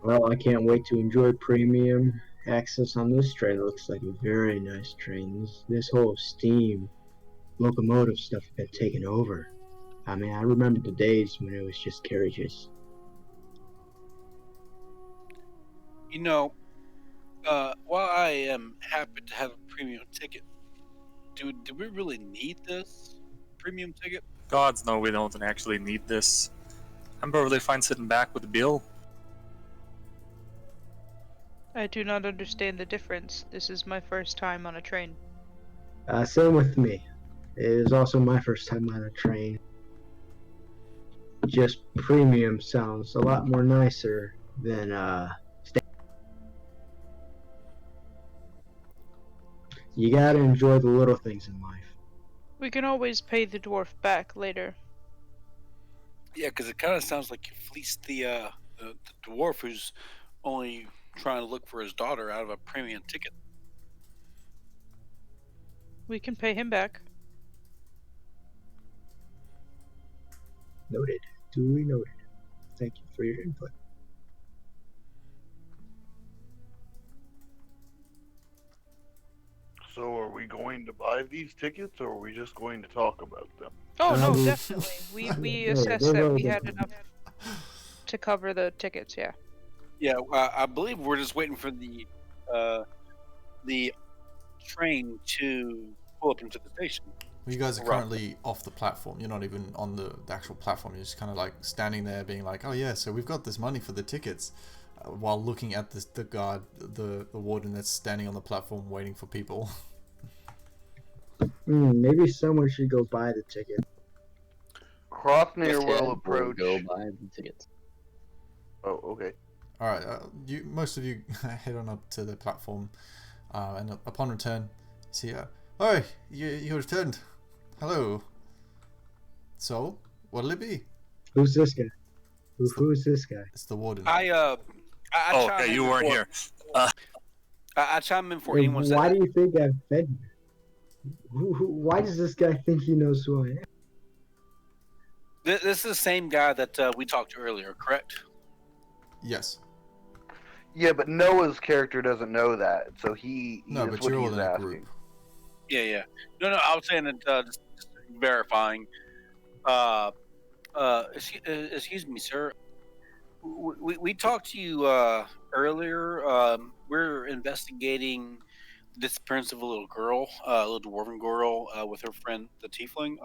Well, I can't wait to enjoy premium access on this train. It looks like a very nice train. This whole steam locomotive stuff got taken over. I mean, I remember the days when it was just carriages. You know, while I am happy to have a premium ticket, do we really need this premium ticket? Gods know we don't actually need this. I'm perfectly fine sitting back with the bill. I do not understand the difference. This is my first time on a train. Same with me. It is also my first time on a train. Just premium sounds a lot more nicer than you gotta enjoy the little things in life. We can always pay the dwarf back later. Yeah, because it kind of sounds like you fleeced the dwarf who's only trying to look for his daughter out of a premium ticket. We can pay him back. Noted. Duly noted. Thank you for your input. So are we going to buy these tickets, or are we just going to talk about them? Oh no, we- definitely. We Yeah, assessed they're that very we had different. enough to cover the tickets. Yeah. Yeah, I believe we're just waiting for the train to pull up into the station. Well, you guys are Right. currently off the platform. You're not even on the actual platform. You're just kind of like standing there, being like, "Oh yeah, so we've got this money for the tickets," while looking at the guard, the warden that's standing on the platform waiting for people. Maybe someone should go buy the ticket. Crofnir will Ted will approach. go buy the tickets. Oh, okay. All right, most of you head on up to the platform, and upon return, see, oh, you returned. Hello. So, what'll it be? Who's this guy? Who's this guy? It's the warden. I Oh, chime okay, in you weren't before- here. I chime in before Wait, anyone says why that. do you think I've been here? Why does this guy think he knows who I am? This is the same guy that we talked to earlier, correct? Yes. Yeah, but Noah's character doesn't know that, so he No, is but what you're all he's in a asking. group. Yeah. No, I was saying that just verifying. Excuse me, sir. We talked to you earlier. We're investigating the disappearance of a little girl, a little dwarven girl, with her friend, the tiefling.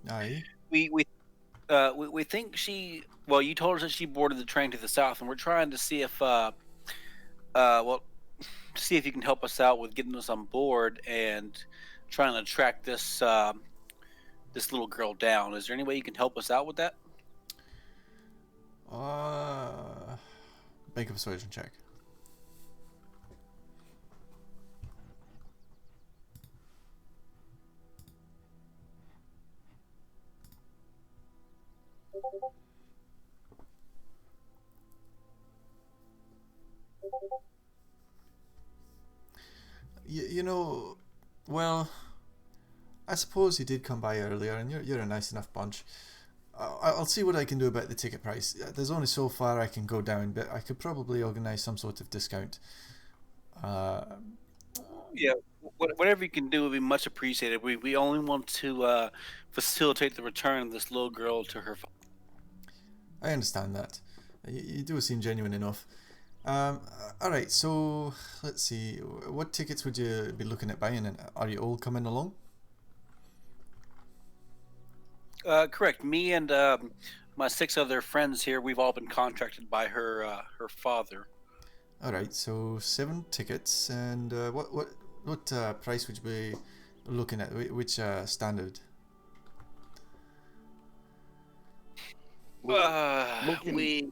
Aye. We think she. Well, you told us that she boarded the train to the south, and we're trying to see if see if you can help us out with getting us on board and trying to track this this little girl down. Is there any way you can help us out with that? Make a persuasion check. You know, well, I suppose you did come by earlier, and you're a nice enough bunch. I'll see what I can do about the ticket price. There's only so far I can go down, but I could probably organise some sort of discount. Yeah, whatever you can do would be much appreciated. We only want to facilitate the return of this little girl to her. I understand that. You do seem genuine enough. Alright, so let's see. What tickets would you be looking at buying, and are you all coming along? Correct. Me and my 6 other friends here, we've all been contracted by her her father. Alright, so 7 tickets, and what price would you be looking at? Which standard? Looking-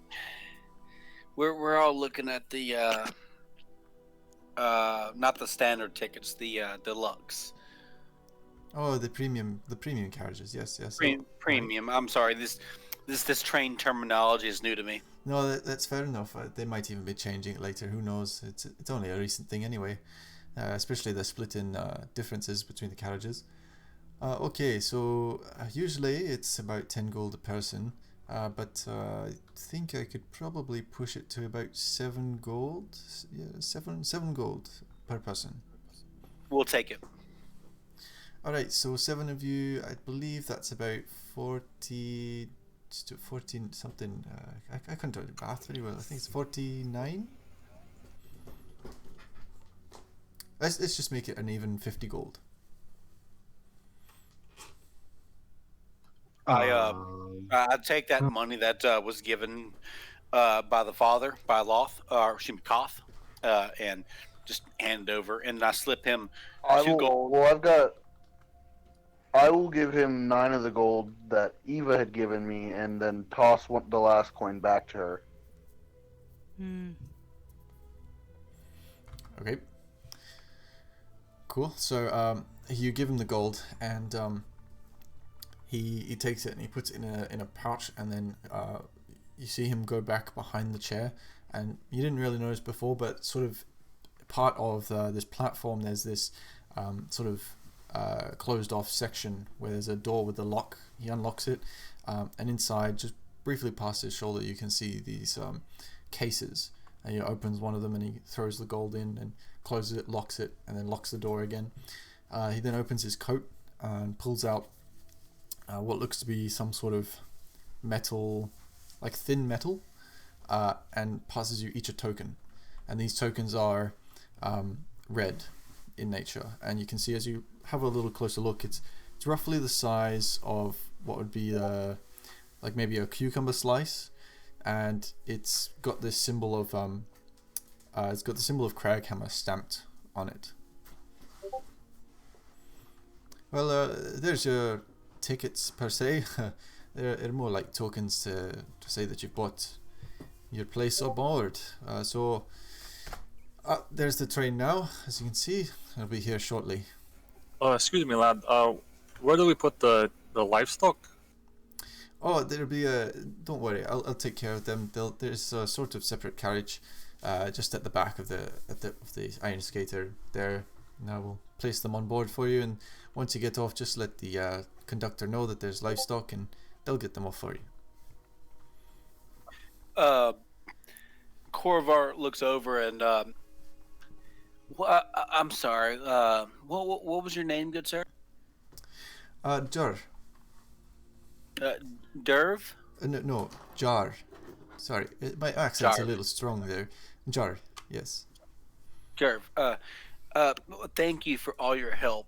We're all looking at the not the standard tickets, the deluxe. Oh, the premium carriages. Yes. Premium. I'm sorry. This train terminology is new to me. No, that's fair enough. They might even be changing it later. Who knows? It's only a recent thing anyway. Especially the split in differences between the carriages. Okay, so usually it's about 10 gold a person, but I think I could probably push it to about 7 gold. Yeah, 7 gold per person. We'll take it. Alright, so 7 of you, I believe that's about 40 to 14 something. I couldn't do the math very well. I think it's 49. Let's just make it an even 50 gold. I take that money that was given by the father, by Loth, or excuse me, Koth, and just hand it over, and I slip him I 2 will. gold. Well, I will give him 9 of the gold that Eva had given me, and then toss the last coin back to her. Okay. Cool. So you give him the gold, and he takes it and he puts it in a pouch, and then you see him go back behind the chair, and you didn't really notice before, but sort of part of this platform, there's this sort of closed off section where there's a door with a lock. He unlocks it, and inside, just briefly past his shoulder, you can see these cases. And he opens one of them and he throws the gold in and closes it, locks it, and then locks the door again. He then opens his coat and pulls out what looks to be some sort of metal, like thin metal, and passes you each a token. And these tokens are red in nature, and you can see as you have a little closer look, it's roughly the size of what would be like maybe a cucumber slice, and it's got this symbol of Craghammer stamped on it. Well, there's your tickets per se. They're more like tokens to say that you've bought your place aboard. So there's the train now, as you can see. It'll be here shortly. Excuse me, lad. Where do we put the livestock? Oh, there'll be a. Don't worry, I'll take care of them. There's a sort of separate carriage, just at the back of the iron skater there. Now we'll place them on board for you, and once you get off, just let the conductor know that there's livestock, and they'll get them off for you. Korvar looks over and I'm sorry. What was your name, good sir? Jar. Derv? No, Jar. Sorry, my accent's Jar. a little strong there. Jar, yes. Derv. Thank you for all your help.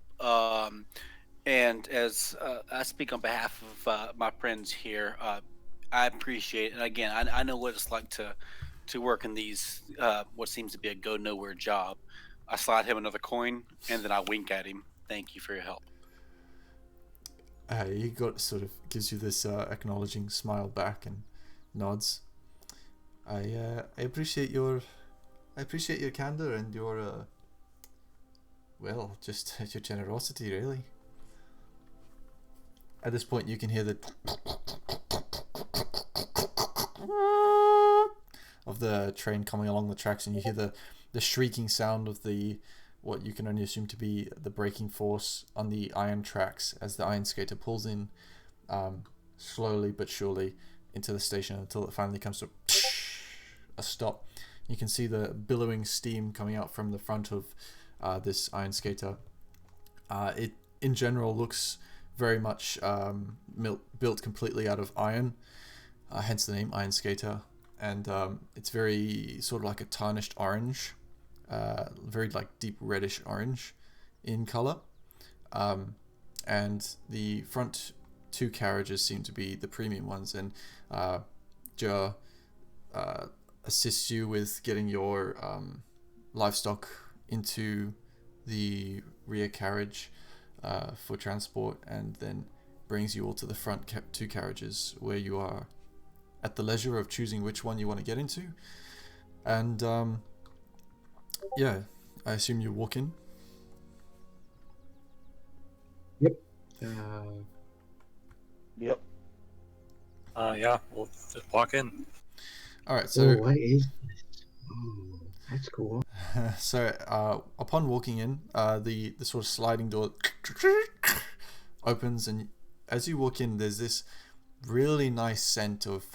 And as I speak on behalf of my friends here, I appreciate it. And again, I know what it's like to work in these what seems to be a go nowhere job. I slide him another coin, and then I wink at him. Thank you for your help. He sort of gives you this acknowledging smile back and nods. I appreciate your candor and your just your generosity, really. At this point, you can hear the of the train coming along the tracks, and you hear the shrieking sound of what you can only assume to be the braking force on the iron tracks as the iron skater pulls in slowly but surely into the station until it finally comes to a stop. You can see the billowing steam coming out from the front of this iron skater. It in general looks very much built completely out of iron, hence the name Iron Skater, and it's very sort of like a tarnished orange, very like deep reddish orange in color, and the front 2 carriages seem to be the premium ones, and Ja assists you with getting your livestock into the rear carriage for transport, and then brings you all to the front 2 carriages where you are at the leisure of choosing which one you want to get into. And yeah, I assume you walk in. Yep. Yep. Yeah, we'll just walk in. All right, so what is this? Oh, that's cool. so upon walking in, the sort of sliding door opens, and as you walk in, there's this really nice scent of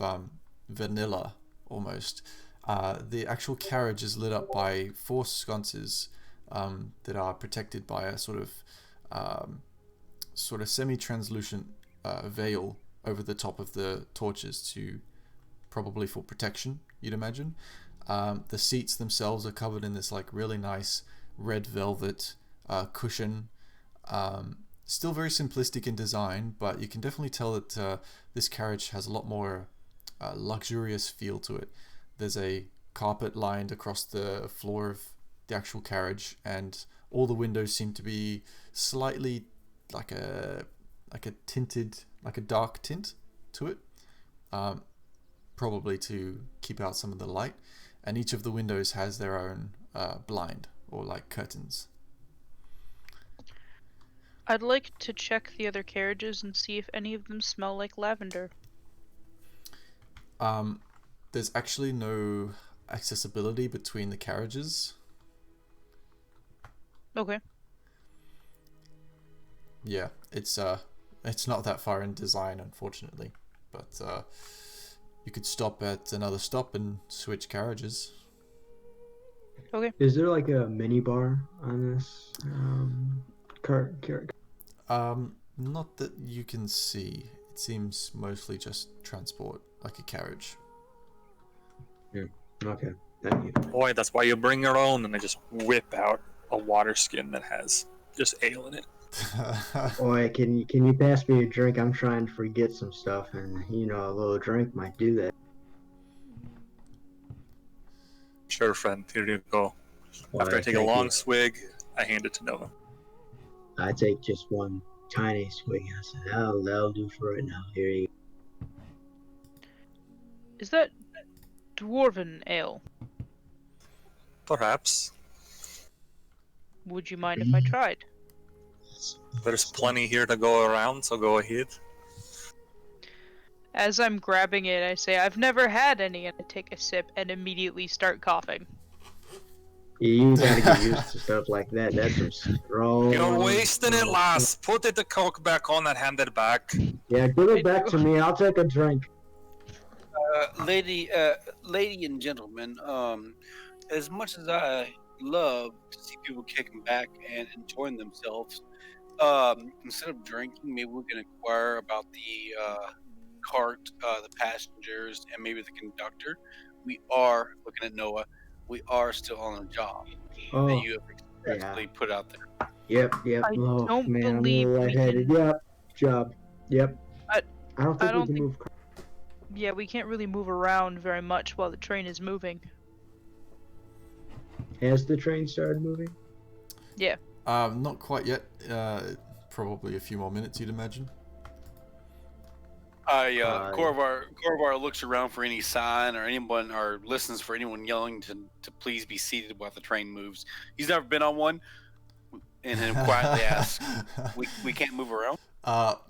vanilla almost. The actual carriage is lit up by 4 sconces that are protected by a sort of semi-translucent veil over the top of the torches, probably for protection, you'd imagine. The seats themselves are covered in this like really nice red velvet cushion, Still very simplistic in design, but you can definitely tell that this carriage has a lot more luxurious feel to it. There's a carpet lined across the floor of the actual carriage, and all the windows seem to be slightly like a tinted, like a dark tint to it, probably to keep out some of the light. And each of the windows has their own blind or like curtains. I'd like to check the other carriages and see if any of them smell like lavender. There's actually no accessibility between the carriages. Okay. Yeah, it's not that far in design, unfortunately, but you could stop at another stop and switch carriages. Okay. Is there like a mini bar on this cart? Not that you can see. It seems mostly just transport, like a carriage. Yeah. Okay. Thank you. Boy, that's why you bring your own. And I just whip out a water skin that has just ale in it. Boy, can you pass me a drink? I'm trying to forget some stuff, and a little drink might do that. Sure, friend. Here you go. Well, After I take a thank long you. swig, I hand it to Nova. I take just one tiny swig. I said, that'll do for right now. Here you go. Is that dwarven ale? Perhaps. Would you mind if I tried? There's plenty here to go around, so go ahead. As I'm grabbing it, I say, I've never had any, and I take a sip and immediately start coughing. You gotta get used to stuff like that. That's some strong. You're wasting it, lass. Put the cork back on and hand it back. Yeah, give it back to me. I'll take a drink. Lady and gentlemen, as much as I love to see people kicking back and enjoying themselves, instead of drinking, maybe we can inquire about the cart, the passengers, and maybe the conductor. We are looking at Noah. We are still on a job Oh, that you have expressly put out there. Yep. I Oh, don't man, believe I'm a we little lightheaded. can- Yep. Job. Yep. I don't think don't we can think- move. Yeah, we can't really move around very much while the train is moving. Has the train started moving? Yeah. Not quite yet. Probably a few more minutes, you'd imagine. Corvar looks around for any sign or anyone, or listens for anyone yelling to please be seated while the train moves. He's never been on one, and then quietly asks, "We can't move around."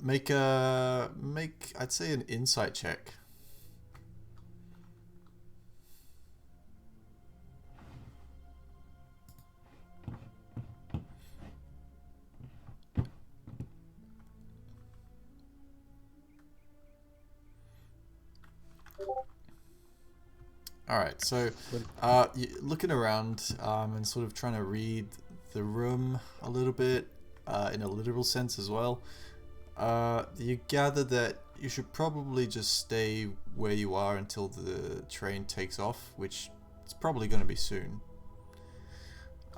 Make I'd say an insight check. Alright, so looking around and sort of trying to read the room a little bit, in a literal sense as well, you gather that you should probably just stay where you are until the train takes off, which it's probably going to be soon.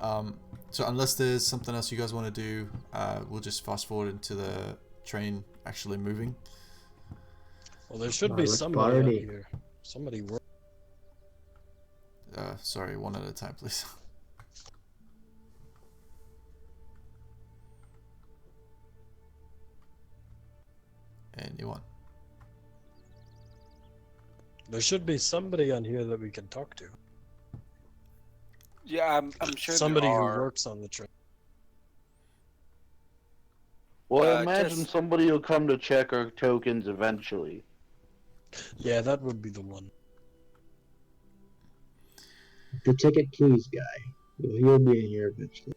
So unless there's something else you guys want to do, we'll just fast forward into the train actually moving. Well, there should be let's somebody out party. here. Somebody work. Sorry, one at a time, please. Anyone? There should be somebody on here that we can talk to. Yeah, I'm sure Somebody there who are. works on the train. Well, I imagine just- somebody will come to check our tokens eventually. Yeah, that would be the one. The ticket, please, guy. He'll be in here eventually.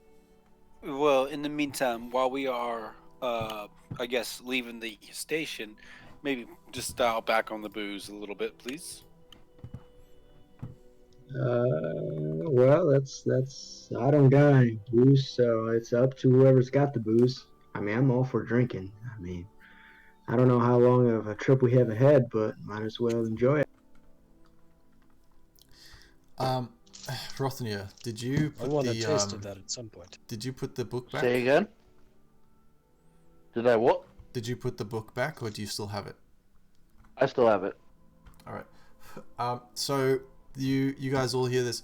Well, in the meantime, while we are, I guess, leaving the station, maybe just dial back on the booze a little bit, please. Well, that's. I don't got any booze, so it's up to whoever's got the booze. I mean, I'm all for drinking. I mean, I don't know how long of a trip we have ahead, but might as well enjoy it. Rothnir, did you I put want the a taste of that at some point. did you put the book back? Say again? Did I what? Did you put the book back, or do you still have it? I still have it. All right. So you guys all hear this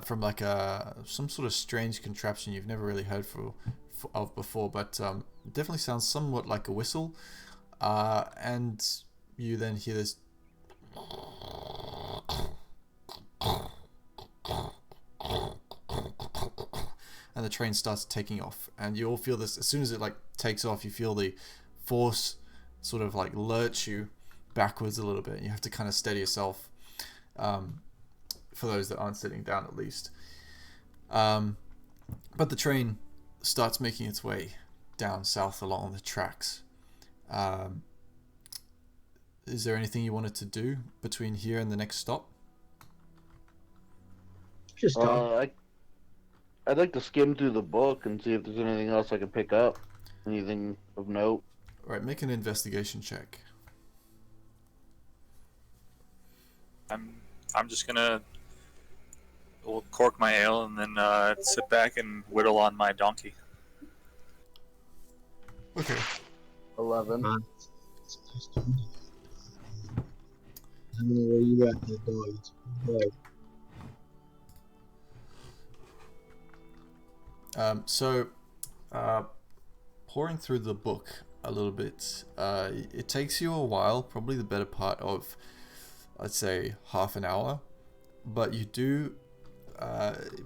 from like some sort of strange contraption you've never really heard of before, but it definitely sounds somewhat like a whistle. And you then hear this. And the train starts taking off, and you all feel this as soon as it like takes off. You feel the force sort of like lurch you backwards a little bit. You have to kind of steady yourself, for those that aren't sitting down at least. But the train starts making its way down south along the tracks. Is there anything you wanted to do between here and the next stop? Just talk. I'd like to skim through the book and see if there's anything else I can pick up. Anything of note. All right, make an investigation check. I'm just gonna cork my ale and then sit back and whittle on my donkey. Okay. 11. I don't know where you at, that dog. So, pouring through the book a little bit, it takes you a while, probably the better part of, I'd say, half an hour, but you do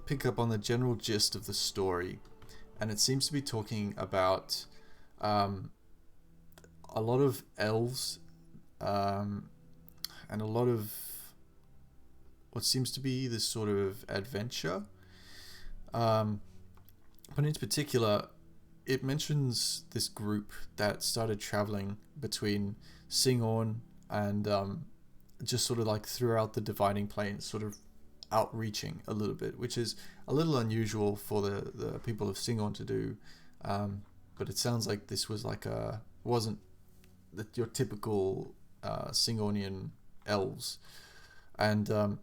pick up on the general gist of the story, and it seems to be talking about a lot of elves, and a lot of what seems to be this sort of adventure. But in particular, it mentions this group that started traveling between Singorn and just sort of like throughout the dividing plains, sort of outreaching a little bit, which is a little unusual for the people of Singorn to do. But it sounds like this was like wasn't your typical Singornian elves. And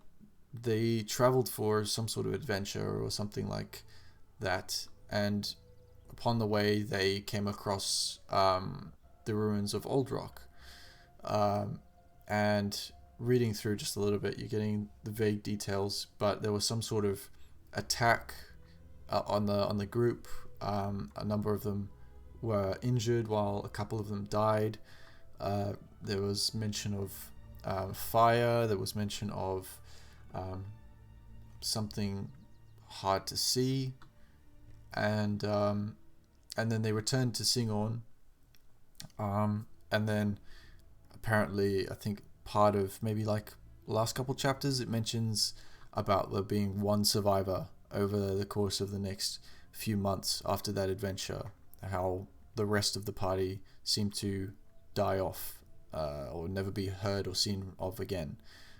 they traveled for some sort of adventure or something like that. And upon the way, they came across the ruins of Old Rock. And reading through just a little bit, you're getting the vague details, but there was some sort of attack on the group. A number of them were injured, while a couple of them died. There was mention of fire. There was mention of something hard to see. And then they returned to Singorn, and then apparently I think part of maybe like the last couple chapters it mentions about there being one survivor over the course of the next few months after that adventure, how the rest of the party seemed to die off, or never be heard or seen of again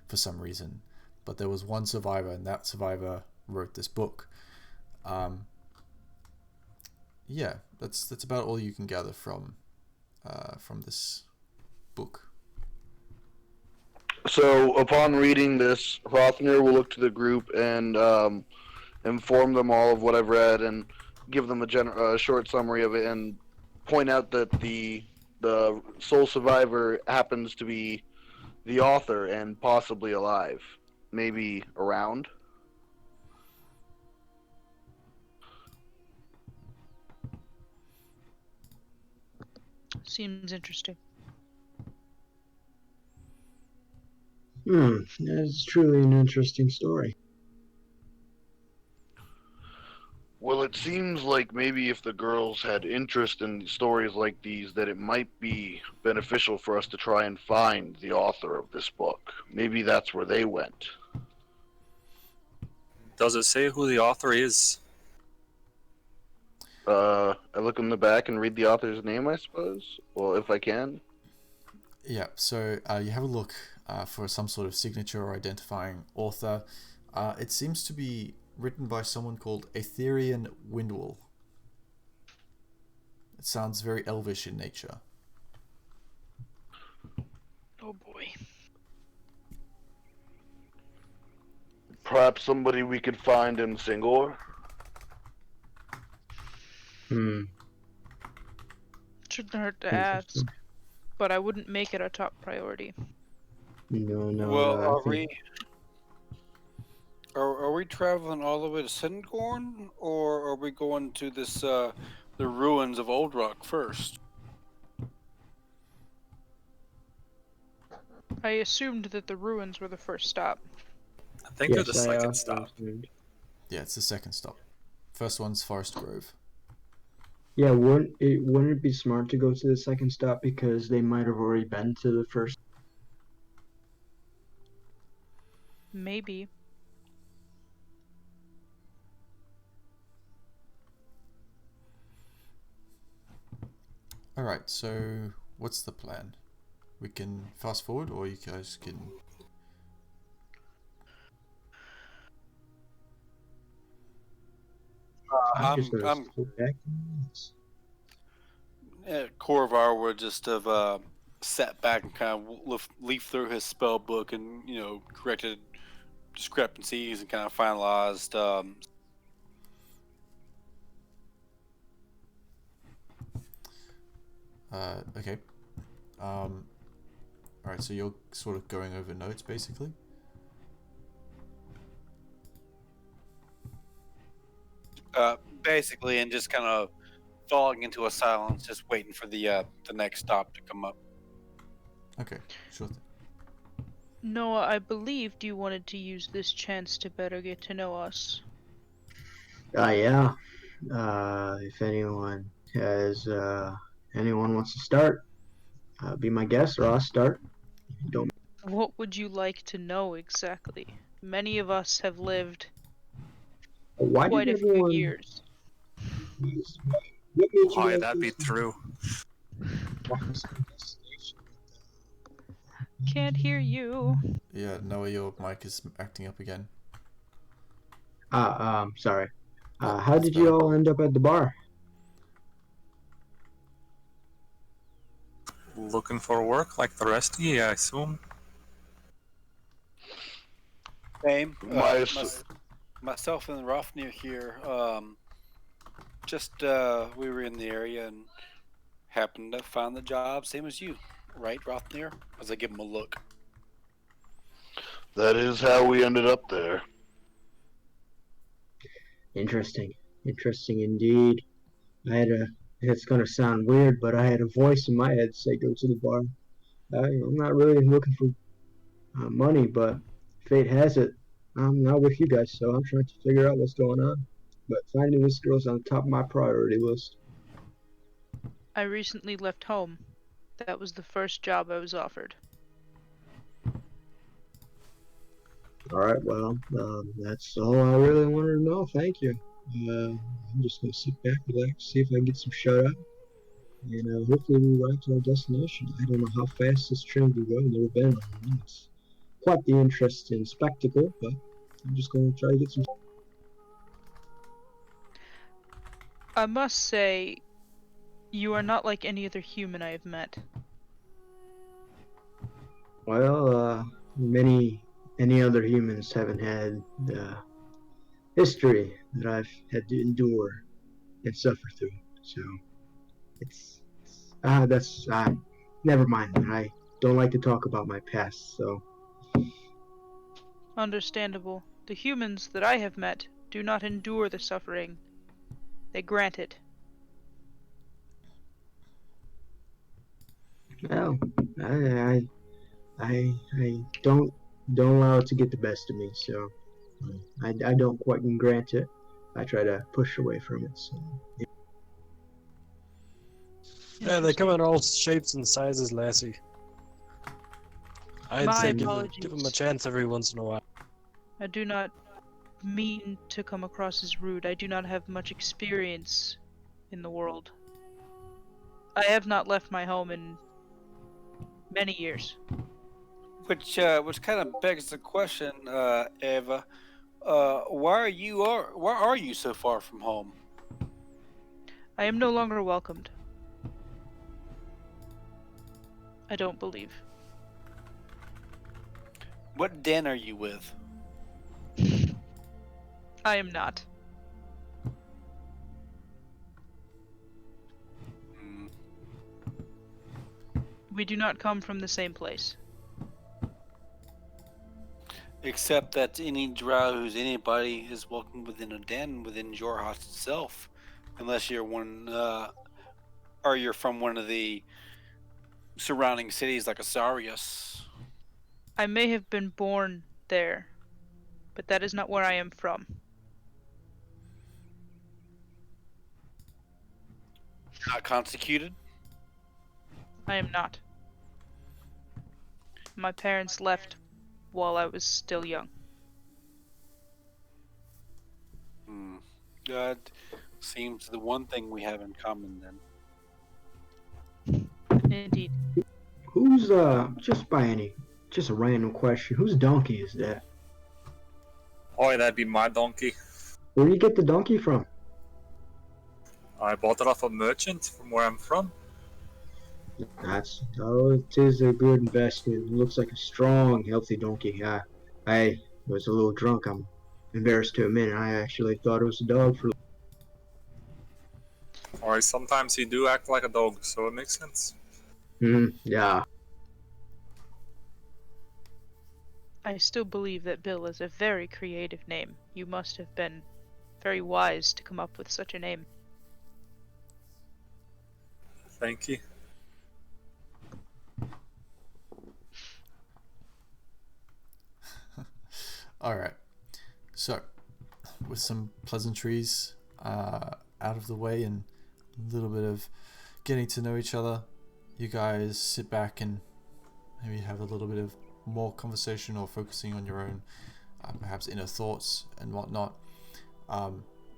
for some reason. But there was one survivor, and that survivor wrote this book. Yeah, that's about all you can gather from this book. So, upon reading this, Hrothnir will look to the group and inform them all of what I've read and give them a short summary of it and point out that the sole survivor happens to be the author and possibly alive, maybe around. Seems interesting. That's truly an interesting story. Well, it seems like maybe if the girls had interest in stories like these, that it might be beneficial for us to try and find the author of this book. Maybe that's where they went. Does it say who the author is? I look in the back and read the author's name, I suppose. Well, if I can. Yeah, so you have a look for some sort of signature or identifying author. It seems to be written by someone called Aetherian Windwall. It sounds very elvish in nature. Oh boy. Perhaps somebody we could find in Singor? Shouldn't hurt to ask, but I wouldn't make it a top priority. No. Well, I are think are we traveling all the way to Singorn, or are we going to this the ruins of Old Rock first? I assumed that the ruins were the first stop. I think they're the yes, I second also stop. assumed. Yeah, it's the second stop. First one's Forest Grove. Yeah, wouldn't it be smart to go to the second stop because they might have already been to the first? Maybe. Alright, so what's the plan? We can fast forward, or you guys can... Just gonna I'm sit back. Corvar would just have sat back and kind of leaf through his spell book and corrected discrepancies and kind of finalized. Okay. Alright, so you're sort of going over notes, basically? Basically, and just kind of falling into a silence, just waiting for the next stop to come up. Okay, sure thing. Noah, I believed you wanted to use this chance to better get to know us. Yeah. If anyone wants to start, be my guest, or I'll start. Don't. What would you like to know exactly? Many of us have lived Why quite did a few everyone? years. What made you Why guys that be use the true? destination? Can't hear you. Yeah, Noah, your mic is acting up again. Sorry. Oh, How that's did you better. all end up at the bar? Looking for work like the rest of you, I assume. Same. My- Myself and Rofnir here. We were in the area and happened to find the job, same as you, right, Rofnir? As I give him a look. That is how we ended up there. Interesting indeed. It's gonna sound weird, but I had a voice in my head say go to the bar. I'm not really looking for money, but fate has it, I'm not with you guys, so I'm trying to figure out what's going on. But finding this girl's on top of my priority list. I recently left home. That was the first job I was offered. Alright, well, that's all I really wanted to know. Thank you. I'm just gonna sit back, relax, see if I can get some shut eye, and hopefully we arrive to our destination. I don't know how fast this train will go. I've never been on one. It's quite the interesting spectacle, but I'm just gonna try to get some. I must say, you are not like any other human I have met. Well, any other humans haven't had the history that I've had to endure and suffer through. So that's never mind. I don't like to talk about my past. So Understandable. The humans that I have met do not endure the suffering. They grant it. well, I don't allow it to get the best of me. So I don't quite grant it. I try to push away from it. So. Yeah, they come in all shapes and sizes, Lassie. I'd My say give apologies. them a chance every once in a while. I do not mean to come across as rude. I do not have much experience in the world. I have not left my home in many years. Which kind of begs the question, Eva. Why are you so far from home? I am no longer welcomed. I don't believe. What den are you with? I am not. We do not come from the same place. Except that any drow who's anybody is welcome within a den within Jorhas itself, unless you're or you're from one of the surrounding cities like Asarius. I may have been born there, but that is not where I am from. Not consecuted? I am not. My parents left while I was still young. That seems the one thing we have in common then. Indeed. Who's just a random question. Whose donkey is that? Oh, that'd be my donkey. Where do you get the donkey from? I bought it off a merchant from where I'm from. It is a good investment. It looks like a strong, healthy donkey. I was a little drunk. I'm embarrassed to admit. I actually thought it was a dog for. Or sometimes he do act like a dog, so it makes sense. Yeah. I still believe that Bill is a very creative name. You must have been very wise to come up with such a name. Thank you. Alright, so with some pleasantries out of the way and a little bit of getting to know each other, you guys sit back and maybe have a little bit of more conversation or focusing on your own perhaps inner thoughts and whatnot.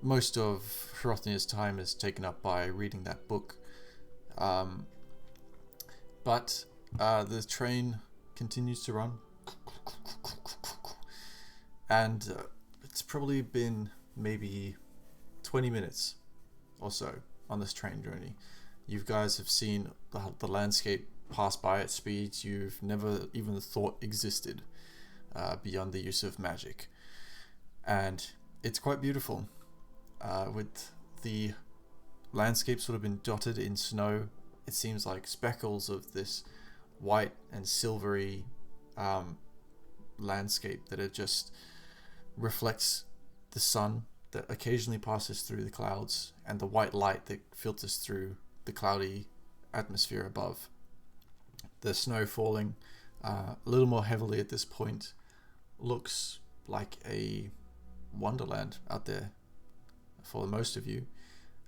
Most of Hrothnir's time is taken up by reading that book, but the train continues to run. And it's probably been maybe 20 minutes or so on this train journey. You guys have seen the landscape pass by at speeds you've never even thought existed beyond the use of magic. And it's quite beautiful, with the landscape sort of been dotted in snow. It seems like speckles of this white and silvery landscape that it just reflects the sun that occasionally passes through the clouds and the white light that filters through the cloudy atmosphere above. The snow falling a little more heavily at this point looks like a wonderland out there for most of you.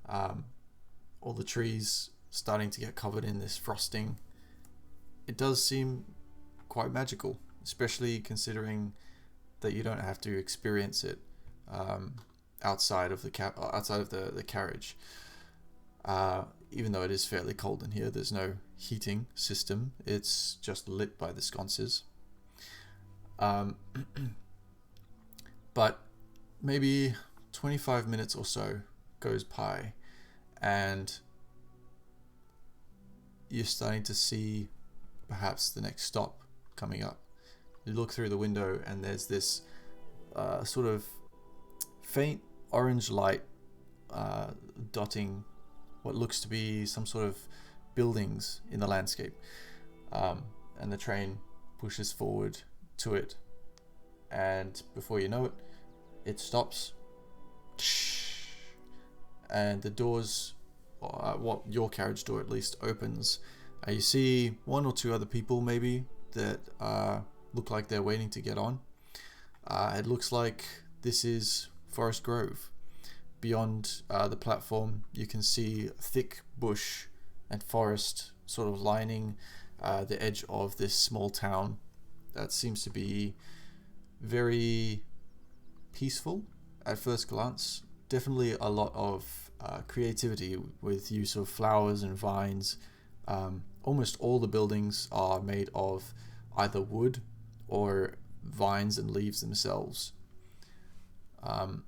All the trees starting to get covered in this frosting. It does seem quite magical, especially considering that you don't have to experience it outside of the carriage. Even though it is fairly cold in here, there's no heating system. It's just lit by the sconces. But maybe 25 minutes or so goes by, and you're starting to see perhaps the next stop coming up. You look through the window and there's this sort of faint orange light dotting what looks to be some sort of buildings in the landscape, and the train pushes forward to it, and before you know it, it stops, and the doors, your carriage door at least, opens. You see one or two other people maybe that look like they're waiting to get on. It looks like this is Forest Grove. Beyond the platform, you can see thick bush and forest sort of lining the edge of this small town that seems to be very peaceful at first glance. Definitely a lot of creativity with use of flowers and vines. Almost all the buildings are made of either wood or vines and leaves themselves.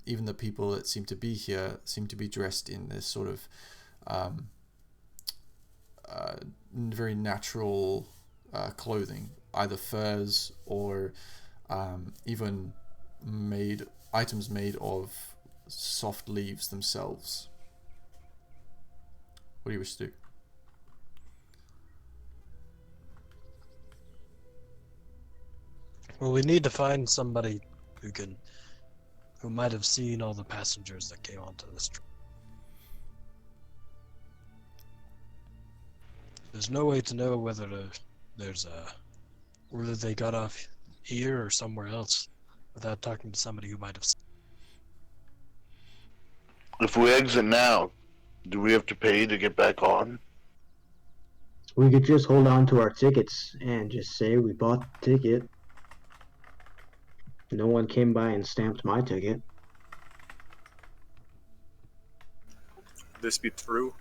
Even the people that seem to be here seem to be dressed in this sort of very natural clothing, either furs or even items made of soft leaves themselves. What do you wish to do? Well, we need to find somebody who might have seen all the passengers that came onto this train. There's no way to know whether whether they got off here or somewhere else without talking to somebody who might have seen. If we exit now, do we have to pay to get back on? We could just hold on to our tickets and just say we bought the ticket. No one came by and stamped my ticket. This be true?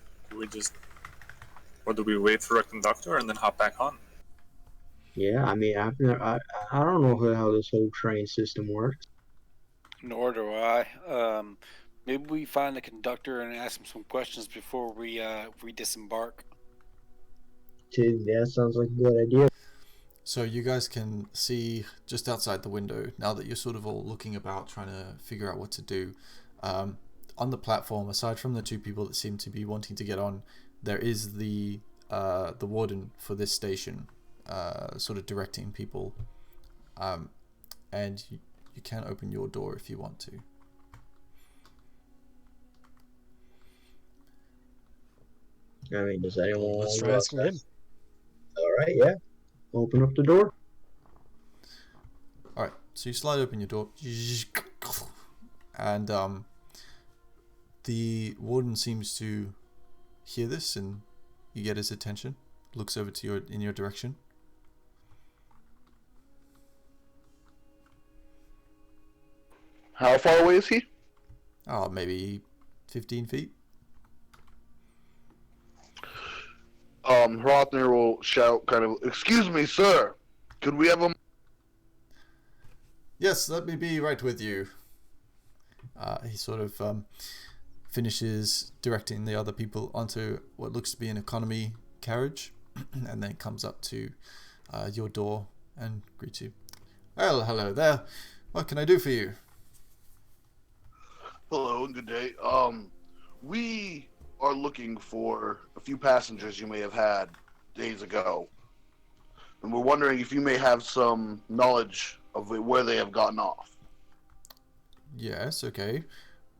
Or do we wait for a conductor and then hop back on? Yeah, I mean, I don't know how this whole train system works. Nor do I. Maybe we find the conductor and ask him some questions before we disembark. That sounds like a good idea. So you guys can see just outside the window, now that you're sort of all looking about trying to figure out what to do, on the platform, aside from the two people that seem to be wanting to get on, there is the warden for this station, sort of directing people, and you can open your door if you want to. I mean, does anyone Let's want to try go asking him. outside? All right, yeah. Open up the door. Alright, so you slide open your door, and the warden seems to hear this, and you get his attention, looks over to in your direction. How far away is he? Oh, maybe 15 feet. Hrothner will shout kind of, "Excuse me, sir. Could we have a..." Yes, let me be right with you. He sort of finishes directing the other people onto what looks to be an economy carriage, and then comes up to your door and greets you. Well, hello there. What can I do for you? Hello and good day. We are looking for a few passengers you may have had days ago. And we're wondering if you may have some knowledge of where they have gotten off. Yes, okay.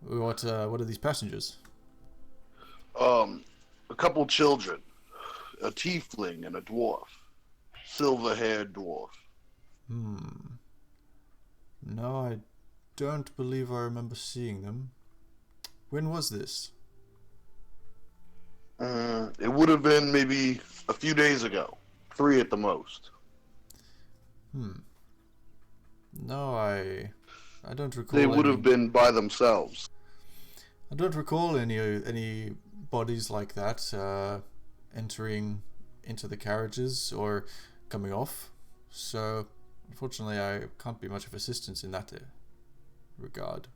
What are these passengers? A couple children, a tiefling and a dwarf, silver-haired dwarf. No, I don't believe I remember seeing them. When was this? It would have been maybe a few days ago, 3 at the most. No, I don't recall. They would have been by themselves. I don't recall any bodies like that entering into the carriages or coming off. So, unfortunately, I can't be much of assistance in that regard.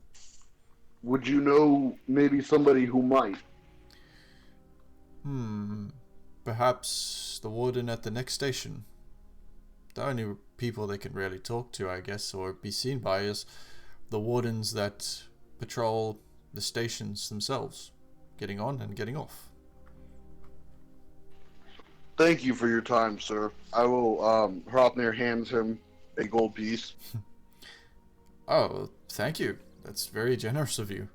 Would you know maybe somebody who might? Perhaps the warden at the next station. The only people they can really talk to, I guess, or be seen by is the wardens that patrol the stations themselves, getting on and getting off. Thank you for your time, sir. I will, Hrothner hands him a gold piece. Oh, thank you. That's very generous of you.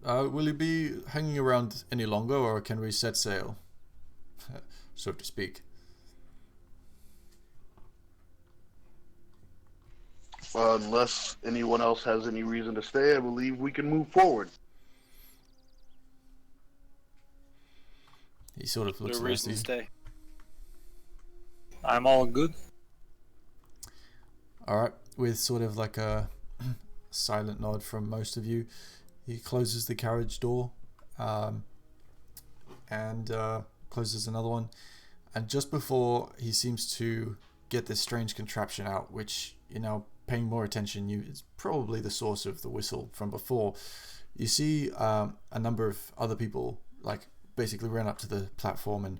Will you be hanging around any longer, or can we set sail? So to speak. Unless anyone else has any reason to stay, I believe we can move forward. He sort of looks No at reason you. to stay. I'm all good. Alright, with sort of like a silent nod from most of you, he closes the carriage door and closes another one. And just before he seems to get this strange contraption out, which, you know, paying more attention, it's probably the source of the whistle from before, you see a number of other people like basically run up to the platform, and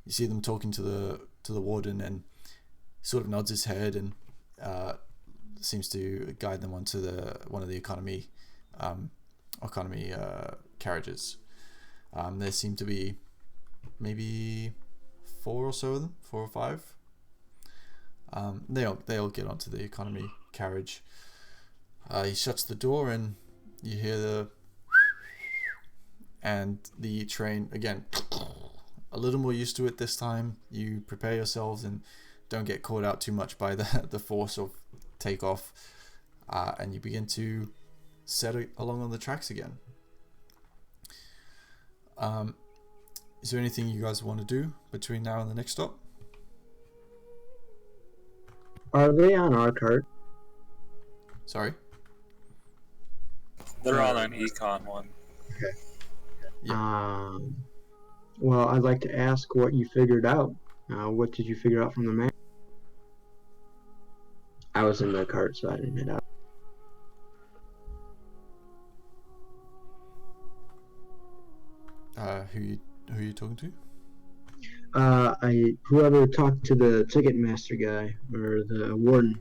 you see them talking to the warden, and he sort of nods his head and seems to guide them onto one of the economy carriages. There seem to be maybe 4 or so of them, 4 or 5. They all get onto the economy carriage. He shuts the door, and you hear the train again. A little more used to it this time. You prepare yourselves and don't get caught out too much by the force of takeoff, and you begin to set along on the tracks again. Is there anything you guys want to do between now and the next stop? Are they on our cart? Sorry? They're on an econ one. Yeah. Well, I'd like to ask what you figured out. What did you figure out from the map? I was in the cart, so I didn't get out. Who are you talking to? Whoever talked to the ticket master guy or the warden.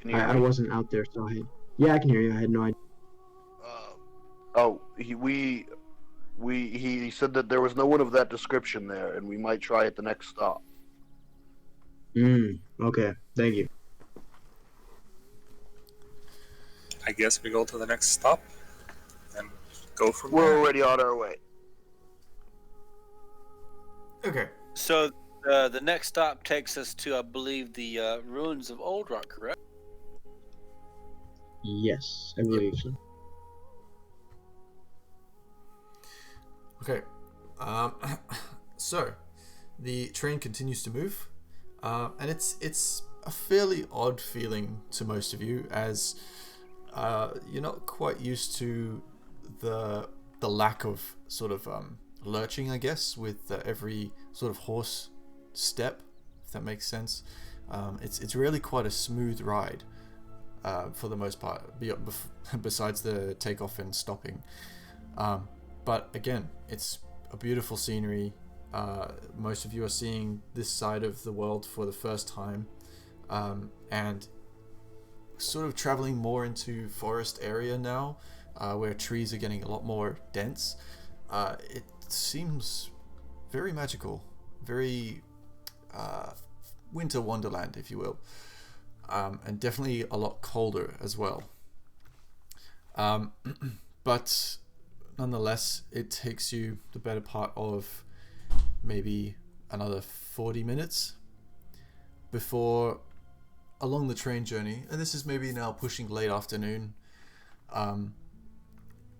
Can you hear I me? wasn't out there, so yeah, I can hear you. I had no idea. He said that there was no one of that description there, and we might try at the next stop. Okay, thank you. I guess we go to the next stop and go from We're there. already on our way. Okay. So the next stop takes us to, I believe, the ruins of Old Rock, correct? Yes, I believe so. Okay. So the train continues to move, and it's a fairly odd feeling to most of you, as you're not quite used to the lack of sort of lurching, I guess, with every sort of horse step, if that makes sense. It's really quite a smooth ride for the most part, besides the takeoff and stopping. But again, it's a beautiful scenery. Most of you are seeing this side of the world for the first time, and sort of traveling more into forest area now, where trees are getting a lot more dense. It seems very magical, very winter wonderland, if you will, and definitely a lot colder as well. But nonetheless, it takes you the better part of maybe another 40 minutes before, along the train journey, and this is maybe now pushing late afternoon,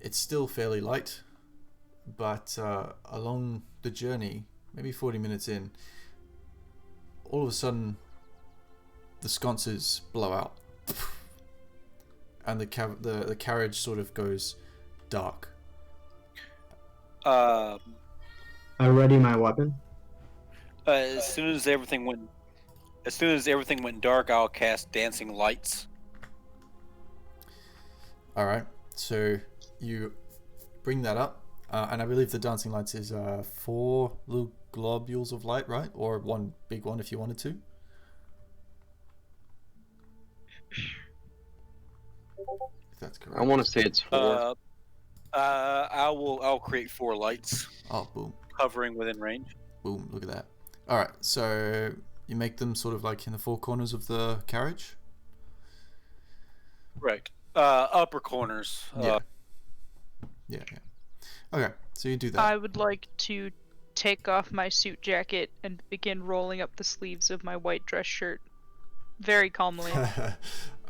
it's still fairly light, but along the journey, maybe 40 minutes in, all of a sudden the sconces blow out, and the carriage sort of goes dark. I ready my weapon. As soon as everything went dark, I'll cast dancing lights. All right, so you bring that up, and I believe the dancing lights is 4 little globules of light, right? Or one big one if you wanted to. If that's correct. I want to say it's 4. I'll create 4 lights Oh, boom, hovering within range. boom! Look at that. All right, so you make them sort of like in the 4 corners of the carriage. Right. Upper corners. Yeah. Okay, so you do that. I would like to take off my suit jacket and begin rolling up the sleeves of my white dress shirt very calmly.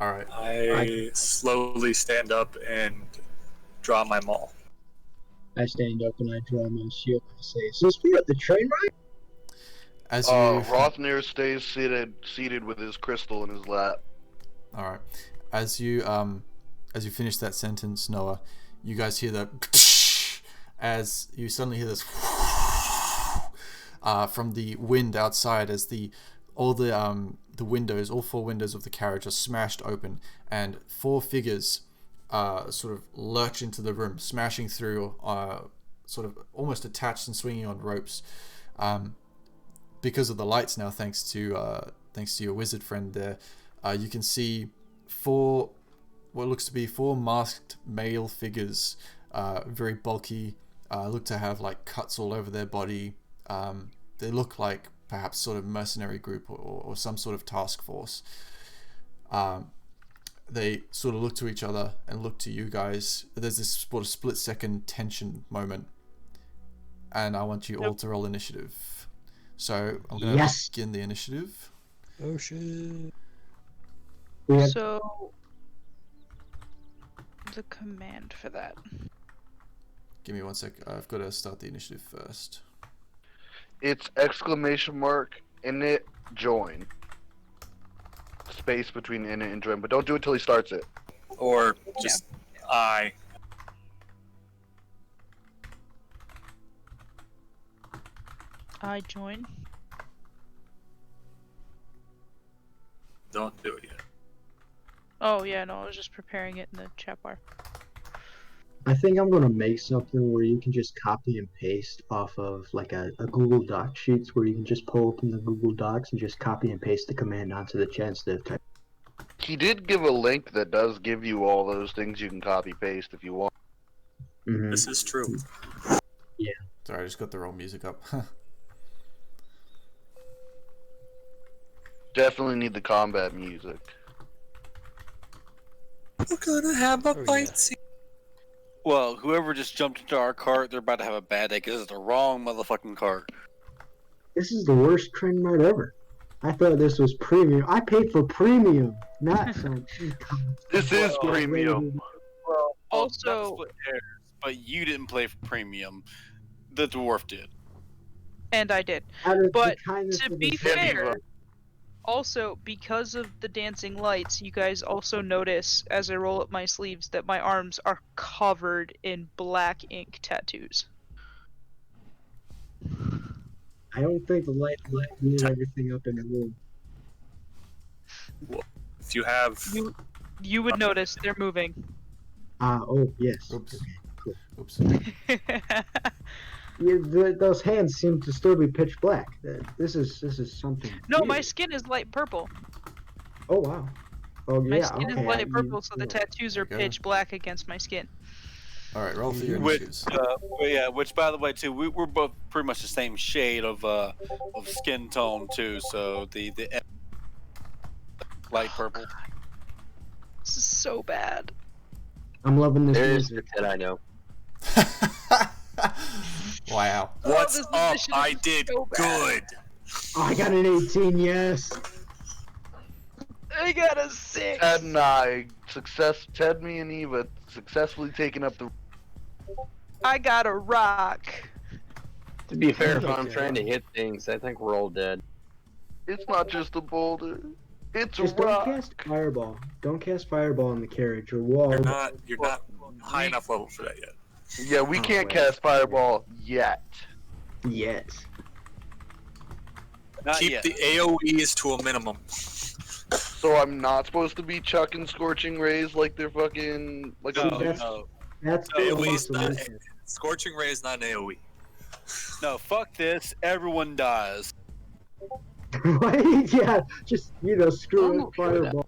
All right. I slowly stand up and draw my maul. I stand up and I draw my shield and I say, "Is this part of the train ride?" As you Rothnir stays seated with his crystal in his lap. all right, as you finish that sentence, Noah, you guys hear the as you suddenly hear this from the wind outside, as all the windows, all 4 windows of the carriage are smashed open, and 4 figures sort of lurch into the room, smashing through, sort of almost attached and swinging on ropes. Because of the lights now, thanks to your wizard friend there, you can see 4 what looks to be 4 masked male figures, very bulky, look to have like cuts all over their body. They look like perhaps sort of mercenary group or some sort of task force. They sort of look to each other and look to you guys. There's this sort of split-second tension moment, and I want you all to roll initiative. So I'm going to begin the initiative. Oh shit. So the command for that. Give me 1 sec. I've got to start the initiative first. It's ! Init join. Space between init and join, but don't do it till he starts it. Or just I. I join. Don't do it yet. Oh yeah, no, I was just preparing it in the chat bar. I think I'm gonna make something where you can just copy and paste off of like a Google Doc sheets where you can just pull up in the Google Docs and just copy and paste the command onto the chat instead of type. He did give a link that does give you all those things you can copy paste if you want. Mm-hmm. This is true. Yeah. Sorry, I just got the wrong music up. Definitely need the combat music. We're gonna have a fight scene. Well, whoever just jumped into our cart, they're about to have a bad day because it's the wrong motherfucking cart. This is the worst train ride ever. I thought this was premium. I paid for premium, not some cheap. This is premium. Well, Also- not to split hairs, but you didn't play for premium. The dwarf did. And I did. Out of the But kindness to of be his- fair, also because of the dancing lights, you guys also notice as I roll up my sleeves that my arms are covered in black ink tattoos. I don't think the light lit everything up in the room. If you have, You would notice they're moving. Oh yes. Oops. Okay, cool. Oops. Those hands seem to still be pitch black. This is something. No, weird. my skin is light purple. Oh wow. Oh My yeah. skin okay. is light purple, so the yeah. tattoos are There you go. pitch black against my skin. All right, roll for your Which, initiatives. which by the way, too, we're both pretty much the same shade of skin tone too. So the light purple. This is so bad. I'm loving this There's the music. kid I know. Wow. what's this up? mission I is did so bad. good. Oh, I got an 18. Yes. I got a 6. Ted and I Ted, me, and Eva successfully taken up the. I got a rock. To be fair, if I'm Okay. trying to hit things, I think we're all dead. It's not just a boulder. It's Just a don't rock. cast fireball. Don't cast fireball in the carriage or wall. You're not high enough level for that yet. Yeah, we Oh, can't wait. cast fireball yet. Yet. Not Keep yet. the AOE's to a minimum. So I'm not supposed to be chucking scorching rays like they're fucking like No, a. no, That's No, the AoE's not. solution. Scorching Ray is not an AOE. no. Fuck this. Everyone dies. Right? Yeah. Just screw I'm it. okay with that. Fireball.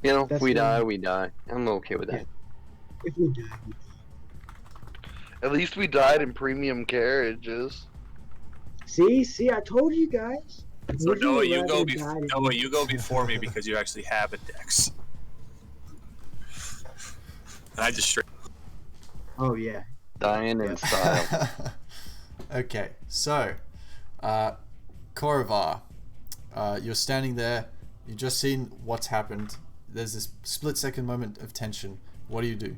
You know, if That's we the- die, we die. I'm okay with that. If we die. At least we died in premium carriages. See, I told you guys. So Would Noah, you rather go die than- Noah, you go before me because you actually have a dex. And I just straight. Oh yeah. Dying in style. Okay, so, Korovar, you're standing there. You've just seen what's happened. There's this split-second moment of tension. What do you do?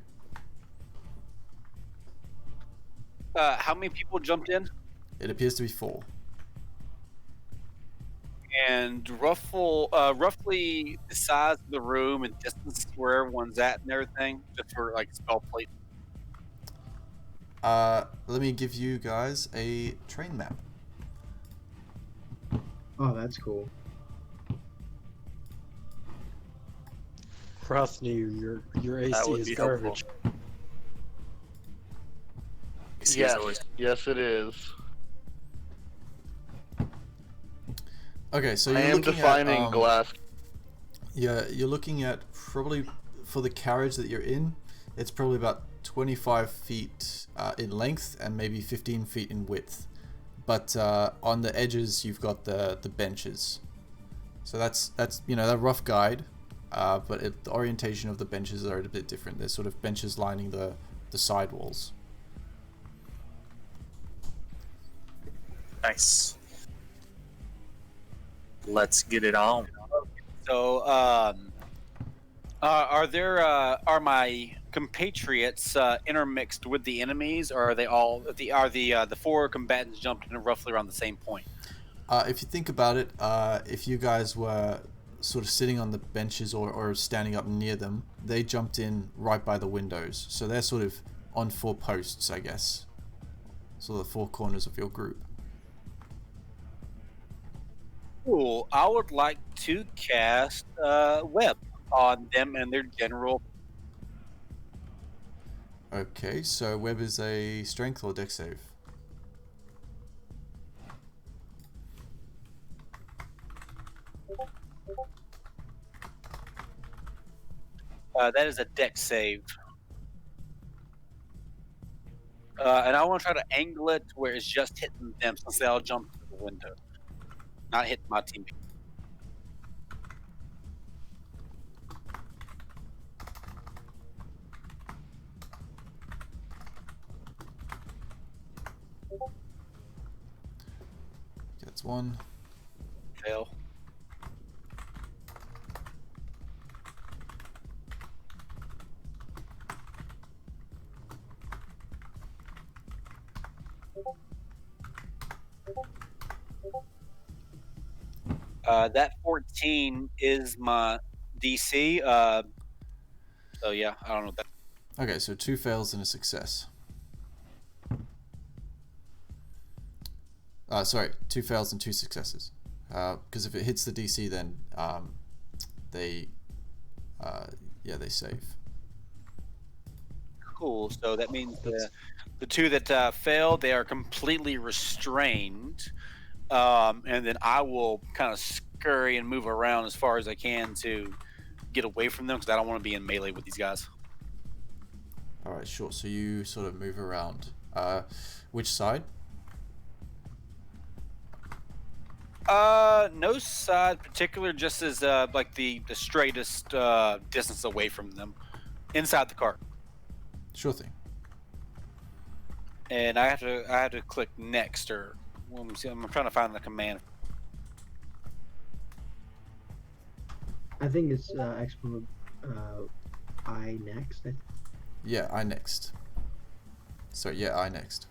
How many people jumped in? It appears to be 4. And roughly the size of the room and distance where everyone's at and everything, just for like spell plate. Let me give you guys a train map. Oh, that's cool. Rothney, your That AC would is be helpful. garbage. AC is Yes, always- yes, it is. Okay, so I you're am looking defining at, glass. Yeah, you're looking at probably for the carriage that you're in. It's probably about 25 feet in length and maybe 15 feet in width. But on the edges, you've got the benches. So that's a rough guide. But the orientation of the benches are a bit different. There's sort of benches lining the side walls. Nice. Let's get it on. So, are my compatriots intermixed with the enemies, or are they all the four combatants jumped in roughly around the same point? If you think about it, if you guys were sort of sitting on the benches or standing up near them, they jumped in right by the windows. So they're sort of on 4 posts, I guess. So the 4 corners of your group. Cool. I would like to cast web on them and their general. Okay, so web is a strength or dex save? That is a dex save. And I want to try to angle it where it's just hitting them since they all jumped through the window. Not hitting my team. That's 1. Fail. That 14 is my DC. So yeah, I don't know that. Okay, so 2 fails and a success. Sorry, 2 fails and 2 successes. Because if it hits the DC, then they save. Cool. So that means the 2 that failed, they are completely restrained. And then I will kind of scurry and move around as far as I can to get away from them because I don't want to be in melee with these guys. All right, sure. So you sort of move around. Which side? No side particular, just as like the straightest distance away from them, inside the cart. Sure thing. And I have to click next, or let me see, I'm trying to find the command. I think it's exponent I next. Yeah, I next. So yeah, I next.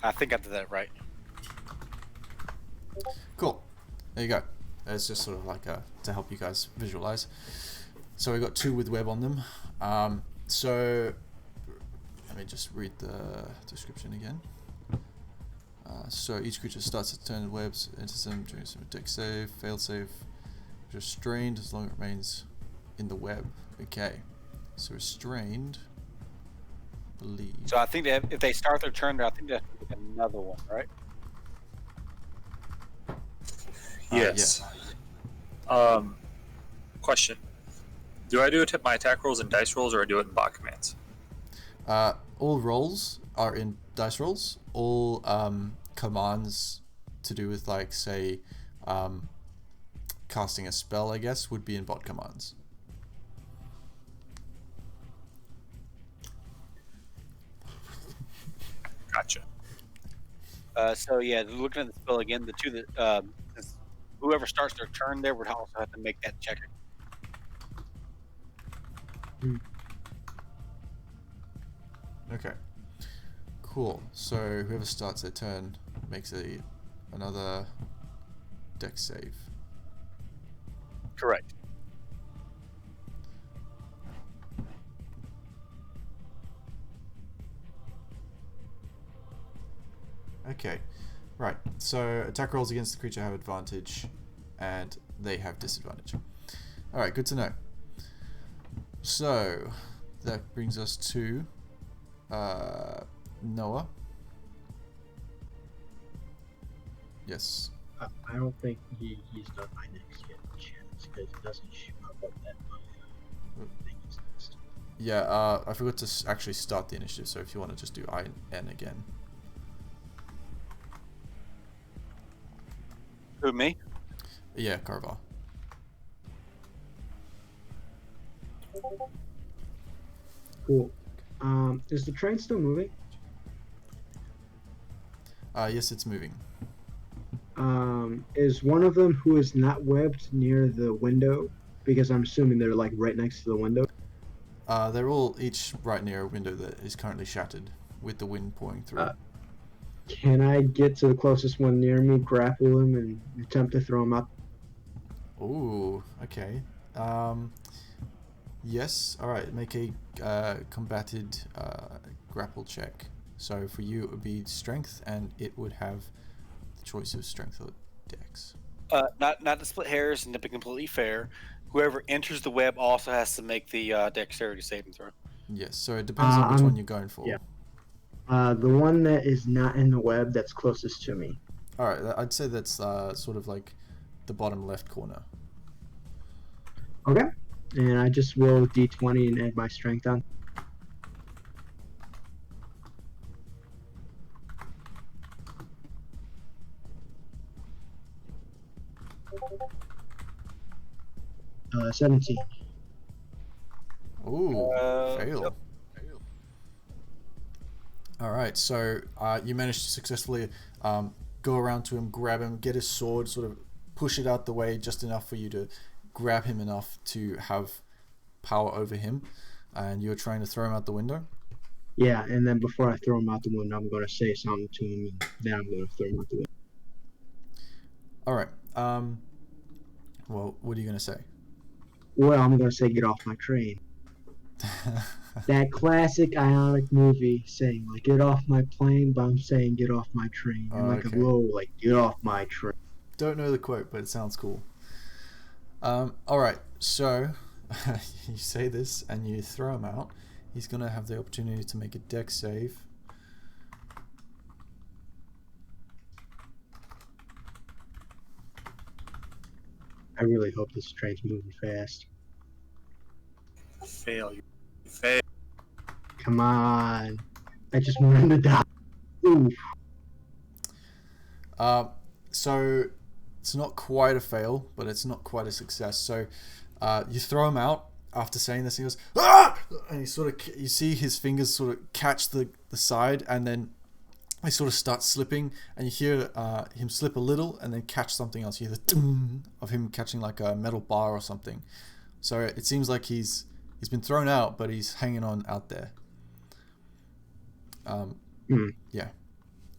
I think I did that right. Cool. There you go. It's just sort of like to help you guys visualize. So we got 2 with web on them. So let me just read the description again. So each creature starts its turn in webs, enters them during some dex save, failed save, restrained as long as it remains in the web. Okay. So restrained. Believe. So I think that if they start their turn, I think they have to pick another one, right? Yes. Question. Do I do my attack rolls in dice rolls or I do it in bot commands? All rolls are in dice rolls. All commands to do with, like, say, casting a spell, I guess, would be in bot commands. Gotcha. So yeah, looking at the spell again, the 2 that whoever starts their turn there would also have to make that check. Okay. Cool. So whoever starts their turn makes another dex save. Correct. Okay. Right. So attack rolls against the creature have advantage, and they have disadvantage. All right. Good to know. So that brings us to Noah. Yes. I don't think he's done my next chance because it doesn't show up that my thing is next. Yeah, I forgot to actually start the initiative, so if you want to just do IN again. Who, me? Yeah, Carvar. Cool. Is the train still moving? Yes, it's moving. Is one of them who is not webbed near the window? Because I'm assuming they're like right next to the window. They're all each right near a window that is currently shattered, with the wind pouring through. Can I get to the closest one near me, grapple him, and attempt to throw him up? Ooh, okay. Yes, alright, make a combated grapple check. So for you it would be strength, and it would have the choice of strength or dex. Not to split hairs and to be completely fair, whoever enters the web also has to make the dexterity saving throw. Yes, so it depends on which one you're going for. Yeah. The one that is not in the web that's closest to me. Alright, I'd say that's sort of like the bottom left corner. Okay. And I just roll d20 and add my strength on. Uh, 17. Ooh, fail. Yep. Alright, so you managed to successfully go around to him, grab him, get his sword, sort of push it out the way just enough for you to grab him enough to have power over him, and you're trying to throw him out the window? Yeah, and then before I throw him out the window, I'm going to say something to him, and then I'm going to throw him out the window. Alright, well, what are you going to say? Well, I'm going to say, get off my train. That classic Ionic movie saying, like, get off my plane, but I'm saying, get off my train. And like okay. a low, like, get off my train. Don't know the quote, but it sounds cool. Alright, so you say this and you throw him out. He's going to have the opportunity to make a dex save. I really hope this train's moving fast. Fail. You fail. Come on. I just want him to die. Oof. So it's not quite a fail, but it's not quite a success. So you throw him out after saying this. He goes, ah! And you see his fingers sort of catch the side, and then they sort of start slipping, and you hear him slip a little and then catch something else. You hear the ding of him catching like a metal bar or something. So it seems like he's been thrown out, but he's hanging on out there. Yeah.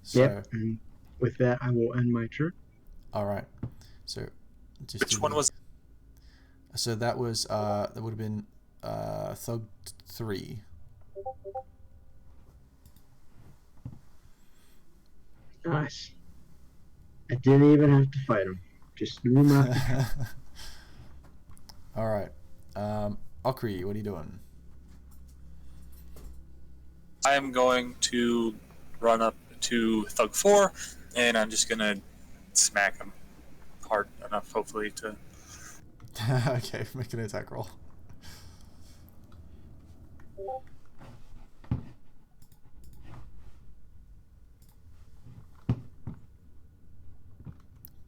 So, Yep. And with that, I will end my turn. all right. So just Which one was? So that was that would have been Thug 3. Nice. I didn't even have to fight him. Just threw him out. All right. Okri, what are you doing? I am going to run up to Thug 4, and I'm just gonna smack him hard enough, hopefully, to. Okay, make an attack roll.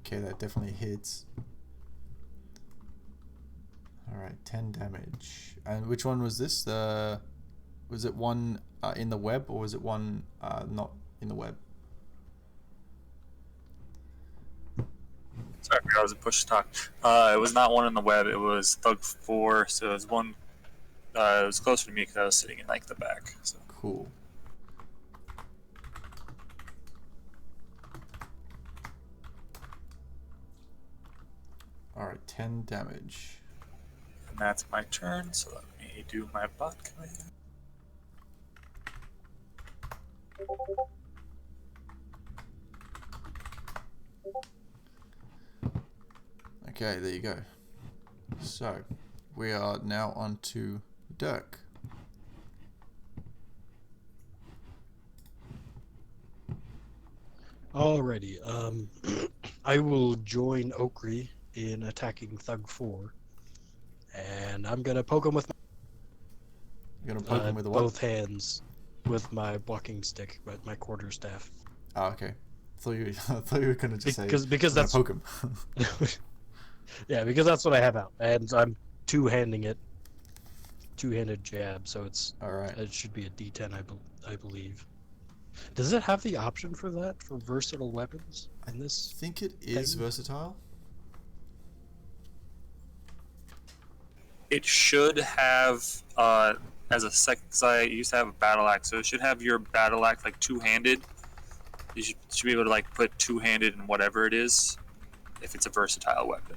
Okay, that definitely hits. Alright, 10 damage. And which one was this? Was it one in the web, or was it one not in the web? Sorry, I was a push to talk. It was not one in the web. It was Thug 4, so it was one. It was closer to me because I was sitting in like the back. So. Cool. Alright, 10 damage. And that's my turn, so let me do my bot command. Okay, there you go. So, we are now on to Dirk. Alrighty. I will join Okri in attacking Thug 4. And I'm gonna poke him with You're gonna poke him with a what? both hands with my walking stick, my quarterstaff. Oh, okay. I thought you were gonna just say Because I'm gonna that's poke him. yeah, because that's what I have out, and I'm two-handing it, two-handed jab, so All right. it should be a D10, I believe. Does it have the option for that for versatile weapons in I this? think it is thing? versatile. It should have as a second. Cause I used to have a battle axe, so it should have your battle axe like two-handed. You should be able to like put two-handed in whatever it is, if it's a versatile weapon.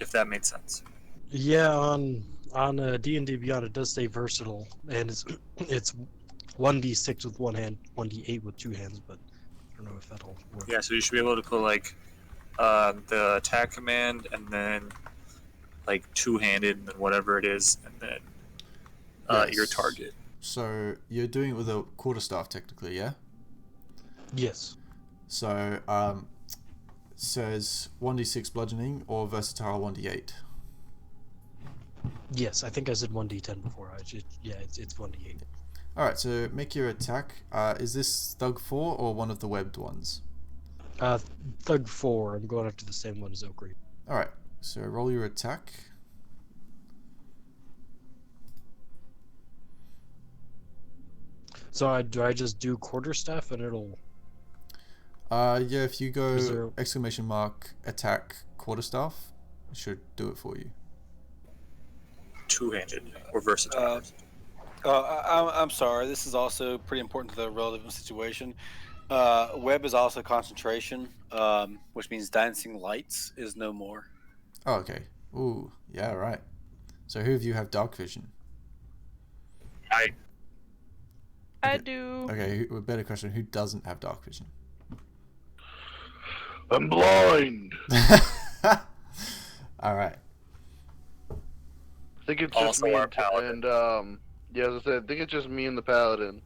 If that made sense. Yeah, on D&D Beyond it does say versatile, and it's 1d6 with one hand, 1d8 with two hands, but I don't know if that'll work. Yeah, so you should be able to put like the attack command and then like two-handed and then whatever it is, and then your Yes. target. So you're doing it with a quarterstaff, technically, yeah. Yes. So says 1d6 bludgeoning or versatile 1d8. Yes, I think I said 1d10 before. It's 1d8. All right. So make your attack. Is this Thug 4 or one of the webbed ones? Thug 4. I'm going after the same one as Okri. All right. So roll your attack. So do I just do quarterstaff and it'll? Yeah. If you go Is there- exclamation mark attack quarterstaff, it should do it for you. Two-handed or versatile. I'm sorry. This is also pretty important to the relative situation. Web is also concentration, which means dancing lights is no more. Oh, okay. Ooh, yeah, right. So who of you have dark vision? I I Okay. do. Okay, a better question. Who doesn't have dark vision? I'm blind. All right. I think it's just Also me our and, paladin. yeah, as I said, I think it's just me and the paladin.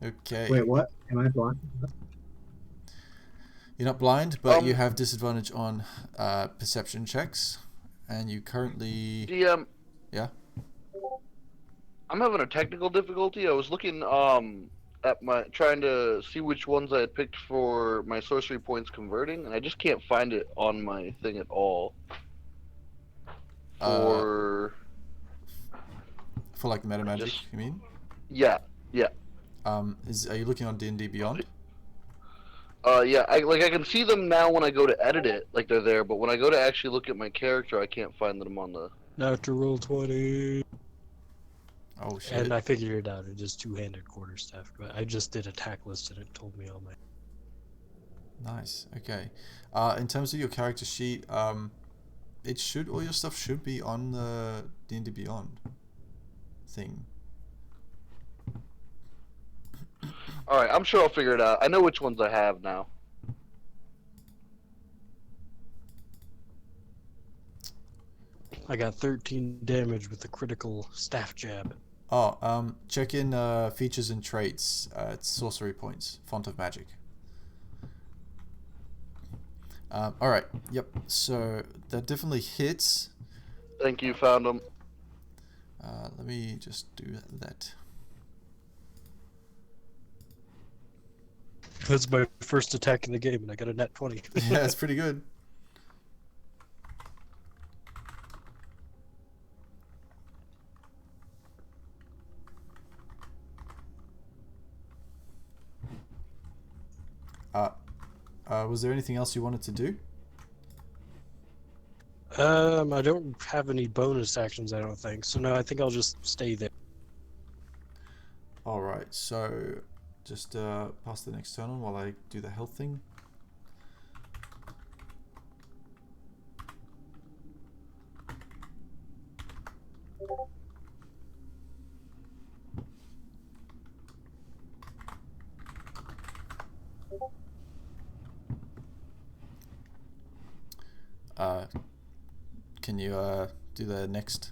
Okay. Wait, what? Am I blind? You're not blind, but you Um, have disadvantage on perception checks, and you currently. DM. Yeah. I'm having a technical difficulty. I was looking at my trying to see which ones I had picked for my sorcery points converting, and I just can't find it on my thing at all. For For like meta magic, just- you mean? yeah. Are you looking on D&D Beyond? Yeah, I can see them now when I go to edit it, like they're there, but when I go to actually look at my character, I can't find them on the. Natural 20. Oh shit. And I figured it out. It is two-handed quarterstaff. But I just did attack list and it told me all my. Nice. Okay. In terms of your character sheet, all your stuff should be on the D&D Beyond thing. All right, I'm sure I'll figure it out. I know which ones I have now. I got 13 damage with the critical staff jab. Oh, check in features and traits. It's sorcery points, font of magic. All right. Yep. So that definitely hits. Thank you, found them. Let me just do that. That's my first attack in the game, and I got a net 20. Yeah, that's pretty good. Was there anything else you wanted to do? I don't have any bonus actions, I don't think. So no, I think I'll just stay there. All right. So just pass the next turn on while I do the health thing. Can you do the next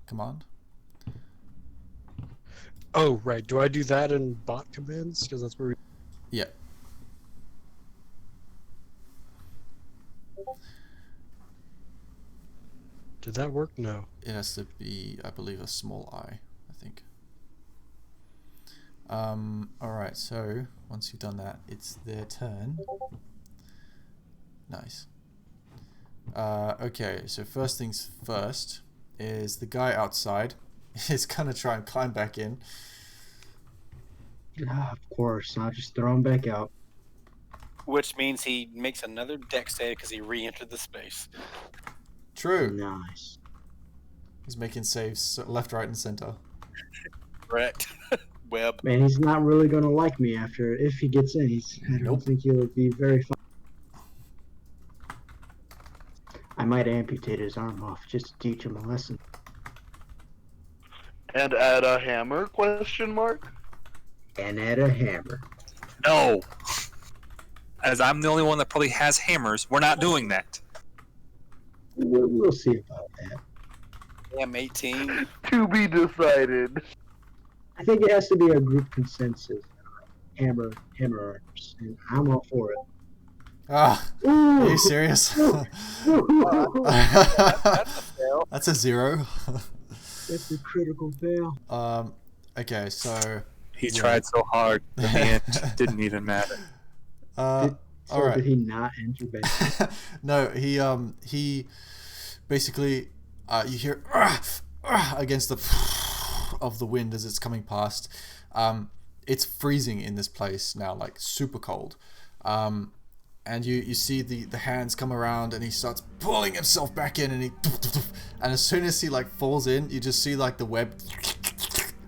command? Oh, right. Do I do that in bot commands? Because that's where we... Yeah. Did that work? No. It has to be, I believe, a small I think. Alright, so once you've done that, it's their turn. Nice. Okay, so first things first is the guy outside is gonna try and climb back in. Of course, I'll just throw him back out. Which means he makes another dex save because he re-entered the space. True. Nice. He's making saves left, right, and center. Correct. Web. Man, he's not really gonna like me after if he gets in. I don't Nope. think he'll be very fun. I might amputate his arm off just to teach him a lesson. And add a hammer? Question mark. And add a hammer. No. As I'm the only one that probably has hammers, we're not doing that. We'll see about that. Damn 18. To be decided. I think it has to be a group consensus. Hammer arms, and I'm all for it. Ah, Ooh. are you serious? That's a fail. That's a 0. That's a critical fail. Okay, so He Yeah. tried so hard, in the end, didn't even matter. So alright. did he not enter back? No, he basically you hear against the of the wind as it's coming past. It's freezing in this place now, like super cold. And you see the hands come around and he starts pulling himself back in and and as soon as he like falls in, you just see like the web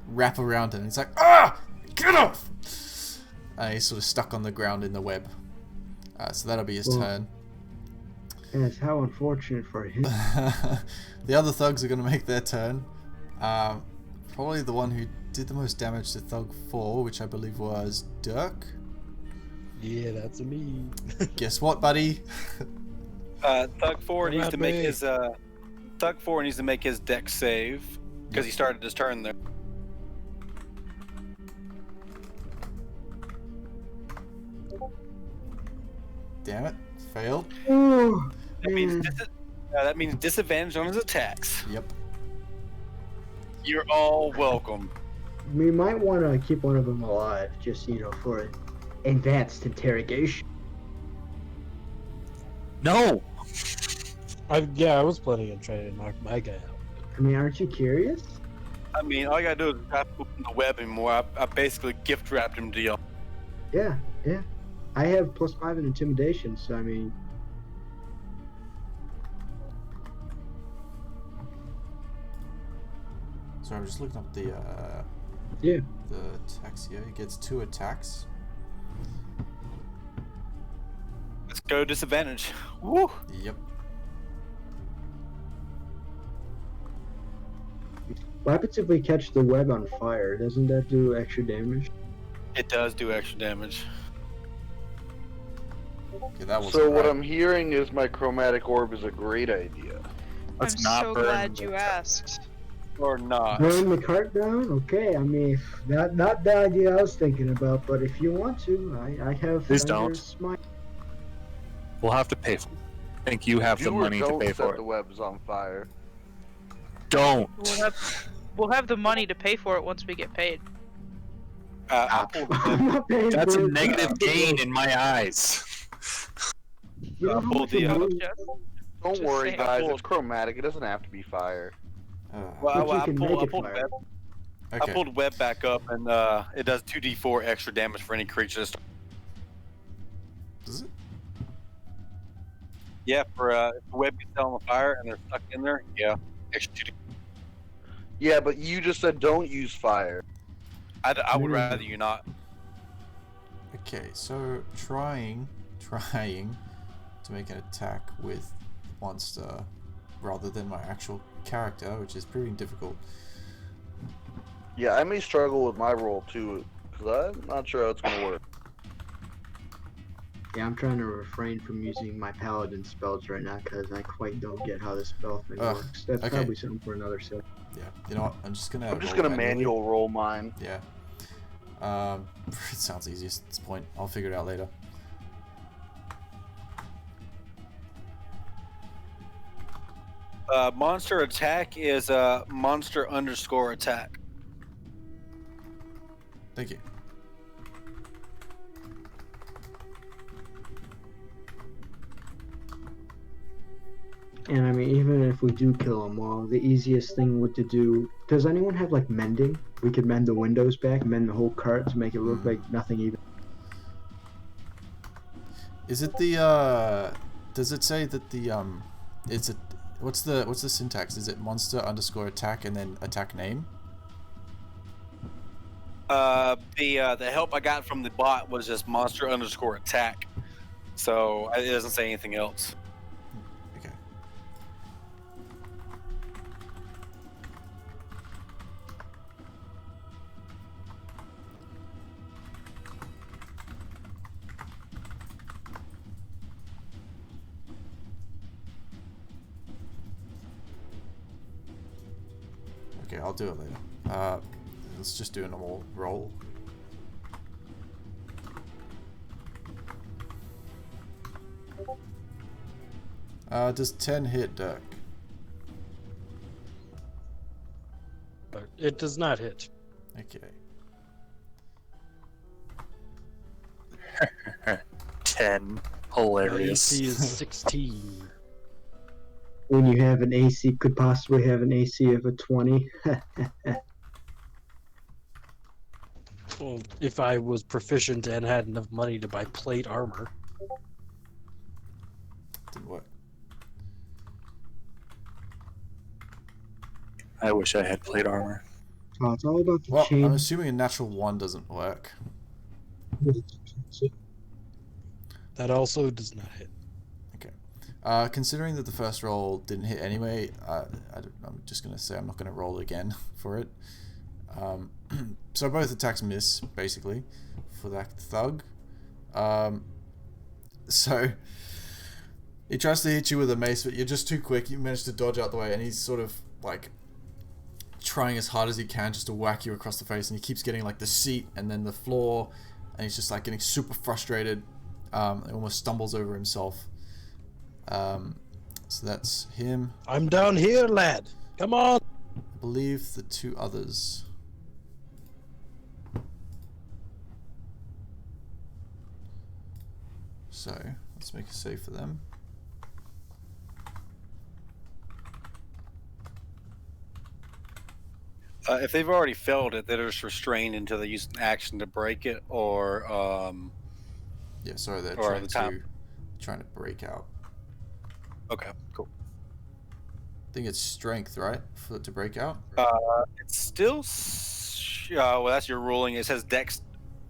wrap around him. He's like, get off! And he's sort of stuck on the ground in the web. So that'll be his turn. Yes, how unfortunate for him. The other thugs are going to make their turn. Probably the one who did the most damage to Thug 4, which I believe was Dirk. Yeah, that's me. Guess what, buddy? Thug 4 needs to make me. his Thug 4 needs to make his dex save because he started his turn there. Damn it. Failed. Ooh, That means man. that means disadvantage on his attacks. Yep. You're all welcome. We might want to keep one of them alive, just, for advanced interrogation. No! I was planning on trying to knock my guy out. I mean, aren't you curious? I mean, all you gotta do is not open the web anymore. I basically gift wrapped him to you. Yeah. I have +5 in intimidation, so I mean... So I'm just looking up the Yeah. the attacks here. He gets 2 attacks. Let's go disadvantage. Woo! Yep. What happens if we catch the web on fire? Doesn't that do extra damage? It does do extra damage. Okay, that was So what right. I'm hearing is my chromatic orb is a great idea. Let's I'm not so burn glad the you cart. asked. Or not. Burn the cart down? Okay, I mean, not the idea I was thinking about, but if you want to, I have... Please Thunder's don't. Smite. We'll have to pay for it. I think you have the Do or money to don't pay set for the it. webs on fire. Don't! We'll have the money to pay for it once we get paid. I pulled the I'm not paying That's for a it. negative gain in my eyes. You know how pulled much the, a movie- Don't Just worry, saying. guys. It's chromatic. It doesn't have to be fire. Well, But you I can pulled make it web. fire. I Okay. pulled web back up, and it does 2d4 extra damage for any creature. Does it? Yeah, for if the web gets set on fire and they're stuck in there, yeah, extra 2d. Yeah, but you just said don't use fire. I would rather you not. Okay, so trying to make an attack with monster rather than my actual character, which is proving difficult. Yeah, I may struggle with my roll too, because I'm not sure how it's gonna work. Yeah, I'm trying to refrain from using my paladin spells right now because I quite don't get how this spell thing Ugh, works. That's okay. probably something for another set. Yeah. You know what? I'm just gonna. I'm just roll gonna manually. manual roll mine. Yeah. It sounds easiest at this point. I'll figure it out later. Monster attack is monster _ attack. Thank you. And I mean, even if we do kill them all, the easiest thing would to do. Does anyone have like mending? We could mend the windows back, mend the whole cart to make it look like nothing even. Is it the does it say that the it's a what's the syntax? Is it monster _ attack and then attack name? The help I got from the bot was just monster _ attack, so it doesn't say anything else. Okay. Okay, I'll do it later. Let's just do a normal roll. Does 10 hit, Dirk? It does not hit. Okay. 10. Our Hilarious. AC is 16. When you have an AC, could possibly have an AC of a 20. Well, if I was proficient and had enough money to buy plate armor. Didn't work. I wish I had plate armor. Oh, it's all about the Well, chain. I'm assuming a natural 1 doesn't work. That also does not hit. Considering that the first roll didn't hit anyway, I'm just going to say I'm not going to roll again for it. So both attacks miss, basically, for that thug. So he tries to hit you with a mace, but you're just too quick. You manage to dodge out the way, and he's sort of like trying as hard as he can just to whack you across the face, and he keeps getting like the seat and then the floor, and he's just like getting super frustrated. He almost stumbles over himself. So that's him. I'm down here, lad. Come on. I believe the 2 others. So let's make a save for them. If they've already failed it, they're just restrained until they use an action to break it, or Yeah, sorry, they're Or trying the to time. break out. okay, cool. I think it's strength, right, for it to break out. It's still well, that's your ruling. It says Dex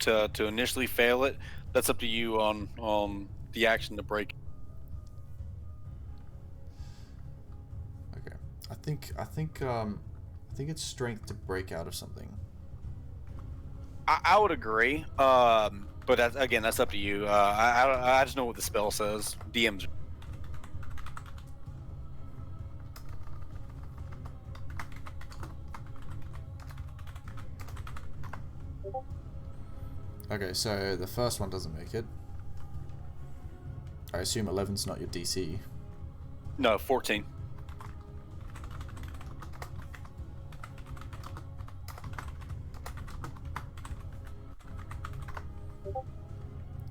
to initially fail it. That's up to you on the action to break. Okay, I think it's strength to break out of something. I would agree. But that's up to you. I just know what the spell says. DMs. Okay, so the first one doesn't make it. I assume 11's not your DC. No, 14.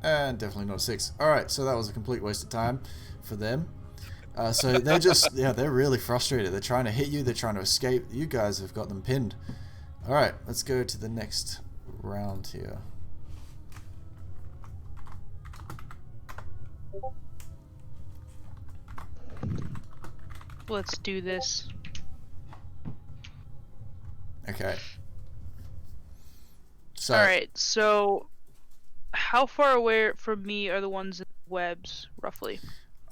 And definitely not a 6. Alright, so that was a complete waste of time for them. So they're just, yeah, they're really frustrated. They're trying to hit you, they're trying to escape. You guys have got them pinned. Alright, let's go to the next round here. Let's do this. Okay. So, Alright, so how far away from me are the ones in the webs, roughly?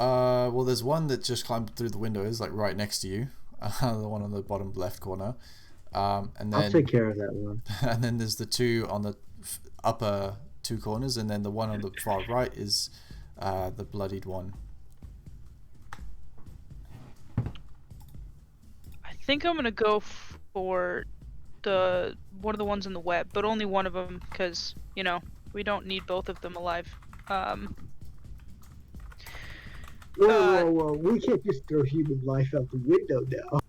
well, there's one that just climbed through the windows, like right next to you. The one on the bottom left corner. And then I'll take care of that one. and then there's the 2 on the upper 2 corners, and then the one on the far right is the bloodied one. I think I'm gonna go for the one of the ones in the web, but only one of them because we don't need both of them alive. Whoa! We can't just throw human life out the window now.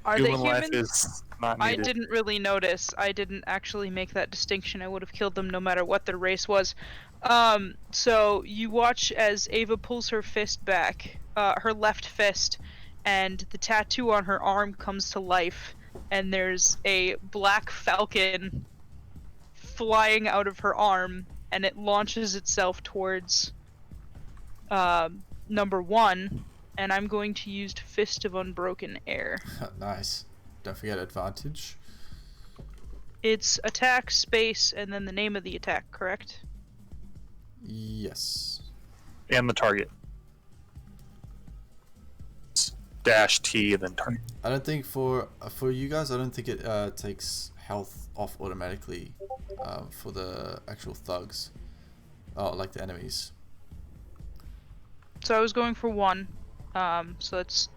Are Human they life humans? is not I needed. didn't really notice. I didn't actually make that distinction. I would have killed them no matter what their race was. So you watch as Ava pulls her fist back, her left fist, and the tattoo on her arm comes to life, and there's a black falcon flying out of her arm, and it launches itself towards number 1, and I'm going to use Fist of Unbroken Air. Nice. Don't forget advantage. It's attack, space, and then the name of the attack, correct? Yes. And the target. Dash T and then target. I don't think for you guys, I don't think it takes health off automatically for the actual thugs. Oh, like the enemies. So I was going for 1. So let's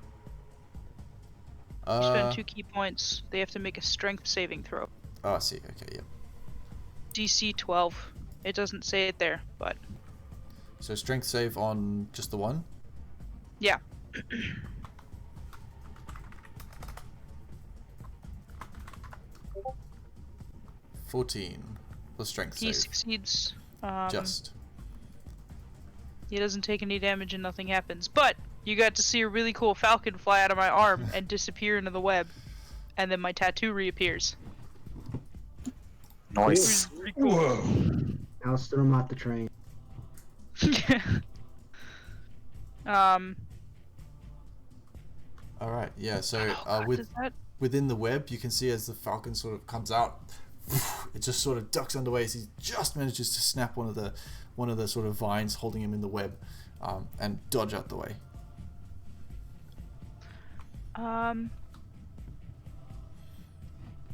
spend 2 key points. They have to make a strength saving throw. Oh, I see. Okay, yep. DC 12. It doesn't say it there, but So strength save on just the one? yeah. 14 for strength He save. succeeds. Just. He doesn't take any damage and nothing happens. But you got to see a really cool falcon fly out of my arm and disappear into the web. And then my tattoo reappears. Nice. Whoa. Now let's throw him out the train. Alright, yeah, so God, does that... within the web, you can see as the falcon sort of comes out, it just sort of ducks underway as he just manages to snap one of the sort of vines holding him in the web, and dodge out the way.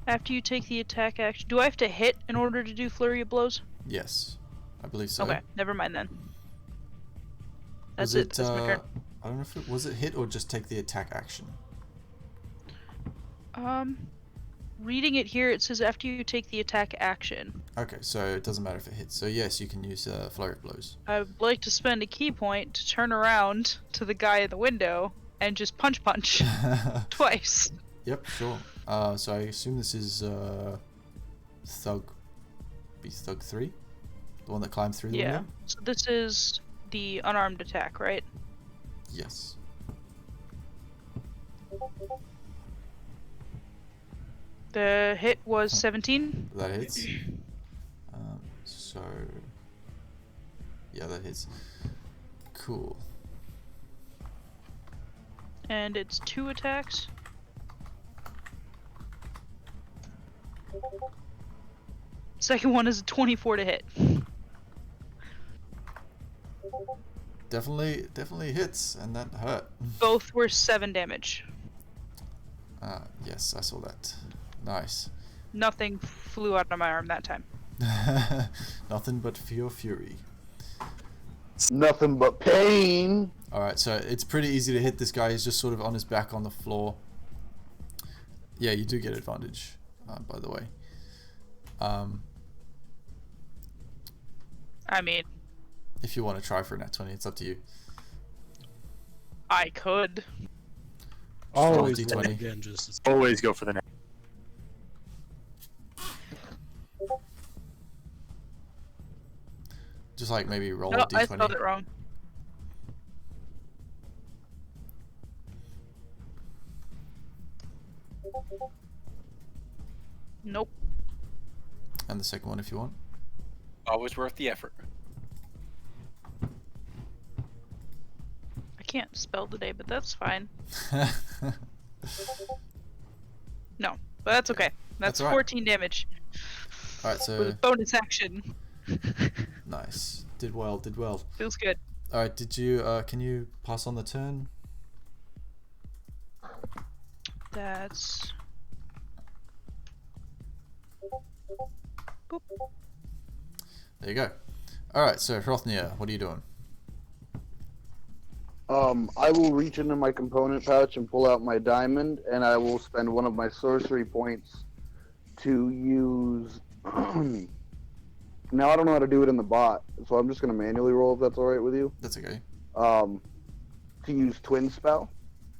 After you take the attack action, do I have to hit in order to do flurry of blows? Yes, I believe so. Okay, never mind then. Was That's it. That's my turn. I don't know if it was it hit or just take the attack action. Reading it here, it says after you take the attack action. Okay, so it doesn't matter if it hits. So yes, you can use flurry of blows. I would like to spend a key point to turn around to the guy in the window and just punch twice. Yep, sure. So I assume this is Thug 3, the one that climbed through the window. So this is the unarmed attack, right? Yes. The hit was 17. That hits. So yeah, that hits. Cool. And it's 2 attacks. Second one is a 24 to hit. Definitely hits, and that hurt. Both were 7 damage. Yes, I saw that. Nice. Nothing flew out of my arm that time. Nothing but pure fury. Nothing but pain. Alright, so it's pretty easy to hit this guy. He's just sort of on his back on the floor. Yeah, you do get advantage, by the way. I mean, if you want to try for a nat 20, it's up to you. I could. Always D20. again, just as Always go for the next. Just like maybe roll No, a d20. I spelled it wrong. Nope. And the second one if you want. Always worth the effort. I can't spell today, but that's fine. No, but that's okay. That's That's all right. 14 damage. Alright, With so a bonus action. nice. Did well. Feels good. Alright, did you can you pass on the turn? That's... Boop. There you go. Alright, so Hrothnir, what are you doing? I will reach into my component pouch and pull out my diamond, and I will spend one of my sorcery points to use. Now I don't know how to do it in the bot, so I'm just gonna manually roll if that's all right with you. That's okay. To use twin spell.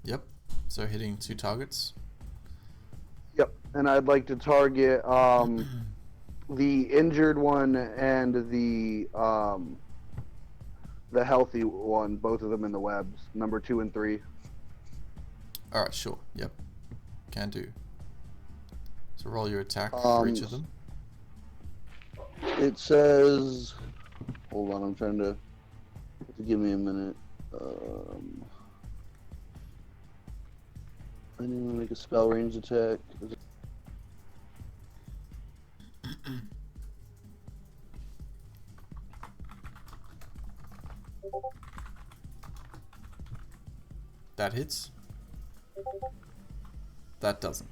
Yep. So hitting 2 targets. Yep, and I'd like to target the injured one and the healthy one, both of them in the webs, number 2 and 3. All right, sure. Yep. Can do. So roll your attack for each of them. It says, hold on, I'm trying to give me a minute. I need to make a spell range attack. That hits. That doesn't.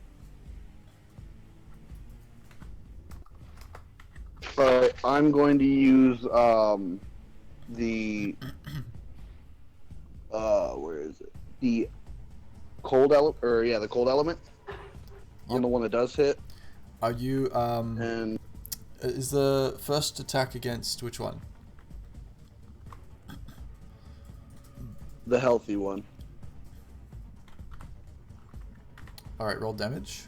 But I'm going to use the where is it? The cold element, the cold element on the one that does hit. Are you And is the first attack against which one? the healthy one. All right, roll damage.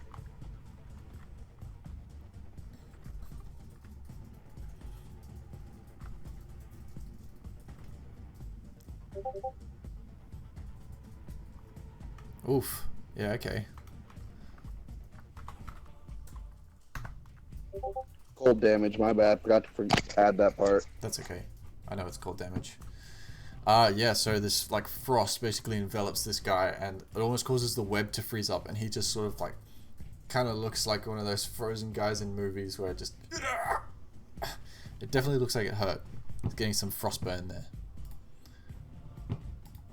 Oof. Yeah, okay. Cold damage, my bad. Forgot to add that part. That's okay. I know it's cold damage. Yeah, so this like frost basically envelops this guy and it almost causes the web to freeze up and he just sort of like kind of looks like one of those frozen guys in movies where it just it definitely looks like it hurt. It's getting some frostburn there.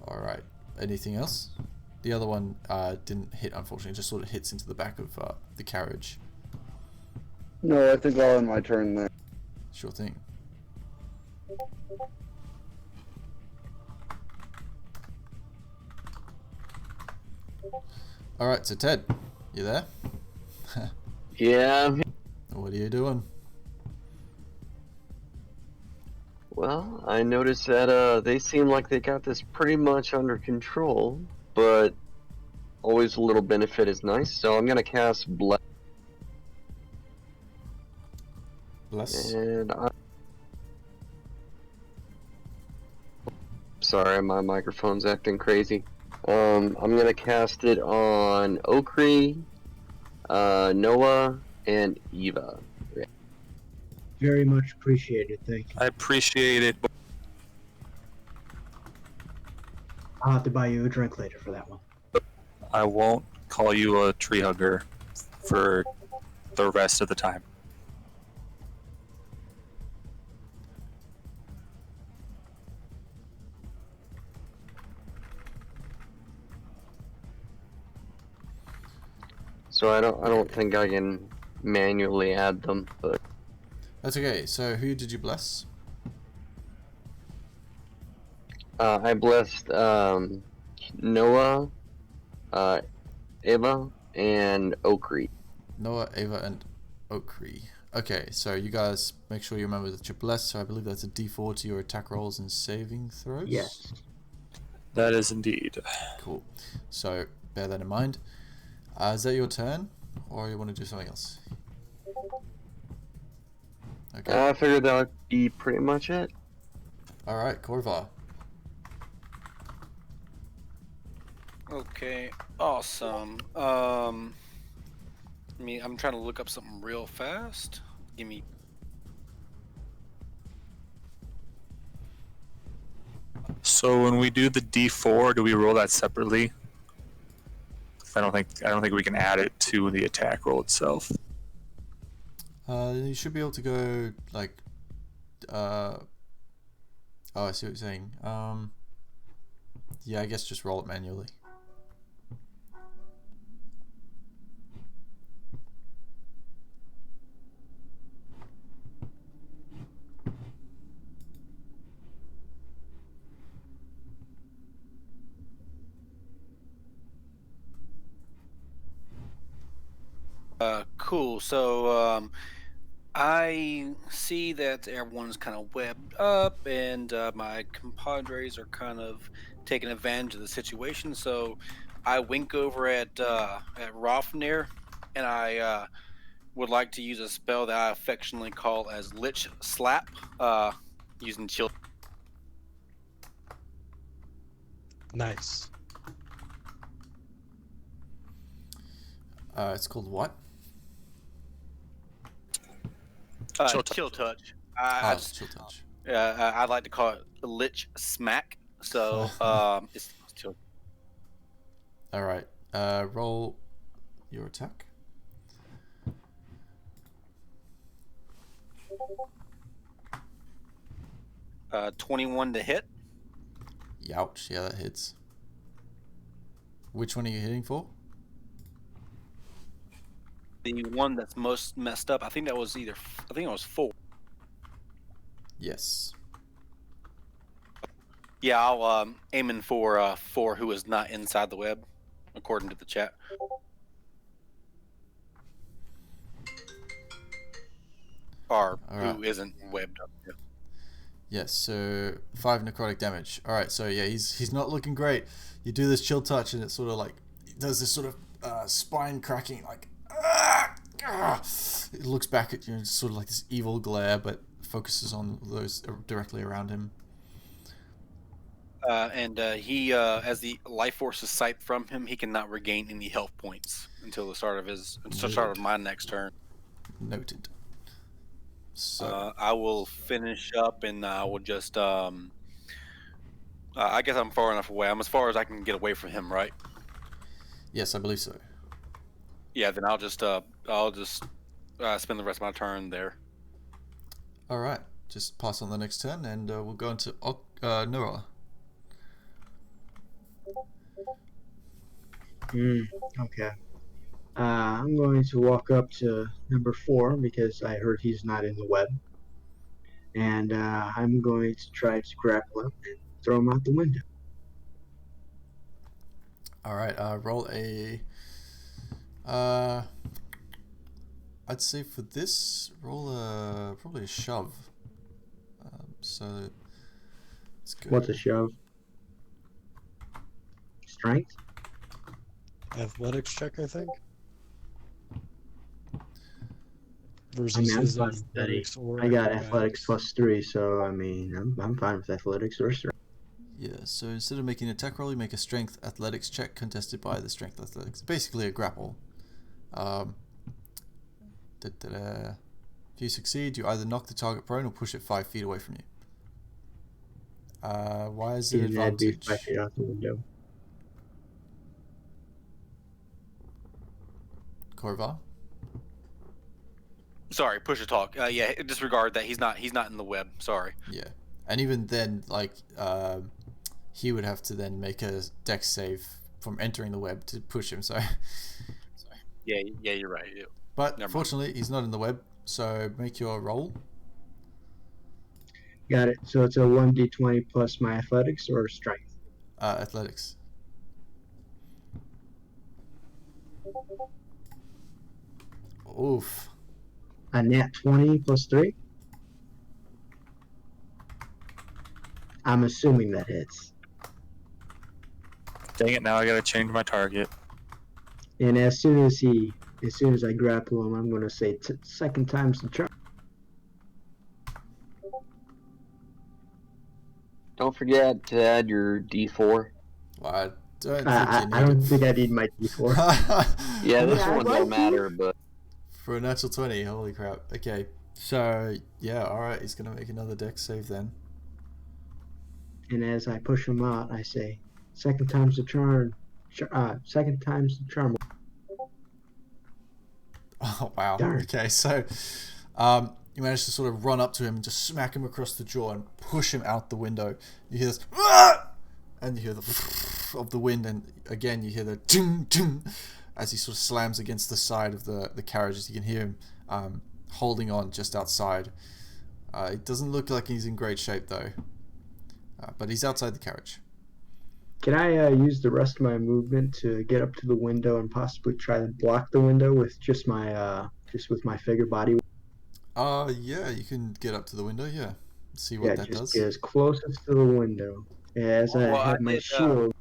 Alright. Anything else? The other one didn't hit, unfortunately. It just sort of hits into the back of the carriage. No, I think I'll end my turn there. Sure thing. Alright, so Ted, you there? Yeah. What are you doing? Well, I noticed that they seem like they got this pretty much under control, but always a little benefit is nice. So I'm gonna cast Bless. Bless. And sorry, my microphone's acting crazy. I'm gonna cast it on Okri, Noah, and Eva. Very much appreciated. Thank you. I appreciate it. I'll have to buy you a drink later for that one. I won't call you a tree hugger for the rest of the time. So I don't think I can manually add them, but That's okay. So who did you bless? I blessed Noah, Eva, and Okri. Noah, Ava, and Okri. Okay, so you guys make sure you remember that you're blessed. So I believe that's a D4 to your attack rolls and saving throws. Yes. That is indeed. Cool. So bear that in mind. Is that your turn, or you want to do something else? Okay. I figured that would be pretty much it. All right, Corvar. Okay, awesome. I'm trying to look up something real fast. Give me. So when we do the D4, do we roll that separately? I don't think we can add it to the attack roll itself. You should be able to go like. Oh, I see what you're saying. Yeah, I guess just roll it manually. Cool. So, I see that everyone's kind of webbed up, and my compadres are kind of taking advantage of the situation. So, I wink over at Rofnir, and I would like to use a spell that I affectionately call as Lich Slap, using chill. Nice. It's called what? Chill touch. Chill touch. It's chill touch. I'd like to call it Lich Smack. So it's chill. All right. Roll your attack. Uh, 21 to hit. Youch. Yeah, that hits. Which one are you hitting for? The one that's most messed up. I think it was 4. Yes. Yeah, I'll aiming for 4 who is not inside the web, according to the chat. Or who isn't webbed up. Yeah. Yes, so 5 necrotic damage. Alright, so yeah, he's not looking great. You do this chill touch and it sort of like, it does this sort of spine cracking, like, it looks back at you and it's sort of like this evil glare, but focuses on those directly around him. And he, as the life force is siphoned from him, he cannot regain any health points until the start of my next turn. Noted. So I will finish up, and I will just. I guess I'm far enough away. I'm as far as I can get away from him, right? yes, I believe so. Yeah. Then I'll just spend the rest of my turn there. Alright, just pass on the next turn and we'll go into Nora. Okay. I'm going to walk up to number 4 because I heard he's not in the web. And I'm going to try to grapple him and throw him out the window. Alright, roll a... I'd say for this, roll probably a shove. So, let's go. What's a shove? Strength? Athletics check, I think. I Versus mean, I'm his fine with that. athletics or I got acrobatics. athletics +3, so I mean, I'm fine with athletics or strength. Yeah, so instead of making an attack roll, you make a strength athletics check contested by the strength athletics. Basically a grapple. If you succeed, you either knock the target prone or push it 5 feet away from you. Why is it And that'd be advantage? 5 feet out the window. Korvar? Sorry, push a talk. Yeah, disregard that. He's not in the web. Sorry. Yeah. And even then, like, he would have to then make a dex save from entering the web to push him, so... Yeah, you're right. Yeah. But Never fortunately, he's not in the web, so make your roll. Got it. So it's a 1d20 plus my athletics or strength. Athletics. Oof. A nat 20 plus 3. I'm assuming that hits. Dang it! Now I gotta change my target. And as soon as I grapple him, I'm going to say second time's the charm. Don't forget to add your D4. Well, I don't think I don't think I need my d4. Yeah, this Yeah, I'd one like don't to. matter, but For a natural 20, holy crap. Okay, so, yeah, alright, he's going to make another dex save then. And as I push him out, I say, second time's the charm. Second time's the charm. Oh, wow. Darn. Okay, so, you manage to sort of run up to him and just smack him across the jaw and push him out the window. You hear this, "Ah!" and you hear the of the wind, and again you hear the ting, ting, as he sort of slams against the side of the carriage. As you can hear him holding on just outside. It doesn't look like he's in great shape though, but he's outside the carriage. Can I use the rest of my movement to get up to the window and possibly try to block the window with just my figure body? Yeah, you can get up to the window, yeah. See what Yeah, that just does. get as close as to the window as I Well, I have my did, shield.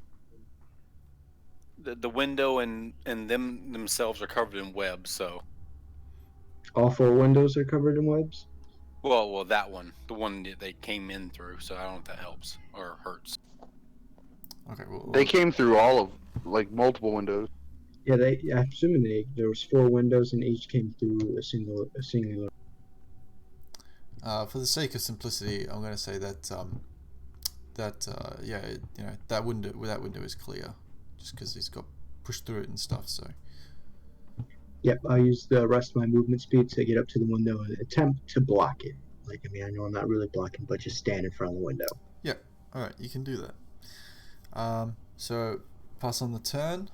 The window and them themselves are covered in webs, so All 4 windows are covered in webs. well that one, the one that they came in through, so I don't know if that helps or hurts. Okay, well, They came through all of like multiple windows. Yeah, I'm assuming there was 4 windows and each came through a singular. for the sake of simplicity, I'm going to say that yeah, that window is clear, just because he's got pushed through it and stuff. So Yep, I'll use the rest of my movement speed to get up to the window and attempt to block it. Like, I mean, I know I'm not really blocking, but just stand in front of the window. yeah, all right, you can do that. So pass on the turn.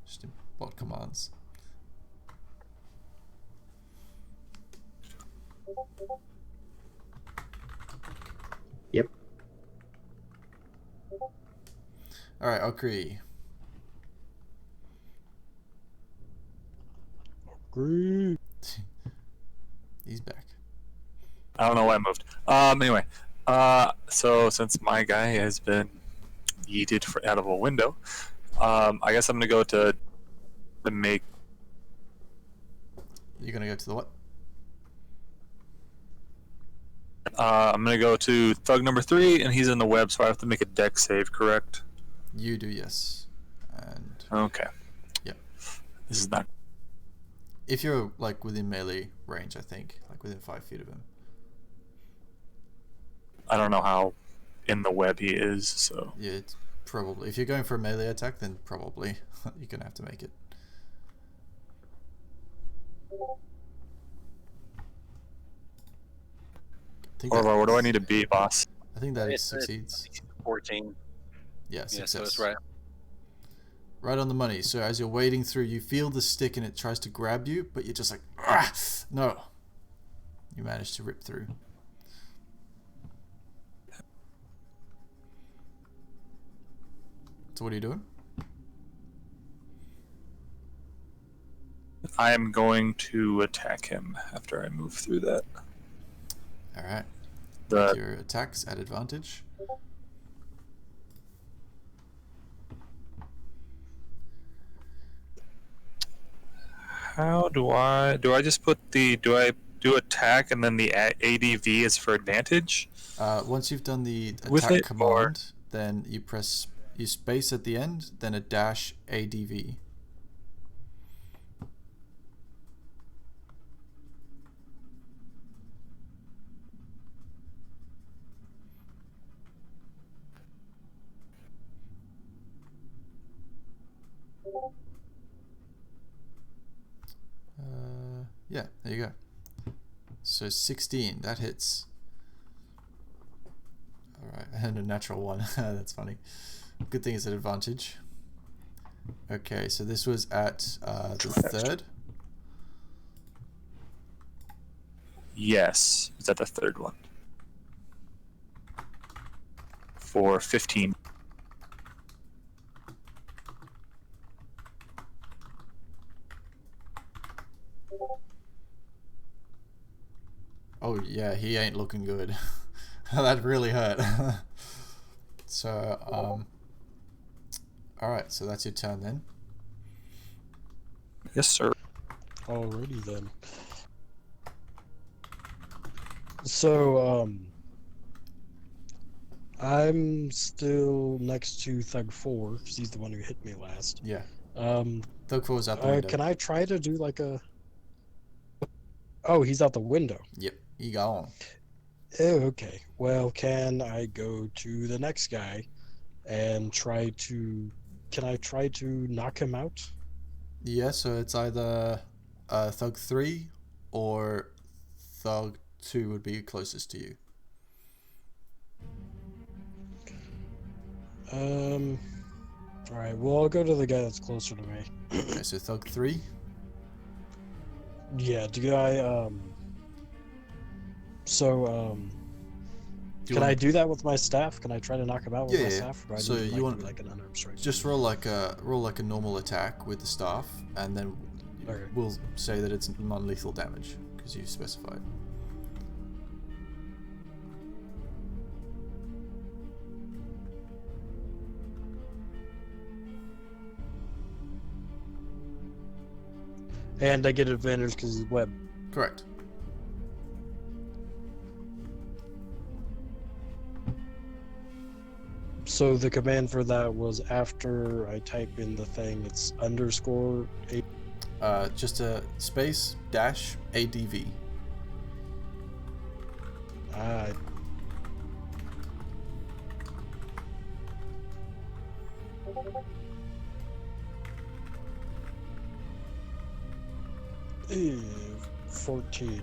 Just in bot commands. Yep. All right, agree. Agree. He's back. I don't know why I moved. Anyway, so since my guy has been yeeted out of a window, I guess I'm gonna go to make. You're gonna go to the what? I'm gonna go to thug number 3, and he's in the web, so I have to make a deck save, correct? You do, yes. And Okay. Yep. This is not. if you're like within melee range, I think, like within 5 feet of him. I don't know how in the web he is, so. Yeah, it's probably, if you're going for a melee attack, then probably you're gonna have to make it. Orvar, what do I need to beat, boss? I think that it It's succeeds. 14. Yeah, success. Yeah, so it's right. Right on the money. So as you're wading through, you feel the stick and it tries to grab you, but you're just like, ah, no. You manage to rip through. So what are you doing? I am going to attack him after I move through that. All right. The Your attacks at advantage. How do I just put the do I do attack and then the ADV is for advantage? Once you've done the With attack it, command, then you press you space at the end, then a dash ADV. Yeah, there you go. So 16, that hits. Alright, and a natural 1. That's funny. Good thing it's an advantage. Okay, so this was at the third. Yes, is that the third one? For 15. Oh yeah, he ain't looking good. That really hurt. So, alright, so that's your turn then. Yes, sir. Alrighty then. So, I'm still next to Thug 4, because he's the one who hit me last. Yeah. Um, Thug 4 is out the window. can I try to do like a... Oh, he's out the window. Yep, you go on. Oh, okay. Well, can I go to the next guy and try to... Can I try to knock him out? Yeah, so it's either Thug 3 or Thug 2 would be closest to you. Alright, well, I'll go to the guy that's closer to me. Okay, so Thug 3. Yeah, do I, Can I do that with my staff? Can I try to knock him out with my staff? Or do I So need to, you want do like an unarmed strike? just roll like a normal attack with the staff, and then Okay. we'll say that it's non-lethal damage because you specified. And I get advantage because it's web. Correct. So the command for that was after I type in the thing, it's underscore 8. Just a space dash ADV. Ah. Eh, 14.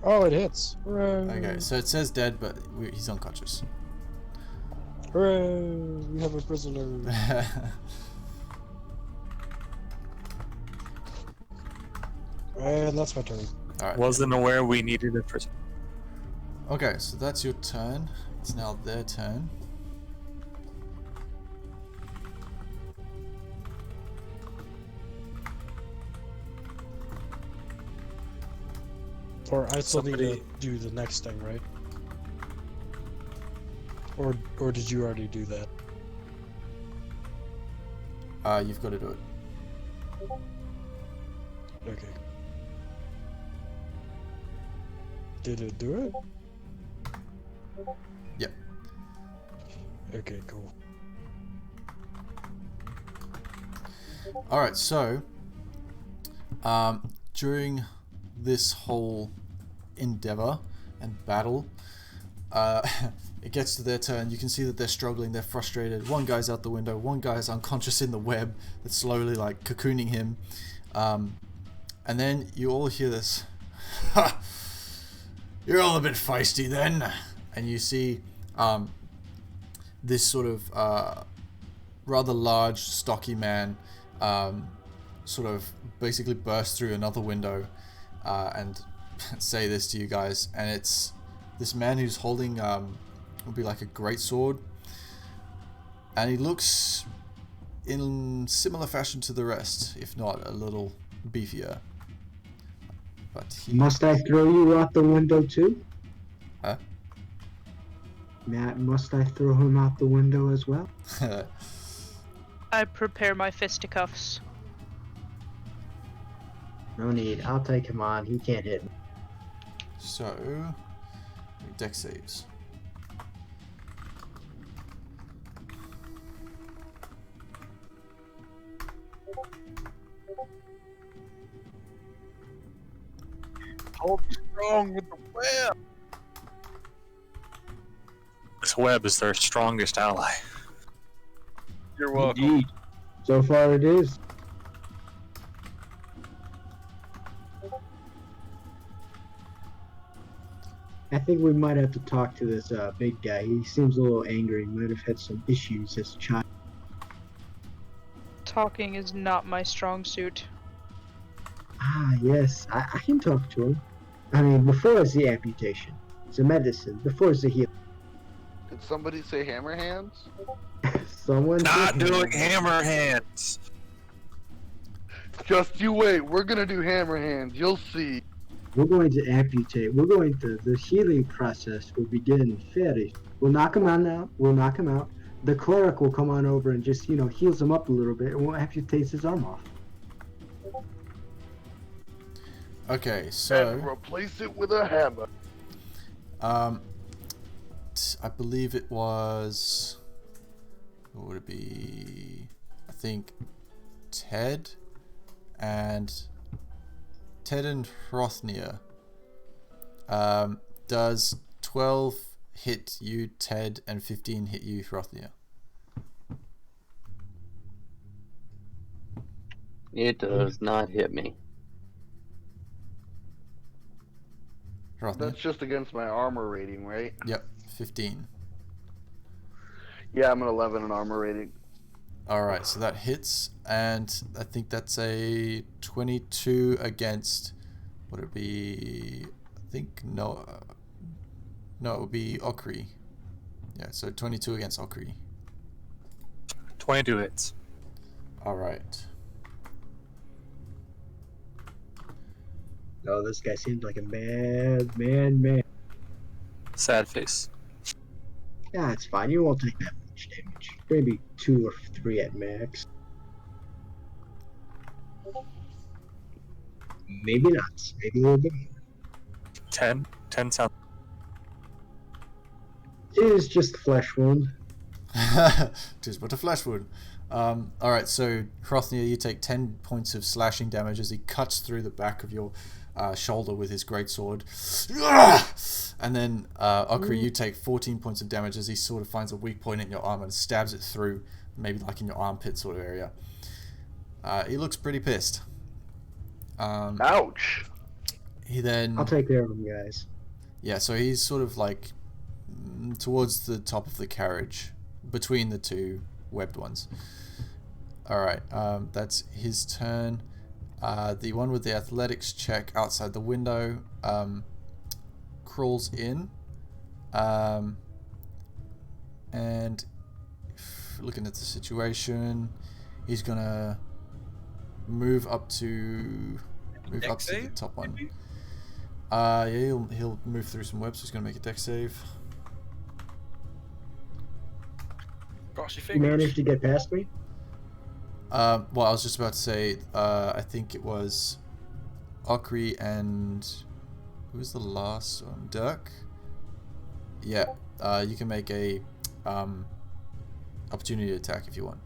Oh, it hits. Hooray. Okay, so it says dead, but he's unconscious. Hooray! We have a prisoner. And that's my turn. Alright. Wasn't aware we needed a person. Okay, so that's your turn. It's now their turn. Or I still need to Somebody- do the next thing, right? Or did you already do that? You've got to do it. Okay. Did it do it? Yep. Okay, cool. Alright, so during this whole endeavor and battle, it gets to their turn. You can see that they're struggling, they're frustrated. One guy's out the window, one guy's unconscious in the web that's slowly like cocooning him. And then you all hear this, "Ha! You're all a bit feisty then." And you see this sort of rather large, stocky man sort of basically burst through another window and say this to you guys. And it's this man who's holding would be like a great sword, and he looks in similar fashion to the rest, if not a little beefier. But he... Must I throw you out the window too? Huh? Matt, must I throw him out the window as well? I prepare my fisticuffs. No need. I'll take him on. He can't hit me. So, deck saves. Hold strong with the web. This web is their strongest ally. You're welcome. Indeed. So far it is. I think we might have to talk to this big guy. He seems a little angry. He might have had some issues as a child. Talking is not my strong suit. Ah, yes. I can talk to him. I mean, before it's the amputation. It's a medicine. Before it's the heal. Did somebody say hammer hands? Someone Not did doing that. hammer hands. Just you wait. We're gonna do hammer hands. You'll see. We're going to amputate. We're going to. The healing process will begin very. We'll knock him out now. We'll knock him out. The cleric will come on over and just, heals him up a little bit, and we'll amputate his arm off. Okay, And so replace it with a hammer. I believe it was, what would it be? I think Ted and Hrothnir. Does 12 hit you, Ted, and 15 hit you, Hrothnir? It does not hit me. Hrothnir? That's just against my armor rating, right? Yep, 15. Yeah, I'm an 11 in armor rating. Alright, so that hits, and I think that's a 22 against, would it be, I think, no, it would be Okri. Yeah, so 22 against Okri. 22 hits. Alright. Oh, this guy seems like a man. Sad face. Yeah, it's fine. You won't take that much damage. Maybe 2 or 3 at max. Maybe not. Maybe a little bit more. 10? 10 sounds. It is just flesh wound. Just but a flesh wound. Alright, so Hrothnir, you take 10 points of slashing damage as he cuts through the back of your shoulder with his greatsword. And then, Okri, you take 14 points of damage as he sort of finds a weak point in your arm and stabs it through, maybe like in your armpit sort of area. He looks pretty pissed. Ouch. He then... I'll take care of him, guys. Yeah, so he's sort of like towards the top of the carriage, between the two webbed ones. Alright, that's his turn. The one with the athletics check outside the window crawls in. And looking at the situation, he's gonna move up to the top one. Maybe? Yeah, he'll move through some webs. So he's gonna make a dex save. Cross your You fingers. managed to get past me? Well, I was just about to say, I think it was Okri and who was the last one? Dirk. Yeah, you can make a opportunity attack if you want.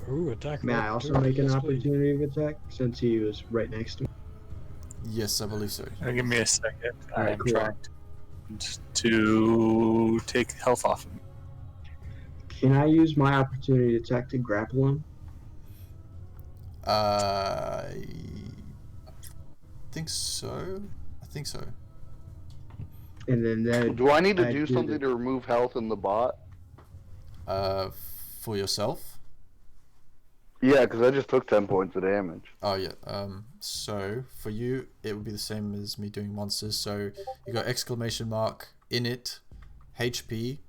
Ooh, attack. May I also make an opportunity of attack since he was right next to me? Yes, I believe so. Give me a second. Alright, I'm cool. trying to take health off of me. Can I use my opportunity attack to grapple him? I think so. And then that. Do I need to I'd do do something the- to remove health in the bot? For yourself. Yeah, because I just took 10 points of damage. Oh yeah. So for you, it would be the same as me doing monsters. So you got exclamation mark init, HP,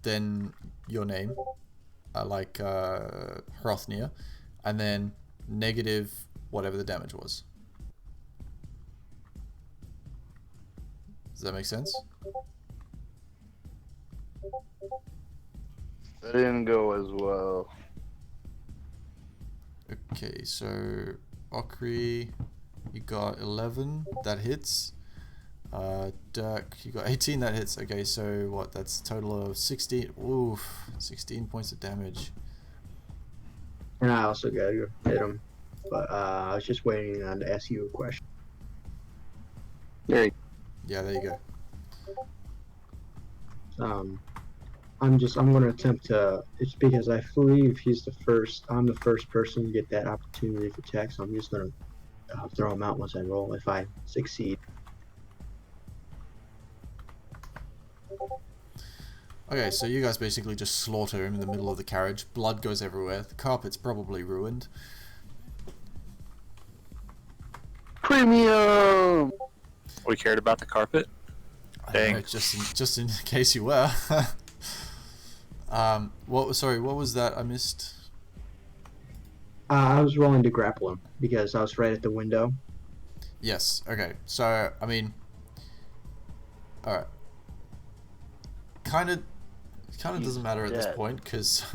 then your name, like Hrothnir, and then negative whatever the damage was. Does that make sense? That didn't go as well. Okay, so Okri, you got 11, that hits. Dirk, you got 18, that hits. Okay, so what? That's a total of 16. Oof, 16 points of damage. And I also got to hit him. But I was just waiting on to ask you a question. There you Yeah, there you go. I'm going to attempt to. It's because I believe I'm the first person to get that opportunity for attack. So I'm just going to throw him out once I roll if I succeed. Okay, so you guys basically just slaughter him in the middle of the carriage. Blood goes everywhere. The carpet's probably ruined. Premium! We cared about the carpet. I don't know, Dang. just in case you were. What was that I missed? I was rolling to grapple him because I was right at the window. Yes. Okay. So I mean, all right. Kind of doesn't matter at this dead. point because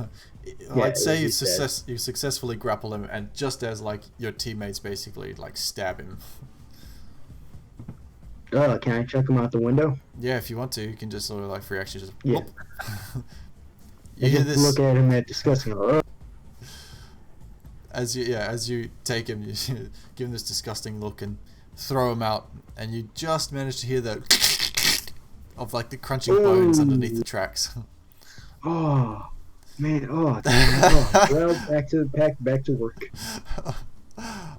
Yeah, I'd say he's dead. you successfully grapple him, and just as like your teammates basically like stab him. Can I check him out the window? Yeah, if you want to, you can just sort of like free action just. Yeah. whoop. You hear this Look at him at disgusting. as you take him, you give him this disgusting look and throw him out, and you just manage to hear the of like the crunching bones underneath the tracks. Oh man! Well, back to work.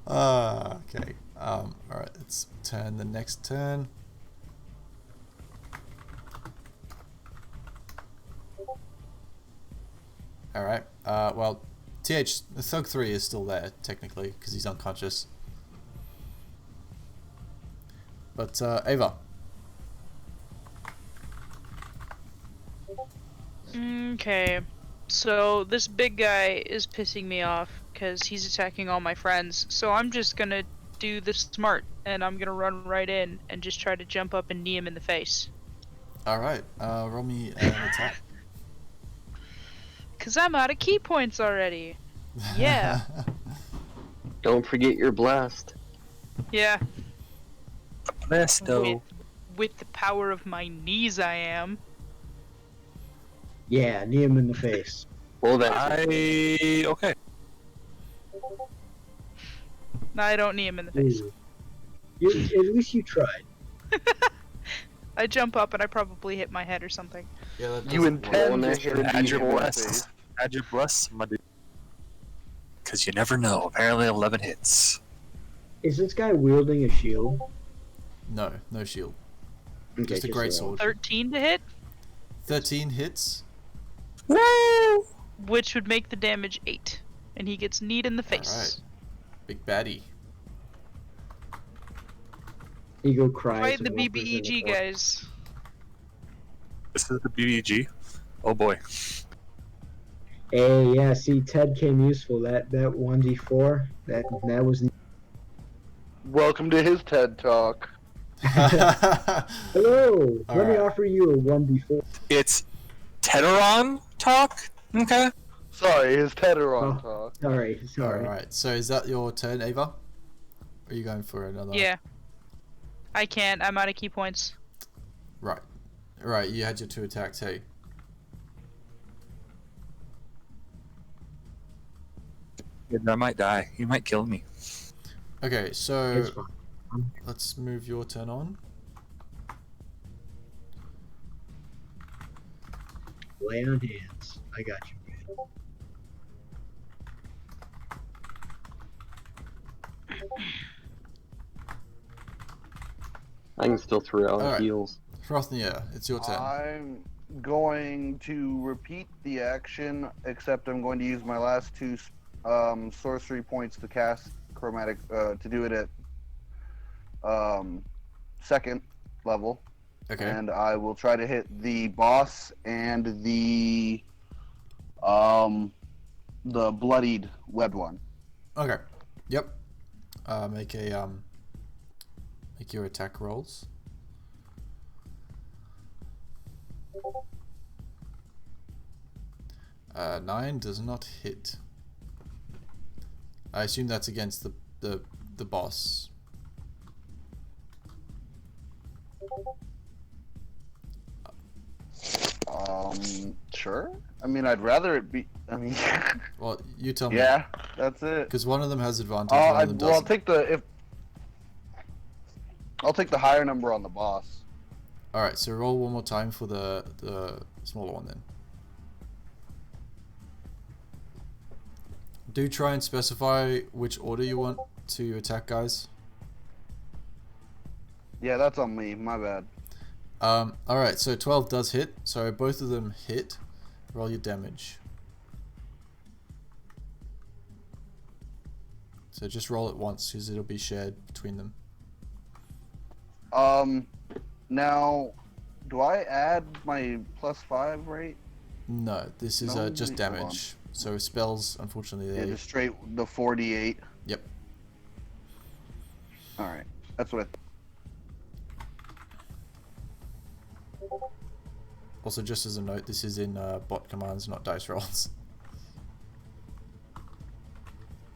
Okay. All right. Let's turn the next turn. All right. Well, Thug 3 is still there technically because he's unconscious. But Ava. Okay. So this big guy is pissing me off because he's attacking all my friends. So I'm just gonna do the smart, and I'm gonna run right in and just try to jump up and knee him in the face. All right. Roll me an attack. Cause I'm out of key points already. Yeah. Don't forget your blast. Yeah. Presto. With the power of my knees, I am. Yeah, knee him in the face. Well, that Okay. No, I don't knee him in the face. Ooh. At least you tried. I jump up and I probably hit my head or something. Yeah, that You doesn't work. intend to next hit to a Add your D4 bless. face. Add your bless, my dude. Because you never know. Apparently 11 hits. Is this guy wielding a shield? No shield. Okay, Just a great sword. 13 to hit, 13 hits. Woo! which would make the damage 8. And he gets kneed in the face. Big baddie. Ego cries. Fight and the whimpers in BBEG, corner. guys. This is the BBG. Oh boy. Hey, yeah, see, Ted came useful. That 1d4, that was... Welcome to his TED Talk. Hello! Let me Alright. offer you a 1d4. It's Teteron talk? Okay. Sorry, his Teteron Oh. talk. Sorry. Alright, so is that your turn, Ava? Or are you going for another? Yeah. I can't. I'm out of key points. Right. Right, you had your 2 attacks, hey. I might die. You might kill me. Okay, so It's fine. let's move your turn on. Lay on hands. I got you, man. I can still throw out Alright. heals. Frothnir, it's your turn. I'm going to repeat the action, except I'm going to use my last 2 sorcery points to cast chromatic, to do it at second level. Okay. And I will try to hit the boss and the bloodied webbed one. Okay. Yep. Make your attack rolls. Uh, 9 does not hit. I assume that's against the boss. Sure. I mean, I'd rather it be. I mean, Well, you tell me. yeah, that's it. Because one of them has advantage, one of them Well, I'll doesn't. I'll take the higher number on the boss. Alright, so roll one more time for the smaller one then. Do try and specify which order you want to attack, guys. Yeah, that's on me. My bad. Alright, so 12 does hit, so both of them hit. Roll your damage. So just roll it once, because it'll be shared between them. Now, do I add my +5 rate? No, this is No, just wait, hold on. damage. So spells, unfortunately, Yeah, they... just straight the 48. Yep. All right, that's what Also, just as a note, this is in bot commands, not dice rolls.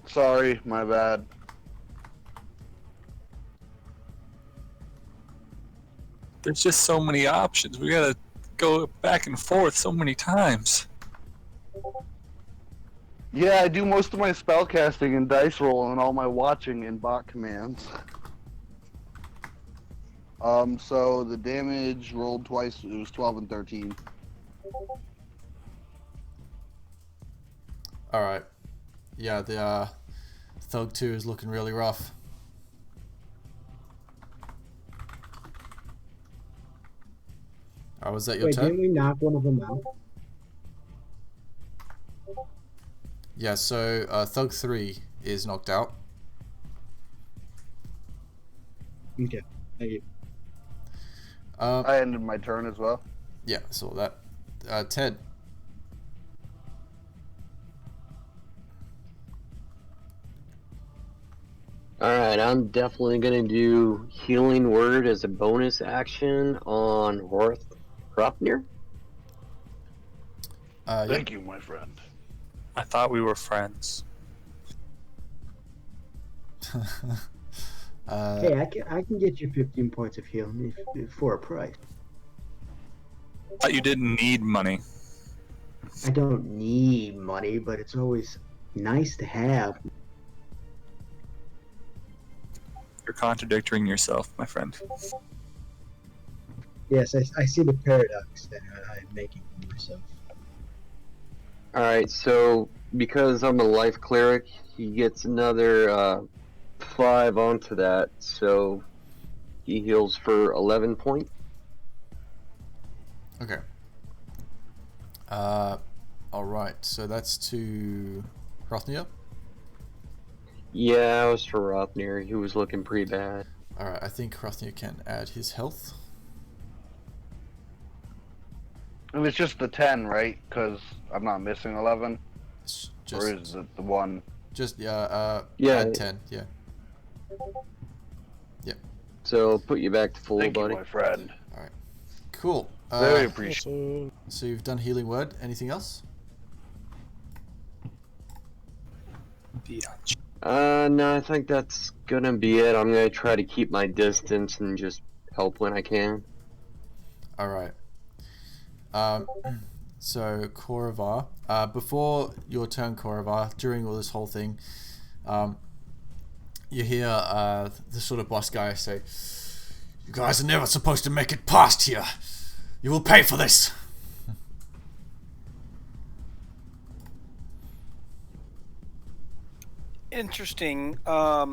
Sorry, my bad. There's just so many options. We gotta go back and forth so many times. Yeah, I do most of my spell casting in dice roll and all my watching in bot commands. So the damage rolled twice. It was 12 and 13. Alright. Yeah, the Thug 2 is looking really rough. Oh, was that your Wait, turn? didn't we knock one of them out? Yeah, so Thug 3 is knocked out. Okay. Thank you. I ended my turn as well. Yeah, saw that. Ted. Alright, I'm definitely gonna do Healing Word as a bonus action on Hrofnir. Yeah. Thank you, my friend. I thought we were friends. Hey, I can get you 15 points of healing for a price. I thought you didn't need money. I don't need money, but it's always nice to have. You're contradicting yourself, my friend. Yes, I see the paradox that I'm making for myself. Alright, so because I'm a life cleric, he gets another 5 onto that, so he heals for 11 points. Okay. Alright, so that's to Hrofnir. Yeah, it was for Hrofnir. He was looking pretty bad. Alright, I think Hrofnir can add his health. And it's just the 10, right? Because I'm not missing 11. It's Or just, is it the 1? just Yeah. add 10, yeah. So put you back to full, Thank buddy. you, my friend. Cool. Very appreciated. So you've done Healing Word. Anything else? No, I think that's gonna be it. I'm gonna try to keep my distance and just help when I can. Alright. So, Koravar. Before your turn, Koravar, during all this whole thing, you hear the sort of boss guy say, "You guys are never supposed to make it past here. You will pay for this." Interesting. I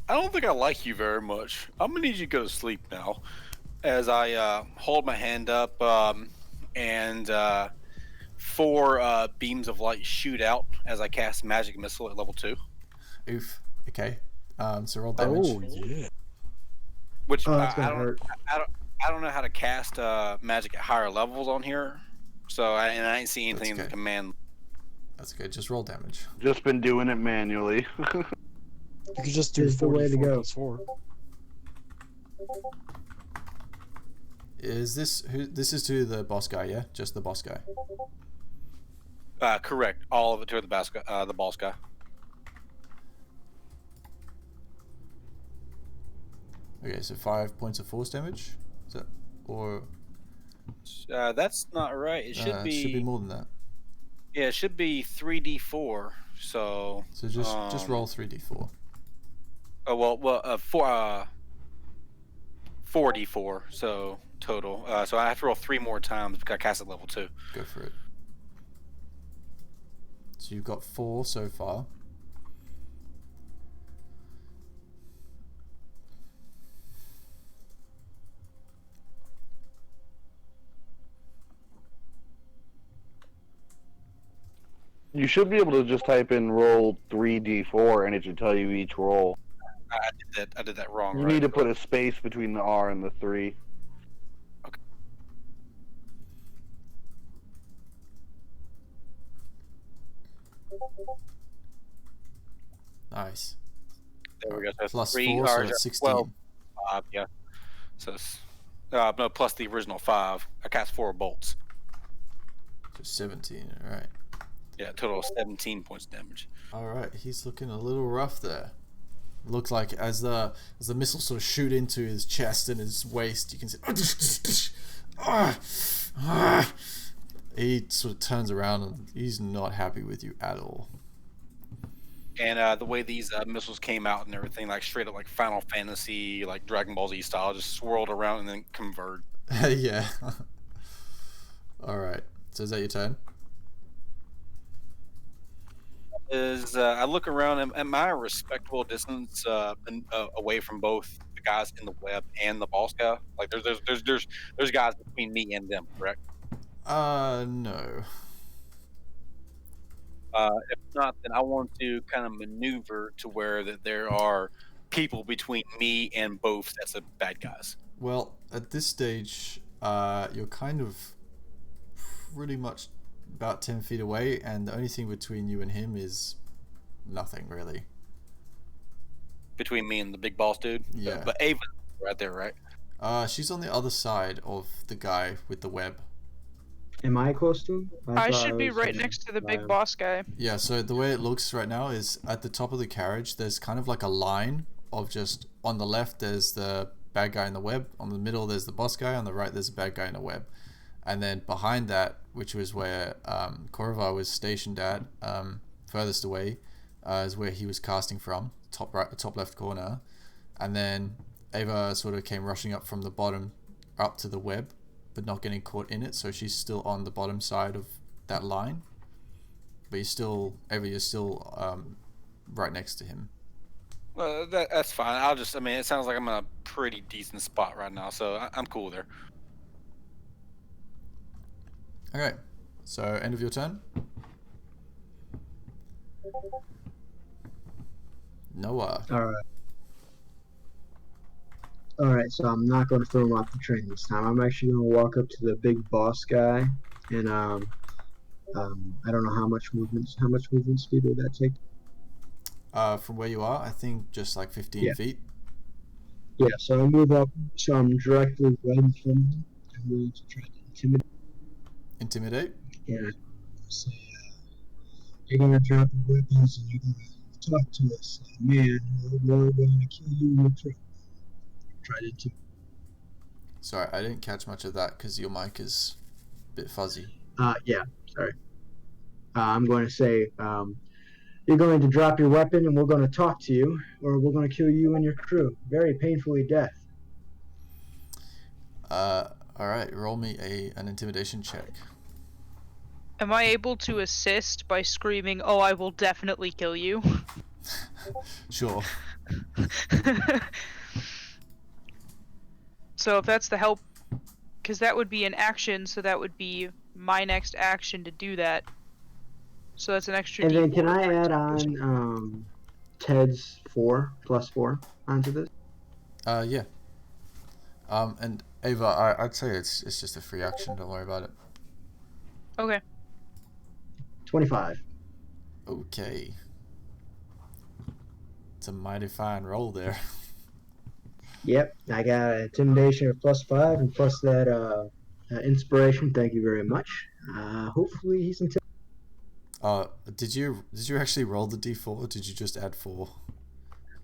don't think I like you very much. I'm gonna need you to go to sleep now. As I hold my hand up, and 4 beams of light shoot out as I cast Magic Missile at level 2. Oof. Okay. So roll damage. Oh yeah. Which Oh, that's I gonna don't, hurt. I don't know how to cast magic at higher levels on here. So I ain't seeing anything in the okay. command. That's okay. Just roll damage. Just been doing it manually. You could just do Is the way to 44 go. plus 4. Is this who? This is to the boss guy, yeah? Just the boss guy. Correct. All of it to the boss guy. Okay, so 5 points of force damage. Is that or? That's not right. It should Should be more than that. Yeah, it should be 3d4. So. So just roll 3d4. Oh well, 4d4. So total. So I have to roll 3 more times because I cast at level 2. Go for it. So you've got 4 so far. You should be able to just type in roll 3d4 and it should tell you each roll. I did that wrong. You right? need to put a space between the R and the 3. Nice. There we go. So Plus 3 4, so are that's 16. 12. 5, yeah. So it's, no, plus the original 5. I cast 4 bolts. So 17, alright. Yeah, total of 17 points of damage. Alright, he's looking a little rough there. Looks like as the missiles sort of shoot into his chest and his waist, you can see he sort of turns around and he's not happy with you at all. And the way these missiles came out and everything, like straight up like Final Fantasy, like Dragon Ball Z style, just swirled around and then converge. Yeah. Alright, so is that your turn? I look around, am I a respectable distance away from both the guys in the web and the boss guy? Like there's guys between me and them, correct? No. If not, then I want to kind of maneuver to where that there are people between me and both sets of bad guys. Well, at this stage, you're kind of pretty much about 10 feet away, and the only thing between you and him is nothing, really. Between me and the big boss dude. Yeah. But Ava's right there, right? She's on the other side of the guy with the web. Am I close to him? I thought should be was, right next to the big boss guy. Yeah, so the way it looks right now is at the top of the carriage, there's kind of like a line of just on the left, there's the bad guy in the web. On the middle, there's the boss guy. On the right, there's a bad guy in the web. And then behind that, which was where Korva was stationed at, furthest away, is where he was casting from, top right, top left corner. And then Ava sort of came rushing up from the bottom up to the web, but not getting caught in it, so she's still on the bottom side of that line. But you're still right next to him. Well, that's fine. I mean, it sounds like I'm in a pretty decent spot right now, so I'm cool there. Okay, so end of your turn. Noah. Alright, so I'm not going to throw him off the train this time. I'm actually going to walk up to the big boss guy, and I don't know how much movement speed would that take? From where you are, I think just like 15 feet. Yeah, so I move up, so I'm directly right in front of him. I'm going to try to intimidate. Intimidate? Yeah. Say, you're going to drop your weapons and you're going to talk to us. Man, we're going to kill you in the truck. Try to intimidate. Sorry, I didn't catch much of that because your mic is a bit fuzzy. Yeah, sorry. I'm going to say, you're going to drop your weapon and we're going to talk to you, or we're going to kill you and your crew. Very painfully death. Alright, roll me an intimidation check. Am I able to assist by screaming, "Oh, I will definitely kill you"? Sure. So if that's the help, because that would be an action, so that would be my next action to do that. So that's an extra. And then D4 can I for add intimidation. on Ted's +4 onto this? Yeah. And Ava, I'd say it's just a free action. Don't worry about it. Okay. 25. Okay. It's a mighty fine roll there. Yep, I got intimidation of +5 and plus that inspiration. Thank you very much. Hopefully he's intimidated. Did you actually roll the d4 or did you just add 4?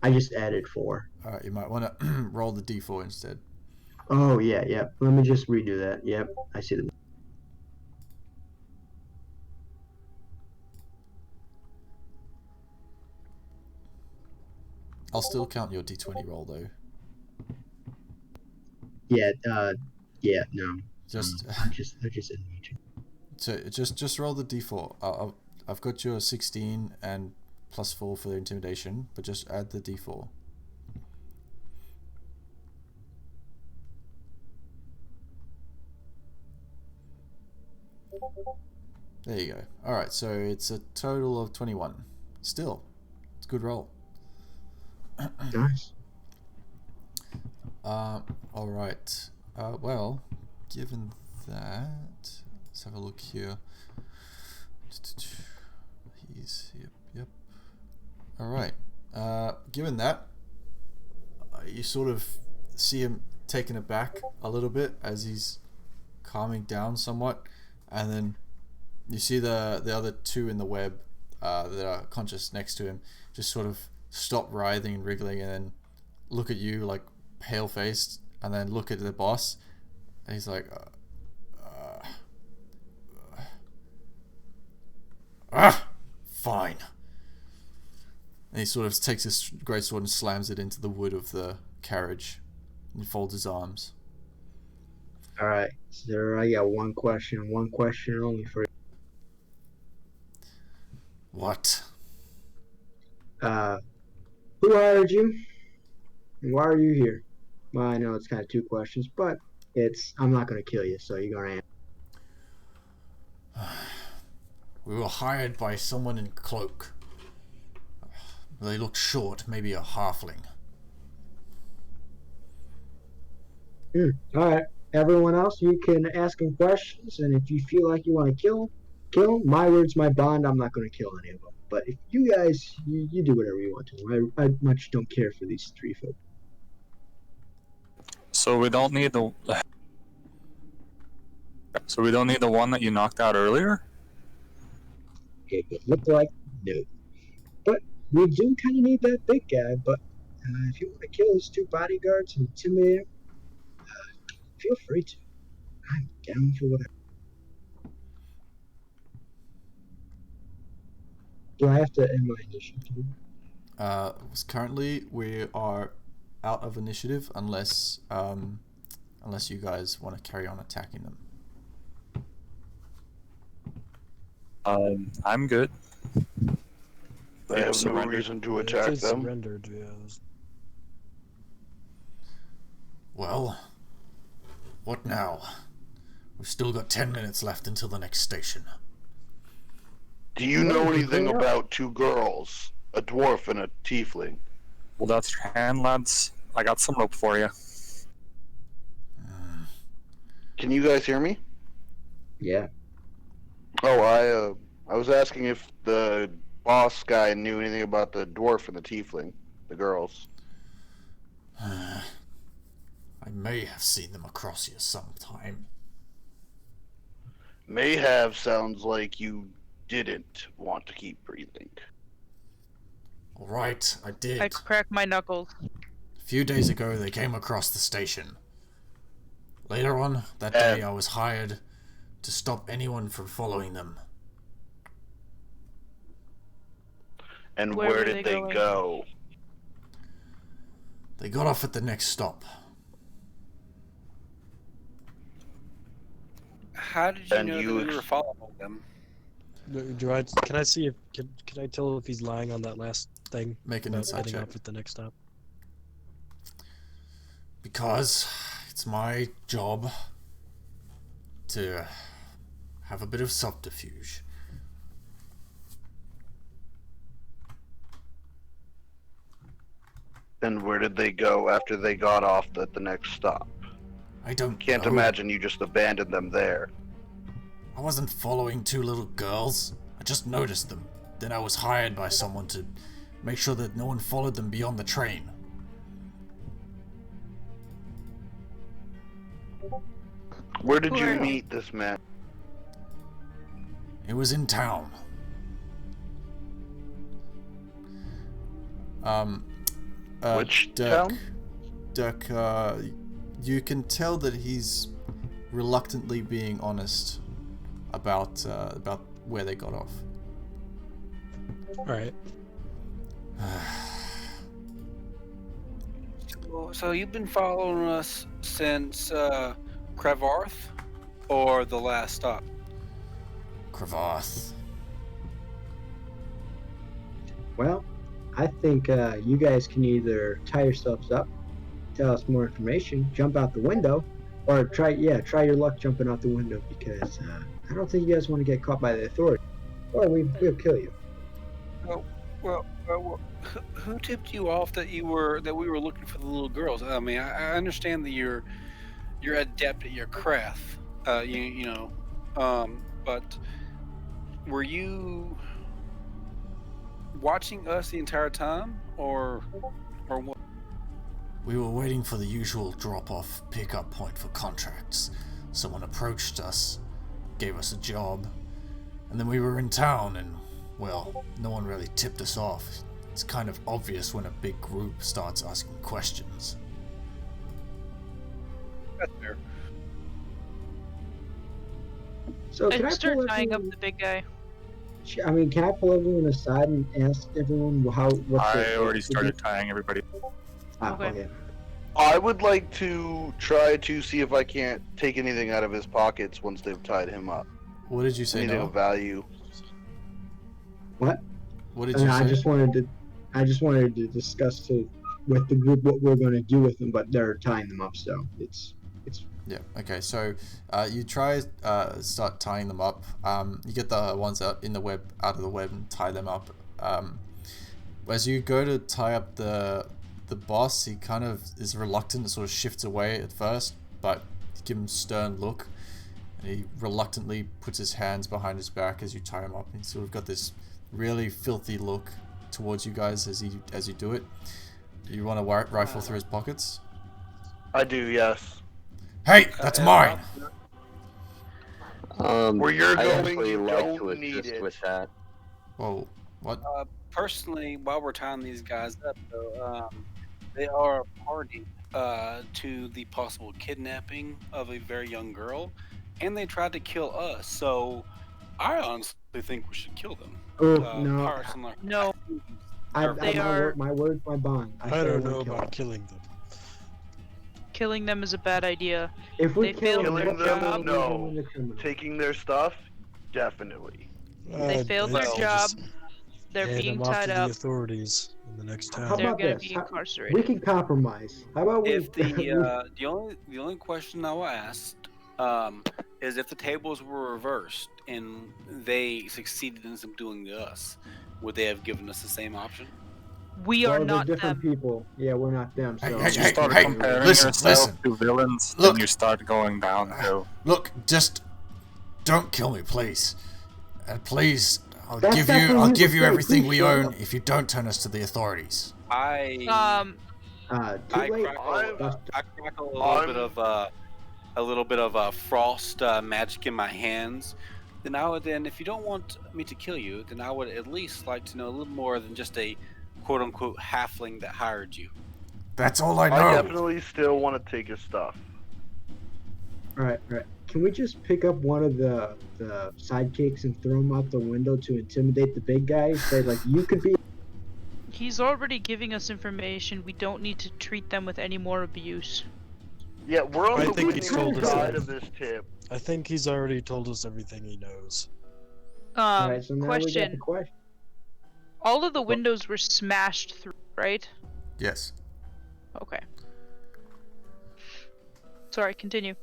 I just added 4. Alright, you might want to roll the d4 instead. Oh yeah, yep. Let me just redo that. Yep, I see the. I'll still count your d20 roll though. Yeah, no. Just I just didn't need to. so just roll the d4. I've got your 16 and +4 for the intimidation, but just add the d4. There you go. Alright, so it's a total of 21. Still, it's a good roll. Nice. Alright. Well, given that, let's have a look here. Yep. Alright. Given that, you sort of see him taken aback a little bit as he's calming down somewhat, and then you see the other two in the web that are conscious next to him just sort of stop writhing and wriggling, and then look at you like pale faced, and then look at the boss, and he's like, fine. And he sort of takes his greatsword and slams it into the wood of the carriage, and folds his arms. All right, sir. I got one question only for you. What? Who hired you? And why are you here? Well, I know it's kind of two questions, but I'm not going to kill you, so you're going to answer. We were hired by someone in cloak. They look short, maybe a halfling. Alright. Everyone else, you can ask him questions, and if you feel like you want to kill him. My word's my bond, I'm not going to kill any of them. But if you guys, you do whatever you want to. I much don't care for these three folk. So we don't need the. So we don't need the one that you knocked out earlier. It would look like no. But we do kind of need that big guy. But if you want to kill his two bodyguards and intimidate him, feel free to. I'm down for whatever. Do I have to end my initiative? Currently we are out of initiative unless you guys want to carry on attacking them. I'm good. They have no reason to attack them. Surrendered, yes. Well, what now? We've still got 10 minutes left until the next station. Do you know anything about two girls? A dwarf and a tiefling? Well, that's your hand, lads. I got some rope for you. Can you guys hear me? Yeah. Oh, I was asking if the boss guy knew anything about the dwarf and the tiefling, the girls. I may have seen them across here sometime. May have sounds like you didn't want to keep breathing. Alright, I did. I crack my knuckles. A few days ago, they came across the station. Later on that day, I was hired to stop anyone from following them. And Where where were did they they going? go? They got off at the next stop. How did you And know you that we were following them? Can I see if can I tell if he's lying on that last thing? Make an about insight heading check. off at the next stop. Because it's my job to have a bit of subterfuge. And where did they go after they got off at the next stop? I don't Can't know. imagine you just abandoned them there. I wasn't following two little girls. I just noticed them. Then I was hired by someone to make sure that no one followed them beyond the train. Where did you Where? meet this man? It was in town. Which Dirk, town? Dirk, you can tell that he's reluctantly being honest about where they got off. All right. So you've been following us since Krevarth, or the last stop? Krevarth. Well, I think you guys can either tie yourselves up, tell us more information, jump out the window, or try your luck jumping out the window, because I don't think you guys want to get caught by the authorities, or we'll kill you. Well, who tipped you off that we were looking for the little girls? I mean, I understand that you're adept at your craft, but were you watching us the entire time, or what? We were waiting for the usual drop-off pickup point for contracts. Someone approached us, gave us a job, and then we were in town and, well, no one really tipped us off. It's kind of obvious when a big group starts asking questions. That's fair. So can I start pull tying up everyone, the big guy. I mean, can I pull everyone aside and ask everyone I already started tying everybody. Okay. I would like to try to see if I can't take anything out of his pockets once they've tied him up. What did you say, Anything Noah? of value. What? What did you say? I just wanted to discuss with the group what we're going to do with them, but they're tying them up, so it's Yeah. Okay. So you try start tying them up. You get the ones out in the web out of the web and tie them up. As you go to tie up the boss, he kind of is reluctant. Sort of shifts away at first, but you give him a stern look, and he reluctantly puts his hands behind his back as you tie him up. And he's sort of got this really filthy look towards you guys as you do it. You want to rifle through his pockets? I do, yes. Hey, that's mine. Where you're I going, actually you like to don't need assist it. with that. Whoa, what? Personally, while we're tying these guys up, though, they are a party to the possible kidnapping of a very young girl, and they tried to kill us. So, I honestly think we should kill them. Oh no, Personally, No. my word's my bond. I said don't wouldn't know kill about them. killing them. Killing them is a bad idea. If we They kill failed them, their what job. leave them No. in the criminal? Taking their stuff, definitely. They failed their I'd job. just They're hand being them off tied to the up. authorities in the next How town. They're about gonna this? be We incarcerated. can compromise. How about we? if the only question I will ask is if the tables were reversed and they succeeded in subduing us, would they have given us the same option? We are Well, they're not different them. people. Yeah, we're not them. So Hey, You start hey, comparing listen, yourself listen. to villains, Look. and you start going downhill. Look, just don't kill me, please. And please, I'll That's give not for you you to say. everything Please we shut own up. if you don't turn us to the authorities. too Um, late. I crackle a little bit of frost magic in my hands. Then if you don't want me to kill you, then I would at least like to know a little more than just a quote unquote halfling that hired you. That's all I I know. definitely still want to take his stuff. All right. Can we just pick up one of the sidekicks and throw him out the window to intimidate the big guy? Say like, you could be. he's already giving us information. We don't need to treat them with any more abuse. Yeah, we're on I the think he's winning told us side that. of this tip. I think he's already told us everything he knows. All right. So now we got the Question. question. All of the windows were smashed through, right? Yes. Okay. Sorry, continue.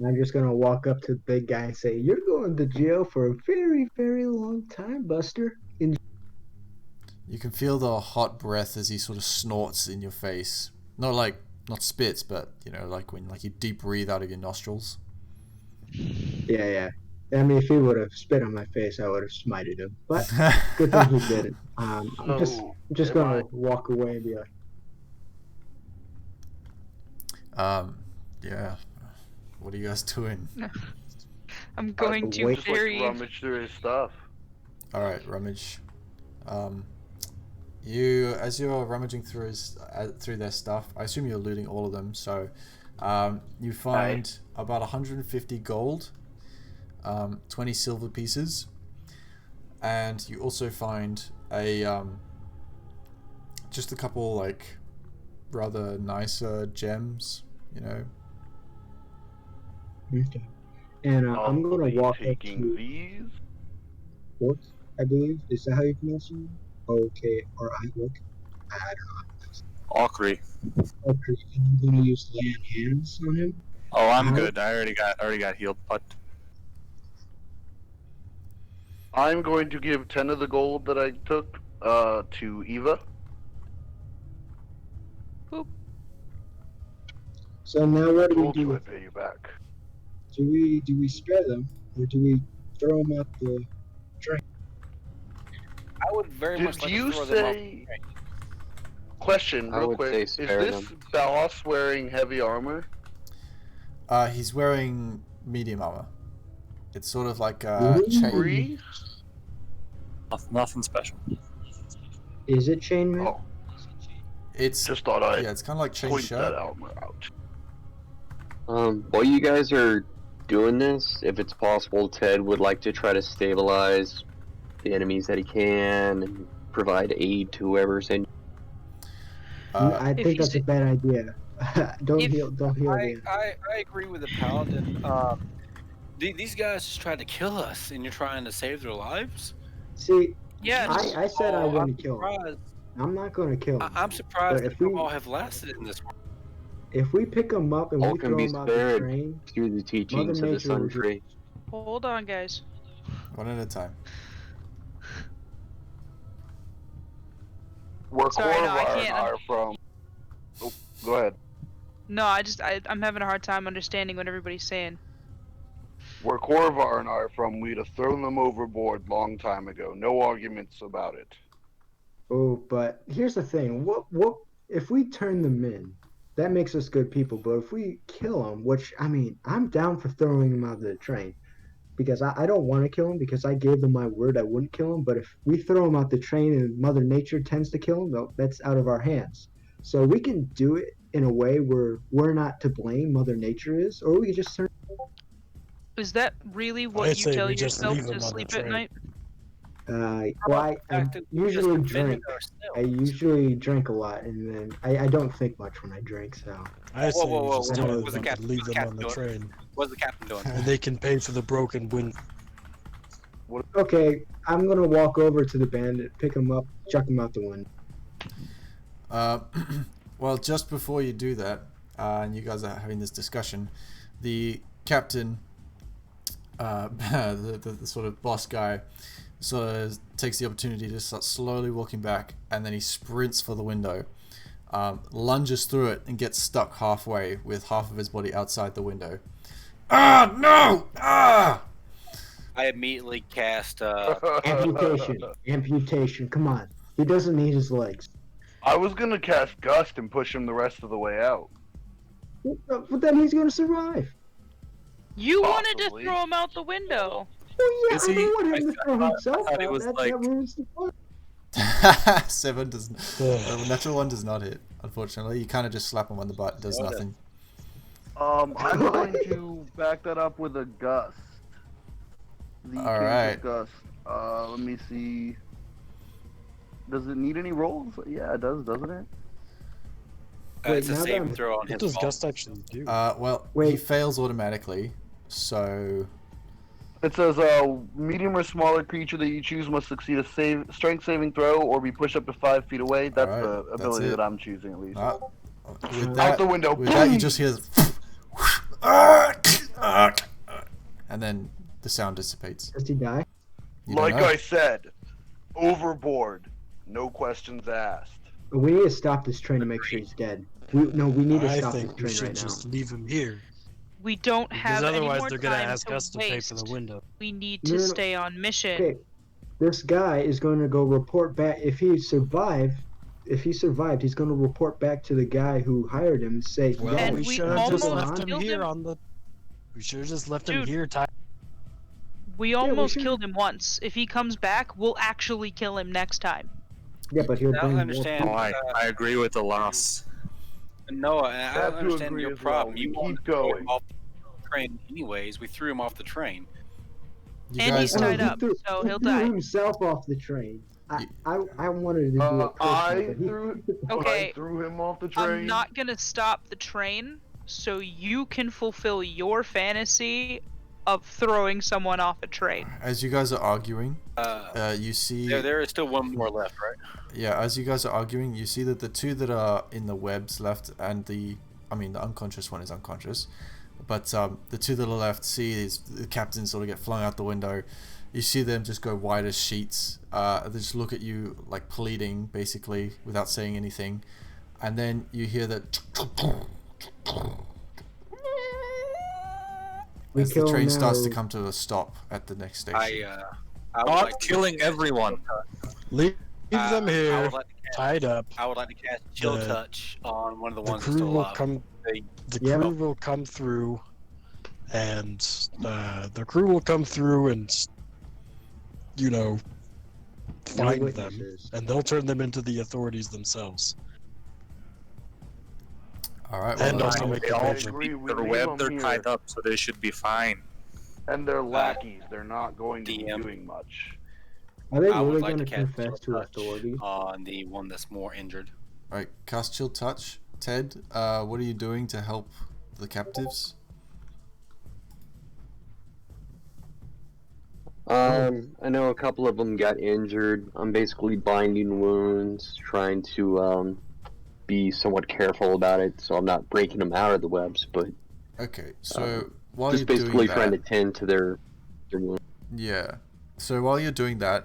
I'm just gonna walk up to the big guy and say, "You're going to jail for a very, very long time, Buster." You can feel the hot breath as he sort of snorts in your face. Not spits, but like when you deep breathe out of your nostrils. Yeah. I mean, if he would have spit on my face, I would have smited him. But good thing he didn't. I'm just gonna walk away and be like, Yeah. What are you guys doing? I'm going to Just like very. rummage through his stuff. All right, rummage. As you're rummaging through their stuff, I assume you're looting all of them. So, you find about 150 gold, 20 silver pieces, and you also find just a couple rather nicer gems. okay. And I'm I'll gonna be walk up taking to these. Orc, I believe. Is that how you pronounce it? Okay, or I look. I don't Aukrey. know. Okay, and I'm gonna use lay on hands on him. Oh, I'm How- good. I already got healed, but I'm going to give 10 of the gold that I took to Eva. So now what do we Told you do? I'd pay you back. Do we spare them, or do we throw them out the? I would very much Did like you to throw them off. say... Question, I real would quick. say Is spare this them. boss wearing heavy armor? He's wearing medium armor. It's sort of like Ooh. chain. Free? nothing special. Is it chainmail? Oh, It's just thought I'd it's kind of like chain point shirt. that armor out. While you guys are doing this, if it's possible, Ted would like to try to stabilize the enemies that he can and provide aid to whoever's in. I think that's a bad idea. Don't If- heal the I agree with the paladin. These guys just tried to kill us, and you're trying to save their lives. See, Yes. I said I wouldn't kill him. surprised. I'm not gonna kill him. I'm surprised But that if you we- all have lasted in this world. if we pick them up and All we can throw be them out the spared train, through the teachings of the Nature Sun will just- Tree. Hold on, guys. One at a time. Where Sorry, no, I Korvar and can't I are from. Oh, go ahead. No, I'm having a hard time understanding what everybody's saying. Where Korvar and I are from, we'd have thrown them overboard long time ago. No arguments about it. Oh, but here's the thing. What if we turn them in? That makes us good people. But if we kill them, which I mean, I'm down for throwing them out of the train because I don't want to kill them because I gave them my word I wouldn't kill them. But if we throw them out the train and Mother Nature tends to kill them, well, that's out of our hands. So we can do it in a way where we're not to blame. Mother Nature is, or we can just turn. Is that really I what you say tell we just yourself leave them to on the sleep at train. night? Well, I fact that we just usually defended drink. ourselves? I usually drink a lot, and then I don't think much when I drink. So I say we just whoa, tie whoa, them what's up the and captain- leave what's the them on the captain train, What's the captain doing? and they can pay for the broken wind. okay, I'm gonna walk over to the bandit, pick him up, chuck him out the window. Well, just before you do that, and you guys are having this discussion, the captain, the sort of boss guy, sort of takes the opportunity to start slowly walking back, and then he sprints for the window, lunges through it, and gets stuck halfway with half of his body outside the window. Ah, no! Ah! I immediately cast. Amputation. Come on, he doesn't need his legs. I was gonna cast Gust and push him the rest of the way out. But then he's gonna survive. You wanted to Possibly. throw him out the window. Oh yeah, Is I he- don't want him to throw I himself thought he out. was That like- ruins the fun. 7 does. The natural one does not hit. Unfortunately, you kind of just slap him on the butt. It does Oh, nothing. I'm going to back that up with a Gust. The All Kinks of right. Gust. Let me see. Does it need any rolls? Yeah, it does, doesn't it? It's a now that saving I'm- throw on What his does fault. Gust actually do? Well, he Wait. fails automatically. So It says medium or smaller creature that you choose must succeed a strength saving throw or be pushed up to 5 feet away. That's Alright, the that's ability it. that I'm choosing at least. with Out that, the window. with that, you boom! just hear, and then the sound dissipates. Does he die? You don't Like know. I said, overboard. No questions asked. We need to stop this train to make sure he's dead. We need to I stop this think we train should right just now. leave him here, We don't because have any otherwise more they're gonna time ask to us to pay for the waste. window. We need No, to no, no. stay on mission. Okay, this guy is going to go report back. If he survived, he's going to report back to the guy who hired him and say, Well, And we we should have just almost left him killed here him. on the. We should have just left him Dude. here. We we almost should- killed him once. If he comes back, we'll actually kill him next time. yeah, but he'll I bring don't more understand. people. I agree with the loss. No, I Have don't to understand agree your as well. problem. We You keep wanted to throw going. him off the train anyways. We threw him off the train. You And he's guys, tied he up, threw- so he he'll threw die. himself off the train. I wanted to do it I personally, but he- threw, Okay. I threw him off the train. I'm not gonna stop the train so you can fulfill your fantasy of throwing someone off a train. as you guys are arguing, you see. There is still one more left, right? Yeah, as you guys are arguing, you see that the two that are in the webs left, and the unconscious one is unconscious, but the two that are left see is the captain sort of get flung out the window. You see them just go white as sheets. They just look at you like pleading, basically, without saying anything, and then you hear that we as the kill him train now, starts to or- come to a stop at the next station. I would Not like to killing everyone. Leave them I here, would like to cast, tied up. I would like to cast Chill The- Touch on one of the The ones that's crew still will alive. come. They- The Yeah. crew will come through, and the crew will come through and, no find them, witnesses. and they'll turn them into the authorities themselves. All right. And Well, also I make agree, a I motion. agree. We They're leave web, them they're here. tied up, so they should be fine. And they're lackeys. They're not going to be DM. doing much. Are they I would really like going to to cast confess to Chill Touch authorities? on the one that's more injured. all right. Cast Chill Touch. Ted, what are you doing to help the captives? I know a couple of them got injured. I'm basically binding wounds, trying to be somewhat careful about it, so I'm not breaking them out of the webs, but Okay, so while just you're doing basically that, trying to tend to their wounds. yeah. So while you're doing that,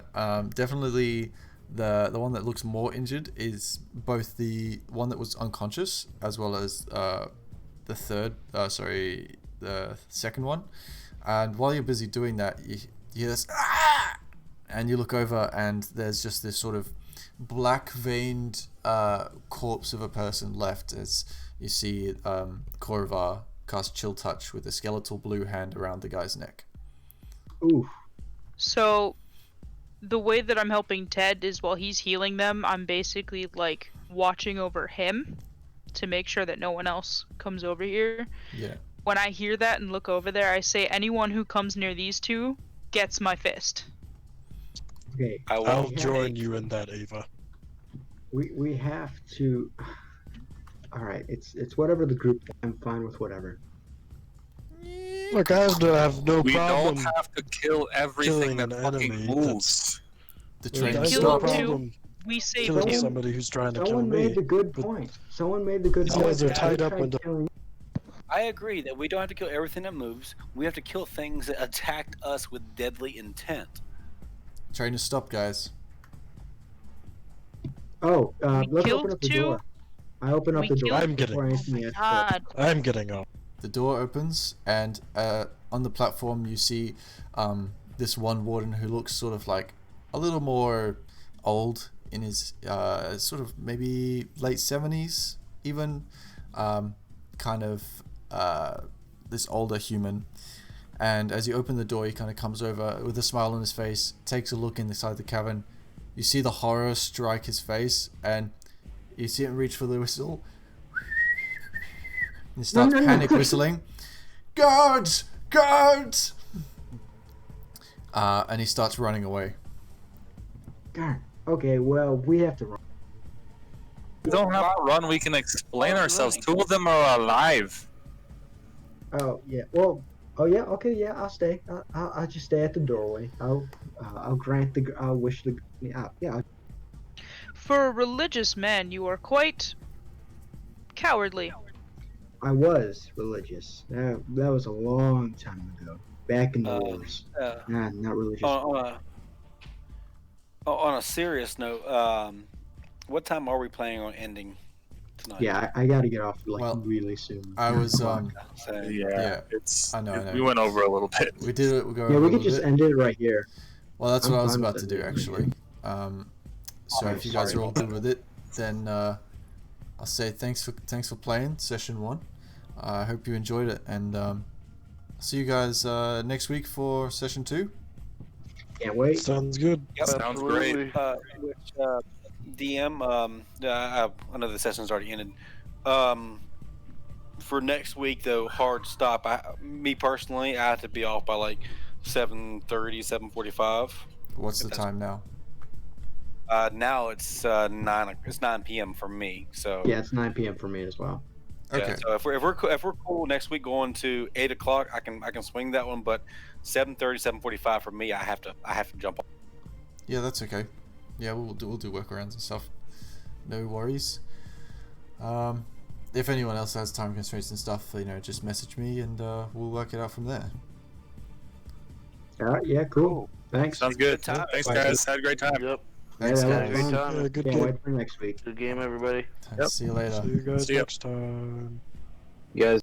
definitely the one that looks more injured is both the one that was unconscious as well as the second one. And while you're busy doing that, you hear this, "Ah!" And you look over, and there's just this sort of black veined corpse of a person left as you see Korvar cast Chill Touch with a skeletal blue hand around the guy's neck. Oof. So, the way that I'm helping Ted is while he's healing them, I'm basically like watching over him to make sure that no one else comes over here. Yeah. When I hear that and look over there, I say anyone who comes near these two gets my fist. Okay. I'll join you in that, Ava. We have to. All right. It's whatever the group. I'm fine with whatever. Look, I have no We problem. don't have to kill everything killing that an fucking enemy moves. The Look, train I have Kill no stops. two. problem We save killing two. somebody who's trying to kill Someone me. made the good but point. Someone made the good these point. guys are They tied up tried into- killing- I agree that we don't have to kill everything that moves. We have to kill things that attacked us with deadly intent. Train has stopped, guys. Oh, We let's killed open up the two. door. I open up We the door killed- I'm getting- before Oh Anthony my has to. god. I'm getting up. The door opens, and on the platform you see this one warden who looks sort of like a little more old in his sort of maybe late 70s even, kind of this older human. And as you open the door, he kind of comes over with a smile on his face, takes a look inside the cavern. You see the horror strike his face, and you see him reach for the whistle. He starts no. panic whistling. Guards! Guards! And he starts running away. God. Okay, well, we have to run. We don't have to run, we can explain ourselves. Two of them are alive. Oh yeah. Well. Oh yeah. Okay. Yeah. I'll stay. I'll just stay at the doorway. I'll grant the. I'll wish the. Yeah. For a religious man, you are quite cowardly. I was religious. That was a long time ago. Back in the wars. Nah, not religious. On a serious note, what time are we planning on ending tonight? Yeah, I gotta get off like Well, really soon. I was So, Yeah, it's. I know. We went over a little bit. we did it. We go Yeah, over we a could little just bit. end it right here. Well, that's I'm what I was fine with about to do it. actually. So if you guys sorry. are all good with it, then I'll say thanks for playing session 1. I hope you enjoyed it, and see you guys next week for session 2. Can't wait. Sounds good. Yep. Sounds great. Which DM, I know the session's already ended. For next week though, hard stop. Me personally, I have to be off by like 7:30, 7:45. What's the If that's- time now? Now it's 9 p.m. for me. So Yeah, it's 9 p.m. for me as well. yeah, Okay. so if we're cool next week going to 8 o'clock, I can swing that one. But 7:30, 7:45 for me, I have to jump off. Yeah, that's okay. Yeah, we'll do workarounds and stuff. No worries. If anyone else has time constraints and stuff, just message me and we'll work it out from there. All right. Yeah. Cool. Thanks. Sounds good. Good time. Thanks, Bye. guys. Had a great time. Yep. Thanks, that was guys. Great fun. time. Yeah, good Can't game. wait for next week. Good game, everybody. Yep. See you later. See you guys See ya. next time. You guys